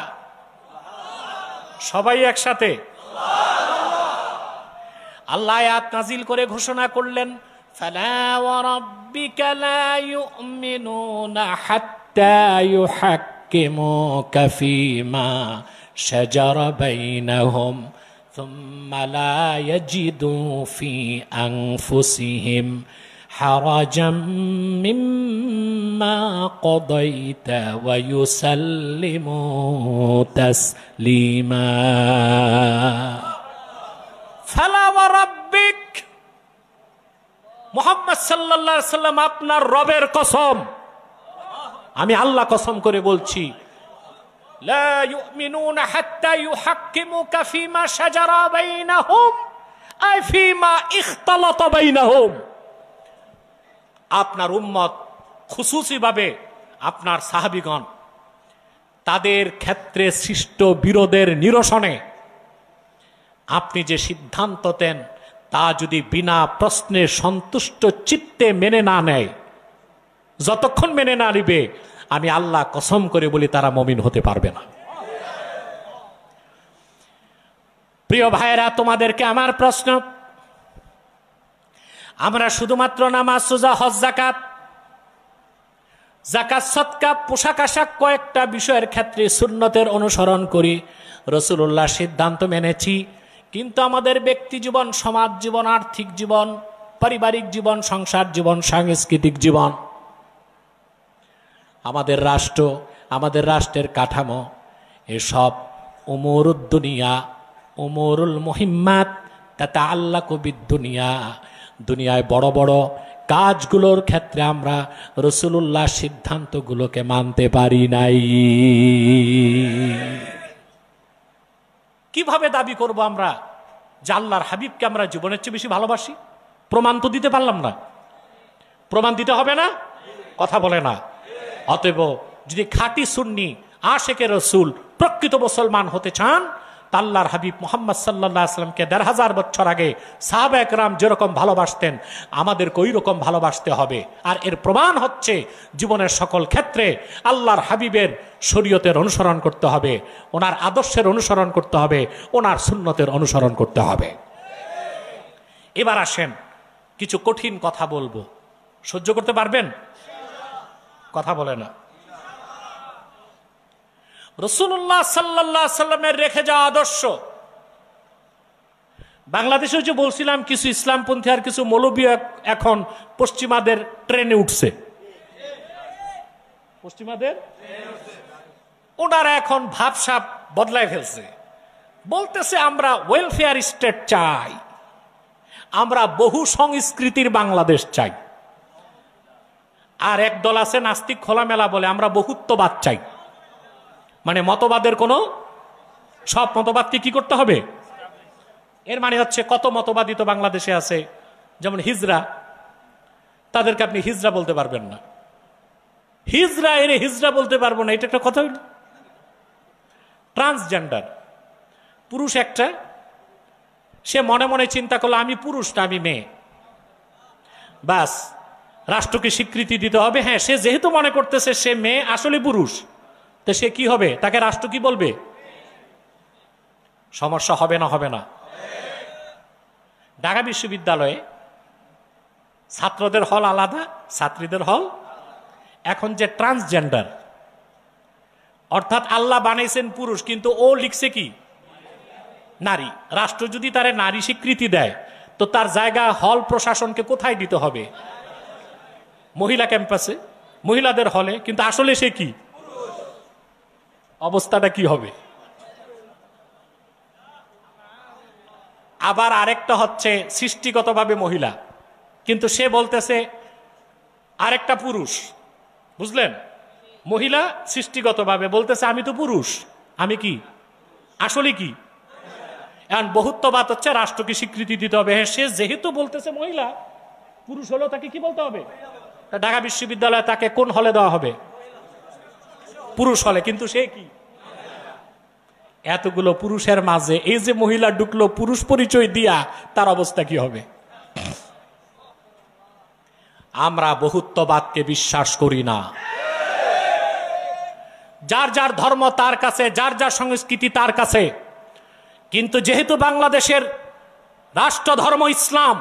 সবাই একসাথে আল্লাহ আয়াত নাজিল করে ঘোষণা করলেন, ফালা ওয়া রাব্বিকা লা ইউমিনুনা হাত্তা ইউহাক্কিমুকা ফীমা শাজারা বাইনাহুম থুম্মা লা ইয়াজিদু ফি আনফুসিহিম হারাজাম মিম্মা কদাইতা ওয়া ইউসাল্লিমু তাসলিমা। ফালা ওয়া রাব্বিক, মুহাম্মদ সাল্লাল্লাহু আলাইহি ওয়াসাল্লাম আপনার রবের কসম, আমি আল্লাহ কসম করে বলছি, লা ইউমিনুনা হাত্তা ইউহাক্কিমুকা ফীমা শাজারা বাইনাহুম আই ফীমা ইখতালাতা বাইনাহুম। আপনার উম্মত, খুসুসি ভাবে আপনার সাহাবীগণ, তাদের ক্ষেত্রে সৃষ্ট বিরোধের নিরসনে আপনি যে সিদ্ধান্ত দেন, তা যদি বিনা প্রশ্নে সন্তুষ্ট চিত্তে মেনে না নেয়, যতক্ষণ মেনে না নিবে, আমি আল্লাহ কসম করে বলি তারা মুমিন হতে পারবে না। প্রিয় ভাইয়েরা, তোমাদেরকে আমার প্রশ্ন, আমরা শুধুমাত্র নামাজ, রোজা, হজ, যাকাত, সদকা, পোশাক আশাক কয়েকটা বিষয়ের ক্ষেত্রে সুন্নতের অনুসরণ করি, রাসূলুল্লাহ সিদ্ধান্ত মেনেছি, কিন্তু আমাদের ব্যক্তি জীবন, সমাজ জীবন, আর্থিক জীবন, পারিবারিক জীবন, সংসার জীবন, সাংস্কৃতিক জীবন, আমাদের রাষ্ট্র, আমাদের রাষ্ট্রের কাঠামো, এসব উমুরুদ দুনিয়া, উমুরুল মুহিম্মাত তাতাআল্লাকু বিদ-দুনিয়া, দুনিয়ায় বড় বড় কাজগুলোর ক্ষেত্রে আমরা রাসূলুল্লাহ সিদ্ধান্তগুলোকে মানতে পারি নাই। কিভাবে দাবি করব আমরা যে আল্লাহর হাবিবকে আমরা জীবনের চেয়ে বেশি ভালোবাসি? প্রমাণ তো দিতে পারলাম না। প্রমাণ দিতে হবে না? কথা বলে না। অতএব যদি খাঁটি সুন্নি আশেকে রসুল প্রকৃত মুসলমান হতে চান, তা আল্লাহর হাবিব মুহাম্মদ সাল্লাল্লাহু আলাইহি ওয়াসাল্লামকে ১৫০০ বছর আগে সাহাবা একরাম যেরকম ভালোবাসতেন, আমাদেরকে ওই রকম ভালোবাসতে হবে। আর এর প্রমাণ হচ্ছে জীবনের সকল ক্ষেত্রে আল্লাহর হাবিবের শরীয়তের অনুসরণ করতে হবে, ওনার আদর্শের অনুসরণ করতে হবে, ওনার সুন্নতের অনুসরণ করতে হবে। এবার আসেন, কিছু কঠিন কথা বলবো, সহ্য করতে পারবেন? কথা বলে না। রাসূলুল্লাহ সাল্লাল্লাহু আলাইহি ওয়াসাল্লামের রেখে যাওয়া আদর্শ, বাংলাদেশে যে বলছিলাম কিছু ইসলামপন্থী আর কিছু মৌলবী এখন পশ্চিমাদের ট্রেনে উঠছে, পশ্চিমাদের ওনারা এখন ভাবসাব বদলায় ফেলছে, বলতেছে আমরা ওয়েলফেয়ার স্টেট চাই, আমরা বহু সংস্কৃতির বাংলাদেশ চাই। আর এক দল আছে নাস্তিক, খোলামেলা বলে আমরা বহুত্ববাদ চাই, মানে মতবাদের কোনো, সব মতবাদকে কি করতে হবে। এর মানে হচ্ছে কত মতবাদী তো বাংলাদেশে আছে, যেমন হিজরা, তাদেরকে আপনি হিজড়া বলতে পারবেন না। হিজড়া এর হিজড়া বলতে পারবো না, এটা একটা কথা হইল। ট্রান্সজেন্ডার পুরুষ একটা, সে মনে মনে চিন্তা করলো আমি পুরুষ না আমি মেয়ে, বাস রাষ্ট্রকে স্বীকৃতি দিতে হবে। হ্যাঁ, সে যেহেতু মনে করতেছে সে মেয়ে আসলে পুরুষ, তো সে কি হবে, তাকে রাষ্ট্র কি বলবে? সমস্যা হবে না? হবে না? ঢাকা বিশ্ববিদ্যালয়ে ছাত্রদের হল আলাদা, ছাত্রীদের হল। এখন যে ট্রান্সজেন্ডার, অর্থাৎ আল্লাহ বানাইছেন পুরুষ কিন্তু ও লিখছে কি নারী, রাষ্ট্র যদি তারে নারী স্বীকৃতি দেয় তো তার জায়গা হল প্রশাসনকে কোথায় দিতে হবে? মহিলা ক্যাম্পাসে, মহিলাদের হলে, কিন্তু আসলে সে কি? অবস্থাটা কি হবে? আবার আরেকটা হচ্ছে সৃষ্টিগতভাবে মহিলা, কিন্তু সে বলতেছে আরেকটা পুরুষ। বুঝলেন? মহিলা সৃষ্টিগতভাবে বলতেছে আমি তো পুরুষ, আমি কি আসলে কি? এখন বহুত্ববাদ হচ্ছে রাষ্ট্রকে স্বীকৃতি দিতে হবে। হ্যাঁ, সে যেহেতু বলতেছে মহিলা, পুরুষ হলেও তাকে কি বলতে হবে? ঢাকা বিশ্ববিদ্যালয়ে তাকে কোন হলে দেওয়া হবে? পুরুষ হলে, কিন্তু সে কি? এতগুলো পুরুষের মাঝে এই যে মহিলা ঢুকলো পুরুষ পরিচয় দিয়া, তার অবস্থা কি হবে? আমরা বহুত্ববাদকে বিশ্বাস করি না। যার যার ধর্ম তার কাছে, যার যার সংস্কৃতি তার কাছে, কিন্তু যেহেতু বাংলাদেশের রাষ্ট্র ধর্ম ইসলাম,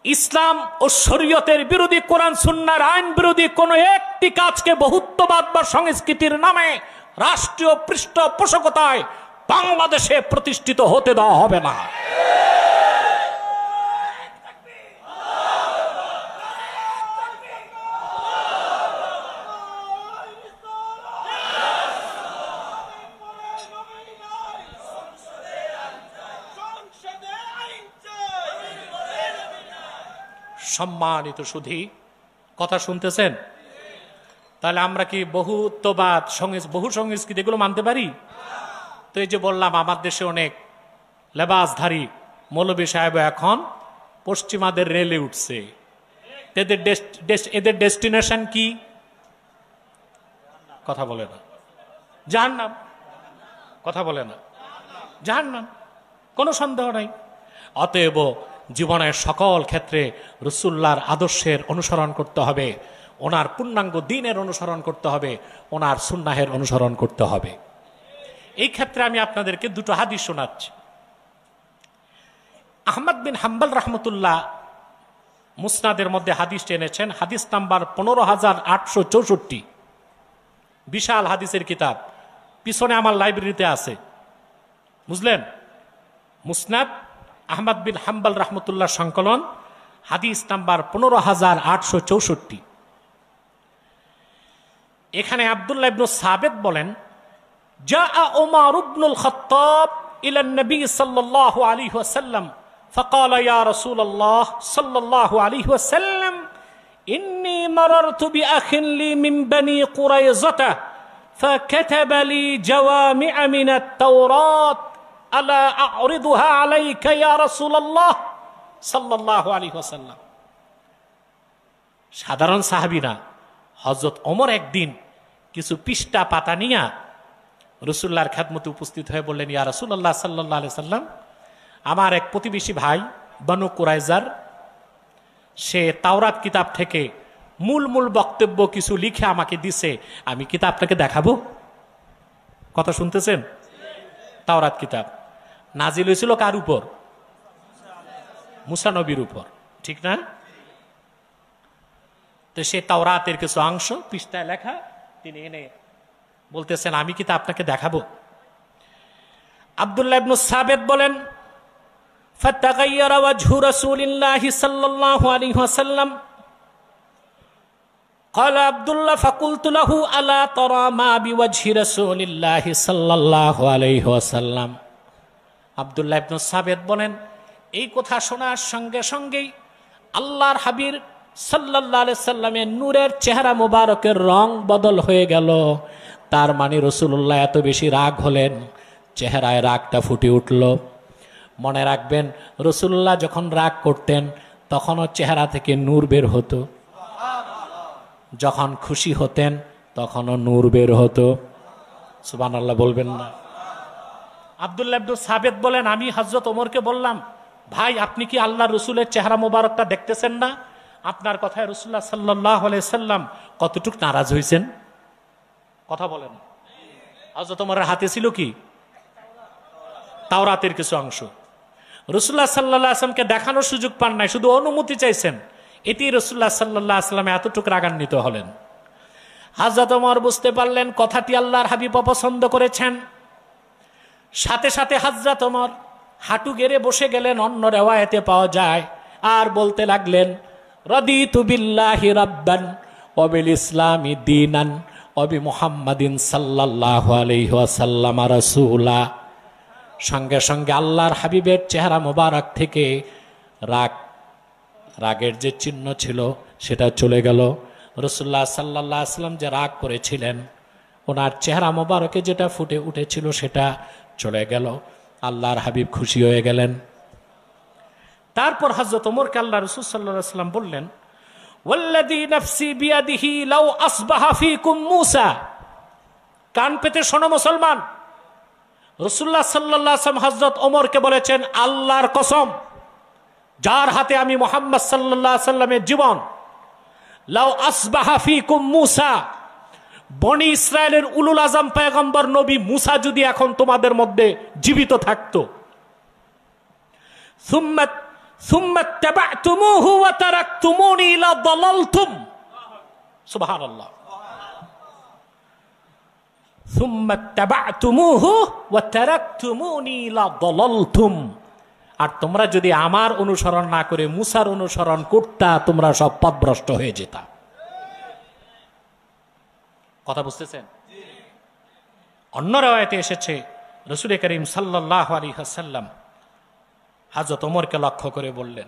ইসলাম ও শরীয়তের বিরোধী, কোরআন সুন্নাহর আইন বিরোধী কোন একটি কাজকে বহুত্ববাদ বা সংস্কৃতির নামে রাষ্ট্রীয় পৃষ্ঠপোষকতায় বাংলাদেশে প্রতিষ্ঠিত হতে দেওয়া হবে না। সম্মানিত সুধী, কথা শুনতেছেন? তাহলে আমরা কি বহুত্ববাদ, বহু সংস্কৃতি এগুলো মানতে পারি? তো এই যে বললাম, আমার দেশে অনেক লেবাসধারী মৌলবী সাহেব এখন পশ্চিমাদের রেলে উঠছে। এদের ডেস্টিনেশন কি? কথা বলে না। জাহান্নাম। কথা বলে না। জাহান্নাম, কোনো সন্দেহ নাই। অতএব জীবনের সকল ক্ষেত্রে রাসূলুল্লাহর আদর্শের অনুসরণ করতে হবে, ওনার পূর্ণাঙ্গ দ্বীনের অনুসরণ করতে হবে, ওনার সুন্নাহের অনুসরণ করতে হবে। এই ক্ষেত্রে আমি আপনাদেরকে দুটো হাদিস শোনাচ্ছি। আহমদ বিন হাম্বল রহমতুল্লাহ মুসনাদের মধ্যে হাদিস এনেছেন, হাদিস নাম্বার 15,864। বিশাল হাদিসের কিতাব, পিছনে আমার লাইব্রেরিতে আছে। বুঝলেন? মুসনাদ আহমদ বিন হাম্বল রহমতুল্লাহ সংকলন, হাদিস নাম্বার 15,864। এখানে আব্দুল্লাহ ইবনে সাবেত বলেন, জাআ উমর ইবনুল খাত্তাব ইলা নবী সাল্লাল্লাহু আলাইহি ওয়াসাল্লাম فقال يا رسول الله صلى الله عليه وسلم إني مررت بأخ لي من بني قريظة فكتب لي جوامع من التوراة ألا أعرضها عليك يا رسول الله صلى الله عليه وسلم। সাধারণ সাহাবী না, হযরত ওমর একদিন কিছু পৃষ্ঠা পাতা নিয়ে রাসূলুল্লাহর খেদমতে উপস্থিত হয়ে বললেন, ইয়া রাসূলুল্লাহ সাল্লাল্লাহু আলাইহি ওয়াসাল্লাম, আমার এক প্রতিবেশী ভাই বনু কুরাইজার, সে তাওরাত কিতাব থেকে মূল মূল বক্তব্য কিছু লিখে আমাকে দিছে, আমি কিতাবটাকে দেখাবো। কথা শুনতেছেন? তাওরাত কিতাব নাজিল হয়েছিল কার উপর? মুসা নবীর উপর, ঠিক না? তো সে তাওরাতের কিছু অংশ পৃষ্ঠায় লেখা তিনি এনে বলতেছেন, আমি কি তা আপনাকে দেখাবো? আব্দুল্লাহ ইবনে সাবেত বলেন, ফাতাগায়্যারা ওয়াজহু রাসূলিল্লাহি সাল্লাল্লাহু আলাইহি ওয়াসাল্লাম। قال عبد الله فقلت له الا ترى ما بوجه رسول الله صلى الله عليه وسلم। আব্দুল্লাহ ইবনে সাবেত বলেন, এই কথা শোনার সঙ্গে সঙ্গেই আল্লাহর হাবিব সাল্লাল্লাহু আলাইহি সাল্লামের নূরের চেহারা মোবারকের রং বদল হয়ে গেল। তার মানে রাসূলুল্লাহ এত বেশি রাগ হলেন, চেহারায় রাগটা ফুটে উঠল। মনে রাখবেন, রাসূলুল্লাহ যখন রাগ করতেন তখনও চেহারা থেকে নূর বের হতো, যখন খুশি হতেন তখনও নূর বের হতো। সুবহানাল্লাহ বলবেন না? আব্দুল্লাহ ইবনে সাবেত বলেন, আমি হযরত ওমরকে বললাম, ভাই আপনি কি আল্লাহ রসুলের চেহারা মোবারকটা দেখতেছেন না? আপনার কথায় রাসূলুল্লাহ সাল্লাল্লাহু আলাইহি সাল্লাম কতটুকু নারাজ হয়েছেন? কথা বলেন। হযরত ওমরের হাতে ছিল কি? তাওরাতের কিছু অংশ। রাসূলুল্লাহ সাল্লাল্লাহু আলাইহি ওয়াসাল্লামকে দেখানোর সুযোগ পান নাই, শুধু অনুমতি চাইছেন। এটি রাসূলুল্লাহ সাল্লাল্লাহু আলাইহি ওয়াসাল্লাম এতটুকু রাগান্বিত হলেন। হযরত ওমর বুঝতে পারলেন কথাটি আল্লাহর হাবিব অপছন্দ করেছেন। সাথে সাথে হযরত ওমর হাঁটু গেড়ে বসে গেলেন, অন্য রিওয়ায়াতে পাওয়া যায়, আর বলতে লাগলেন, রাদিতু বিল্লাহি রাব্বান ওয়া বিল ইসলামি দীনান ওয়া বি মুহাম্মাদিন সাল্লাল্লাহু আলাইহি ওয়াসাল্লাম রাসূলা। সঙ্গে সঙ্গে আল্লাহর হাবিবের চেহারা মোবারক থেকে রাগের যে চিহ্ন ছিল সেটা চলে গেল। রাসূলুল্লাহ সাল্লাল্লাহু আলাইহি ওয়াসাল্লাম যে রাগ করেছিলেন, ওনার চেহারা মোবারকে যেটা ফুটে উঠেছিল সেটা চলে গেল। আল্লাহর হাবিব খুশি হয়ে গেলেন। তারপর হযরত ওমরকে আল্লাহ রাসূল সাল্লাল্লাহু আলাইহি ওয়াসাল্লাম বললেন, ওয়াল্লাযী নাফসি বিয়াদিহি লাউ আসবাহা ফীকুম মূসা। কান পেতে শোনো মুসলমান, রাসূলুল্লাহ সাল্লাল্লাহু আলাইহি ওয়াসাল্লাম হযরত ওমরকে বলেছেন, আল্লাহর কসম যার হাতে আমি মুহাম্মদ সাল্লাল্লাহু আলাইহি ওয়াসাল্লামের জীবন, লাউ আসবাহা ফীকুম মূসা, বনি ইসরায়েলের উলুল আজম পয়গম্বর নবী মুসা যদি এখন তোমাদের মধ্যে জীবিত থাকতো, সুম্মা তাবাতুমুহু ওয়া তারাকতুমুনি লাদালালতুম। সুবহানাল্লাহ। সুম্মা তাবাতুমুহু ওয়া তারাকতুমুনি লাদালালতুম। আর তোমরা যদি আমার অনুসরণ না করে মুসার অনুসরণ করতা, তোমরা সব পথভ্রষ্ট হয়ে যেতা। কথা বুঝতেছেন? অন্য রাওয়ায়াতে এসেছে রাসূল করিম সাল্লাল্লাহু আলাইহি ওয়াসাল্লাম হযরত ওমরকে লক্ষ্য করে বললেন,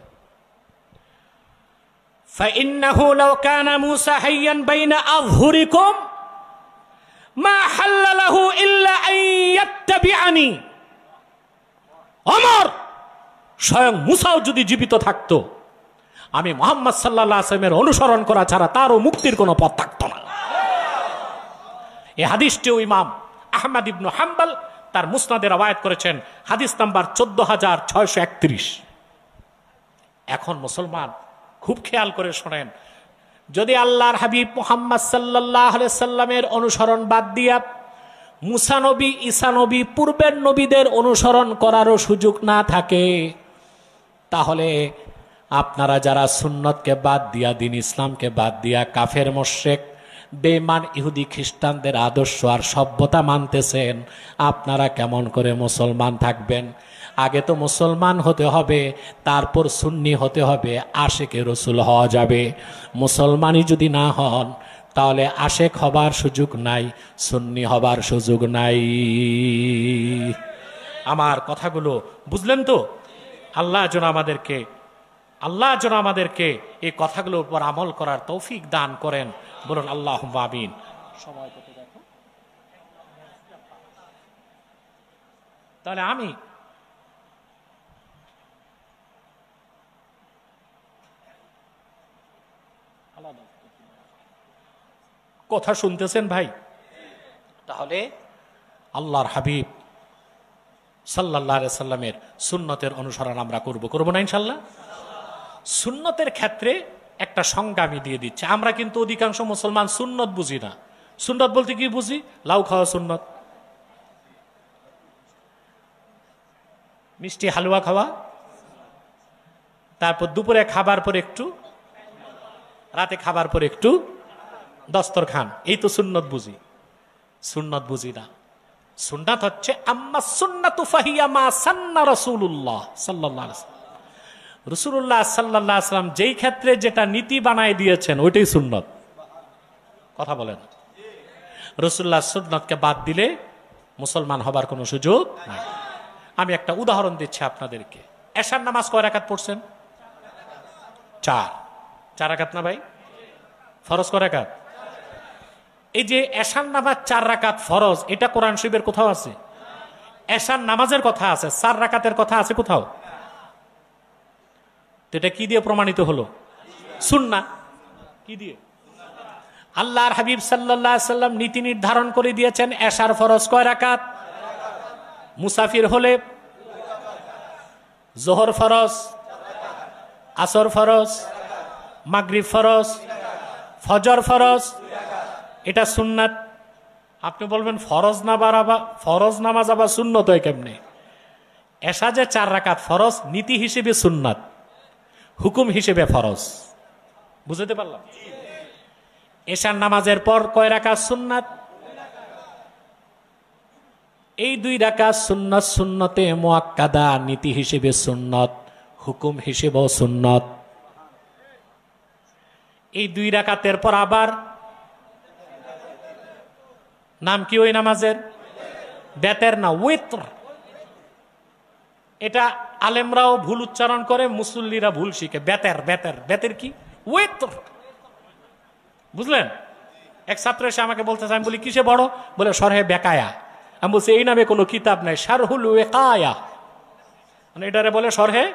ফাইন্নাহু লাউ কানা মূসা হাইয়ান বাইনা আযহুরিকুম মা হাল্লা লাহু ইল্লা আন ইয়াত্তাবিআনি। ওমর, স্বয়ং মুসাও যদি জীবিত থাকতো, আমি মুহাম্মদ সাল্লাল্লাহু আলাইহি ওয়াসাল্লামের অনুসরণ করা ছাড়া তারও মুক্তির কোনো পথ থাকতো না। এই হাদিসটিও ইমাম আহমদ ইবনে হাম্বল তার মুসনাদে রওয়ায়াত করেছেন, হাদিস নাম্বার 14631। এখন মুসলমান খুব খেয়াল করে শোনেন, যদি আল্লাহর হাবিব মুহাম্মদ সাল্লাল্লাহু আলাইহি সাল্লামের অনুসরণ বাদ দিয়া মুসা নবী, ঈসা নবী, পূর্বের নবীদের অনুসরণ করারও সুযোগ না থাকে, তাহলে আপনারা যারা সুন্নতকে বাদ দিয়া, দিন ইসলামকে বাদ দিয়া কাফের মুশরিক বেঈমান ইহুদি খ্রিস্টানদের আদর্শ আর সভ্যতা মানতেছেন, আপনারা কেমন করে মুসলমান থাকবেন? আগে তো মুসলমান হতে হবে, তারপর সুন্নি হতে হবে, আশেকে রসুল হওয়া যাবে। মুসলমানই যদি না হন, তাহলে আশেক হবার সুযোগ নাই, সুন্নি হবার সুযোগ নাই। আমার কথাগুলো বুঝলেন তো? আল্লাহ যেন আমাদেরকে এই কথাগুলোর উপর আমল করার তৌফিক দান করেন। বলুন আল্লাহুম্মা আমিন। সময় কত দেখো? তাহলে আমি কথা শুনতেছেন ভাই? তাহলে আল্লাহর হাবিব সাল্লাল্লাহু আলাইহি সাল্লামের সুন্নতের অনুসরণ আমরা করব না ইনশাআল্লাহ? সুন্নতের ক্ষেত্রে একটা সংজ্ঞা আমি দিয়ে দিচ্ছি। আমরা কিন্তু অধিকাংশ মুসলমান সুন্নত বুঝি না। সুন্নত বলতে কি বুঝি? লাউ খাওয়া সুন্নত, মিষ্টি হালুয়া খাওয়া, তারপর দুপুরে খাবার পর একটু, রাতে খাবার পর একটু দস্তরখান, এই তো সুন্নত বুঝি। সুন্নত বুঝি না। সুন্নাত হচ্ছে আম্মা সুন্নাতু ফাহিয়া মা সান্না রাসূলুল্লাহ সাল্লাল্লাহু আলাইহি ওয়াসাল্লাম। রাসূলুল্লাহ সাল্লাল্লাহু আলাইহি ওয়াসাল্লাম যেই ক্ষেত্রে যেটা নীতি বানায় দিয়েছেন ওইটাই সুন্নত। কথা বলেন। রাসূলুল্লাহ সুন্নতকে বাদ দিলে মুসলমান হবার কোনো সুযোগ নাই। আমি একটা উদাহরণ দিচ্ছি আপনাদেরকে। এশার নামাজ কয় রাকাত পড়ছেন? 4 রাকাত না ভাই? ফরজ কয় রাকাত? এই যে এশার নামাজ 4 রাকাত ফরজ, এটা কোরআন শরীফের কোথাও আছে? এশার নামাজের কথা আছে, 4 রাকাতের কথা আছে কোথাও? তো এটা কি দিয়ে প্রমাণিত হলো? সুন্নাহ। কি দিয়ে? আল্লাহর হাবিব সাল্লাল্লাহু আলাইহি সাল্লাম নীতি নির্ধারণ করে দিয়েছেন এশার ফরজ কয় রাকাত? মুসাফির হলে জোহর ফরজ, আসর ফরজ, মাগরিব ফরজ, ফজর ফরজ, এটা সুন্নাত। আপনি বলবেন ফরজ নামাজ আবার সুন্নত হয় কেমনে? এশা যে 4 রাকাত ফরজ, নীতি হিসেবে সুন্নাত, হুকুম হিসেবে ফরজ। বুঝতে পারলাম? এশার নামাজের পর কয় রাকাত সুন্নাত? এই 2 রাকাত সুন্নাত, সুন্নতে মুআক্কাদা, নীতি হিসেবে সুন্নত, হুকুম হিসেবেও সুন্নত। এই 2 রাকাতের পর আবার নাম কি ওই নামাজের? বেতের না, ওয়েত্র। এটা আলেমরাও ভুল উচ্চারণ করে, মুসল্লিরা ভুল শিখে। বেতের বেতের বেতের কি? ওয়েত্র। বুঝলেন? এক ছাত্র এসে আমাকে বলতেছে, আমি বলি কিসে বড়? বলে শরহে বেকায়া। আমি বলছি এই নামে কোনো কিতাব নাই, শারহুল ওয়াকায়া, মানে এটারে বলে শরহে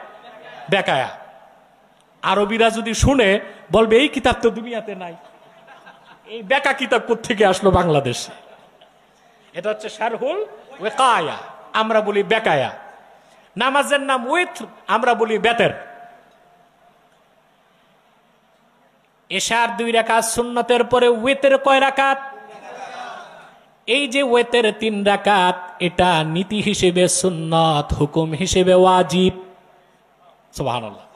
বেকায়া। আরবিরা যদি শুনে বলবে এই কিতাব তো দুনিয়াতে নাই, এই বেকা কিতাব কোত্থেকে আসলো বাংলাদেশে? এটা হচ্ছে শারহুল ওয়াকায়া, আমরা বলি বেকায়া। নামাজের নাম ওয়েত্র, আমরা বলি বেতের। এশার 2 রাকাত সুন্নতের পরে ওয়েতের কয় রাকাত? এই যে ওয়েতের 3 রাকাত, এটা নীতি হিসেবে সুন্নত, হুকুম হিসেবে ওয়াজিব। সুবহানাল্লাহ।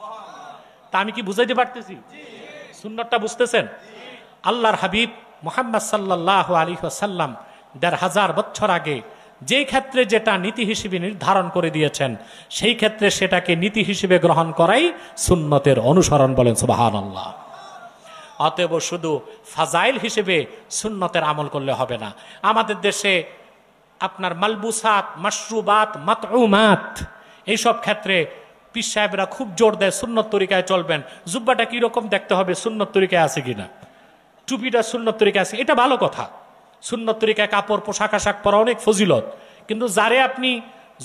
তা আমি কি বুঝাইতে পারতেছি? সুন্নতটা বুঝতেছেন? আল্লাহর হাবিব মুহাম্মদ সাল্লাল্লাহু আলাইহি ওয়াসাল্লাম 1500 বছর আগে যেই ক্ষেত্রে যেটা নীতি হিসেবে নির্ধারণ করে দিয়েছেন, সেই ক্ষেত্রে সেটাকে নীতি হিসেবে গ্রহণ করাই সুন্নতের অনুসরণ বলেন। সুবহানাল্লাহ। অতএব শুধু ফাজাইল হিসেবে সুন্নতের আমল করলে হবে না। আমাদের দেশে আপনার মালবুসাত, মাশরুবাত, মাতউমাত, এইসব ক্ষেত্রে পীর সাহেবরা খুব জোর দেয় সুন্নত তরিকায় চলবেন। জুব্বাটা কিরকম দেখতে হবে, সুন্নত তরিকায় আছে কিনা, টুপিটা সুন্নত তরিকায় আছে, এটা ভালো কথা। সুন্নত তরিকায় কাপড়, পোশাক আশাক পরা অনেক ফজিলত। কিন্তু যারে আপনি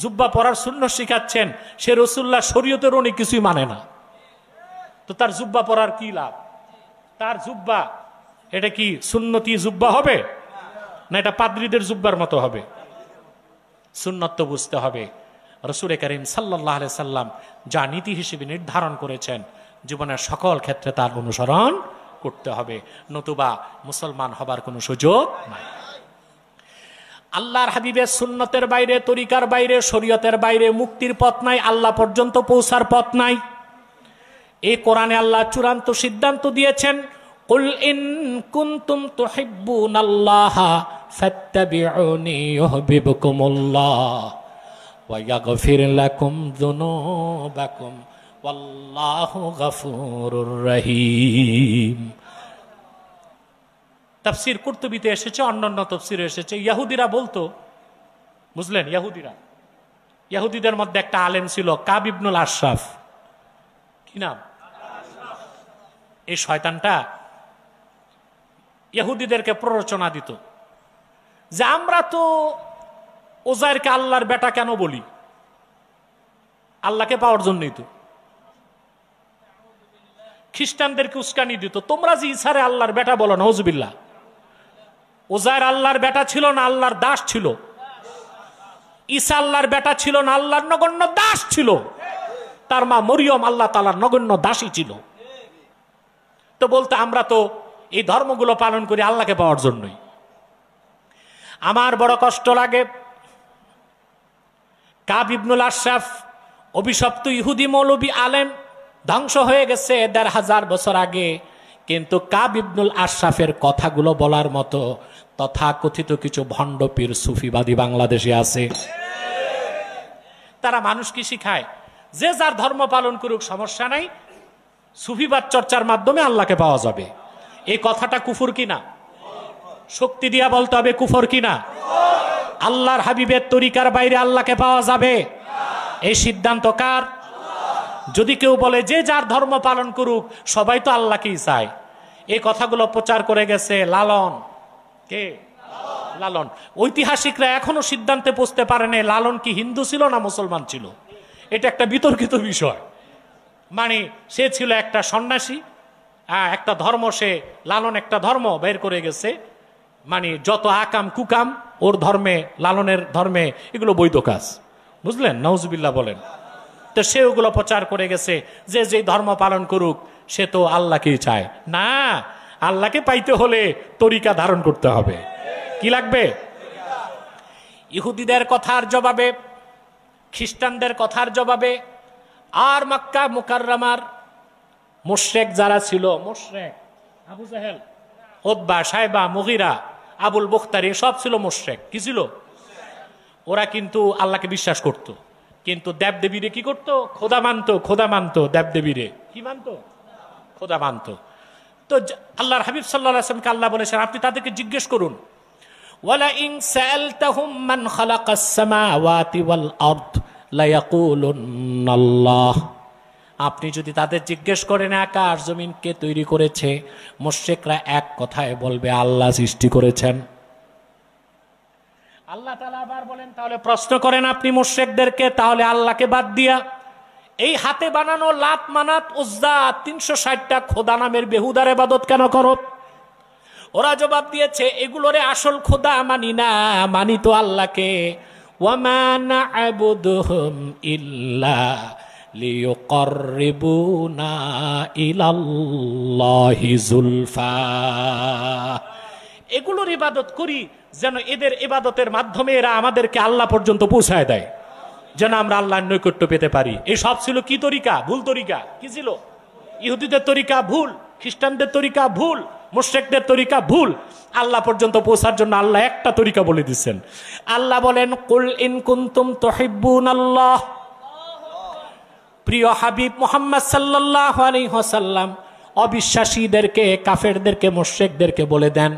জুব্বা পরার সুন্নত শিখাচ্ছেন, সে রাসূলুল্লাহ শরীয়তের অনেক কিছুই মানে না, তো তার জুব্বা পরার কি লাভ? তার জুব্বা এটা কি সুন্নতি জুব্বা হবে, না এটা পাদ্রীদের জুব্বার মতো হবে? সুন্নত তো বুঝতে হবে। রাসূল করিম সাল্লাল্লাহু আলাইহি সাল্লাম যা নীতি হিসেবে নির্ধারণ করেছেন, জীবনের সকল ক্ষেত্রে তার অনুসরণ করতে হবে, নতুবা মুসলমান হবার কোনো সুযোগ নাই। আল্লাহর হাবিবের সুন্নতের বাইরে, তরিকার বাইরে, শরীয়তের বাইরে মুক্তির পথ নাই, আল্লাহ পর্যন্ত পৌঁছার পথ নাই। এই কোরআনে আল্লাহ চূড়ান্ত সিদ্ধান্ত দিয়েছেন, কুল ইন কুনতুম তুহিব্বুনাল্লাহা ফাত্তাবিউনি ইউহিব্বুকুমুল্লাহ ওয়া ইয়াগফির লাকুম যুনুবাকুম ওয়াল্লাহু গফুরুর রহিম। তাফসীর কুরতুবীতে এসেছে, অন্যান্য তাফসীরে এসেছে। ইহুদিরা বলতো, বুঝলেন, ইহুদিদের মধ্যে একটা আলেম ছিল কাব ইবনুল আশরাফ। কি নাম? এই শয়তানটা ইহুদিদেরকে প্ররোচনা দিত যে আমরা তো ওজাইরকে আল্লাহর বেটা কেন বলি? আল্লাহকে পাওয়ার জন্যই তো। খ্রিস্টানদেরকে উস্কানি দিত, তোমরা যে ঈসারে আল্লাহর বেটা বলো, নাউজুবিল্লাহ। ওজাইর আল্লাহর বেটা ছিল না, আল্লাহর দাস ছিল। ঈসা আল্লাহর বেটা ছিল না, আল্লাহর নগণ্য দাস ছিল। তার মা মরিয়ম আল্লাহ তাআলার নগণ্য দাসী ছিল। তো বলতে আমরা তো এই ধর্মগুলো পালন করি আল্লাহকে পাওয়ার জন্যই। আমার বড় কষ্ট লাগে, কাব ইবনুল আশরাফ অভিশপ্ত ইহুদি মৌলবী আলেম, ধ্বংস হয়ে গেছে 1500 বছর আগে, কিন্তু কাব ইবনুল আশরাফের কথাগুলো বলার মতো তথাকথিত কিছু ভণ্ড পীর সুফিবাদী বাংলাদেশে আছে। তারা মানুষ কি শিখায়? যে যার ধর্ম পালন করুক, সমস্যা নাই, সুফিবাদ চর্চার মাধ্যমে আল্লাহকে পাওয়া যাবে। এই কথাটা কুফর কিনা? শক্তি দিয়া বলতে হবে কুফর কিনা? আল্লাহর হাবিবের তরিকার বাইরে আল্লাহকে পাওয়া যাবে, এই সিদ্ধান্ত কার? যদি কেউ বলে যে যার ধর্ম পালন করুক, সবাই তো আল্লাহকেই চায়, এই কথাগুলো প্রচার করে গেছে লালন। কে? লালন। ঐতিহাসিকরা এখনো সিদ্ধান্তে পৌঁছতে পারেনি লালন কি হিন্দু ছিল না মুসলমান ছিল। এটা একটা বিতর্কিত বিষয়, মানে সে ছিল একটা সন্ন্যাসী, একটা ধর্ম, সে লালন একটা ধর্ম বের করে গেছে, মানে যত আকাম কুকাম ওর ধর্মে, লালনের ধর্মে এগুলো বৈধ কাজ, বুঝলেন? নাউজুবিল্লাহ বলেন। তো সে ওগুলো প্রচার করে গেছে যে যে ধর্ম পালন করুক সে তো আল্লাহকেই চায় না। আল্লাহকে পাইতে হলে তরিকা ধারণ করতে হবে। কি লাগবে? ইহুদিদের কথার জবাবে, খ্রিস্টানদের কথার জবাবে, আর মক্কা মুকাররমার মুশরিক যারা ছিল, মুশরিক আবু জাহেল, উতবা, সাইবা, মুগিরা, আবুল বুখতারি সব ছিল মুশরিক। কি ছিল? ওরা কিন্তু আল্লাহকে বিশ্বাস করত, কিন্তু দেবদেবীরে কি করত? খোদা মানত, খোদা মানত, দেবদেবীরে কি মানত? খোদা মানত। তো আল্লাহর হাবিব সাল্লাল্লাহু আলাইহি ওয়াসাল্লামকে আল্লাহ বলেছেন, আপনি তাদেরকে জিজ্ঞেস করুন, ওয়ালা ইন সাআলতাহুম মান খালাকাস সামাওয়াতি ওয়াল আরদ লায়াকুলুন্নাল্লাহ। আপনি যদি তাদের জিজ্ঞেস করেন আকাশ জমিন কে তৈরি করেছে, মুশরিকরা এক কথায় বলবে আল্লাহ সৃষ্টি করেছেন। আল্লাহ তাআলা আবার বলেন, তাহলে প্রশ্ন করেন আপনি মুশরিকদেরকে, তাহলে আল্লাহকে বাদ দিয়া এই হাতে বানানো লাত, মানাত, উজ্জা 360টা খোদা নামের বেহুদার ইবাদত কেন করো? ওরা জবাব দিয়েছে, এগুলোরে আসল খোদা মানি না, মানি তো আল্লাহকে। ওয়ামা না'বুদুহুম ইল্লা লিয়ুকাররিবুনা ইলাল্লাহি যুলফা। এগুলোর ইবাদত করি যেন এদের ইবাদতের মাধ্যমে এরা আমাদেরকে আল্লাহ পর্যন্ত পৌঁছায় দেয়, যেন আমরা আল্লাহর নৈকট্য পেতে পারি। এই সব ছিল কি তরিকা? ভুল তরিকা। কি ছিল? ইহুদিদের তরিকা ভুল, খ্রিস্টানদের তরিকা ভুল, মুশরিকদের তরিকা ভুল। আল্লাহ পর্যন্ত পৌঁছার জন্য আল্লাহ একটা তরিকা বলে দিচ্ছেন। আল্লাহ বলেন, কুল ইন কুনতুম তুহিব্বুনাল্লাহ। প্রিয় হাবিব মুহাম্মদ সাল্লাল্লাহু আলাইহি ওয়াসাল্লাম অবিশ্বাসীদেরকে, কাফেরদেরকে, মুশরিকদেরকে বলে দেন,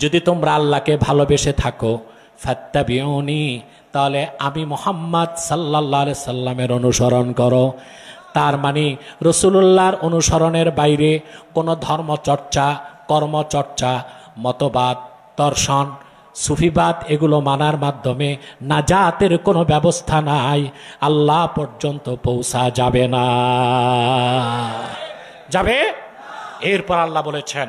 যদি তোমরা আল্লাহকে ভালোবেসে থাকো, ফাত্তাবিউনি, তাহলে আমি মুহাম্মদ সাল্লাল্লাহু আলাইহি সাল্লামের অনুসরণ করো। তার মানে রাসূলুল্লাহর অনুসরণের বাইরে কোনো ধর্মচর্চা, কর্মচর্চা, মতবাদ, দর্শন, সুফিবাদ এগুলো মানার মাধ্যমে নাজাতের কোনো ব্যবস্থা নাই, আল্লাহ পর্যন্ত পৌঁছা যাবে না। যাবে? এরপর আল্লাহ বলেছেন,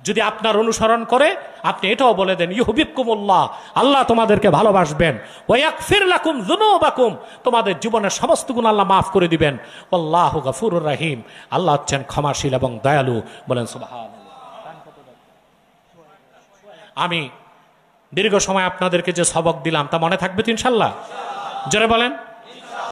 যদি আপনার অনুসরণ করে আপনি এটাও বলে দেন, ইউহিব্বুকুমুল্লাহ, আল্লাহ তোমাদেরকে ভালোবাসবেন, ওয়া ইয়াগফির লাকুম যুনুবাকুম, তোমাদের জীবনের সমস্ত গুনাহ আল্লাহ মাফ করে দিবেন, আল্লাহু গফুরুর রহিম, আল্লাহ হচ্ছেন ক্ষমাশীল এবং দয়ালু। বলেন সুবহানাল্লাহ। আমি দীর্ঘ সময় আপনাদেরকে যে সবক দিলাম তা মনে থাকবে তো ইনশাআল্লাহ? জোরে বলেন।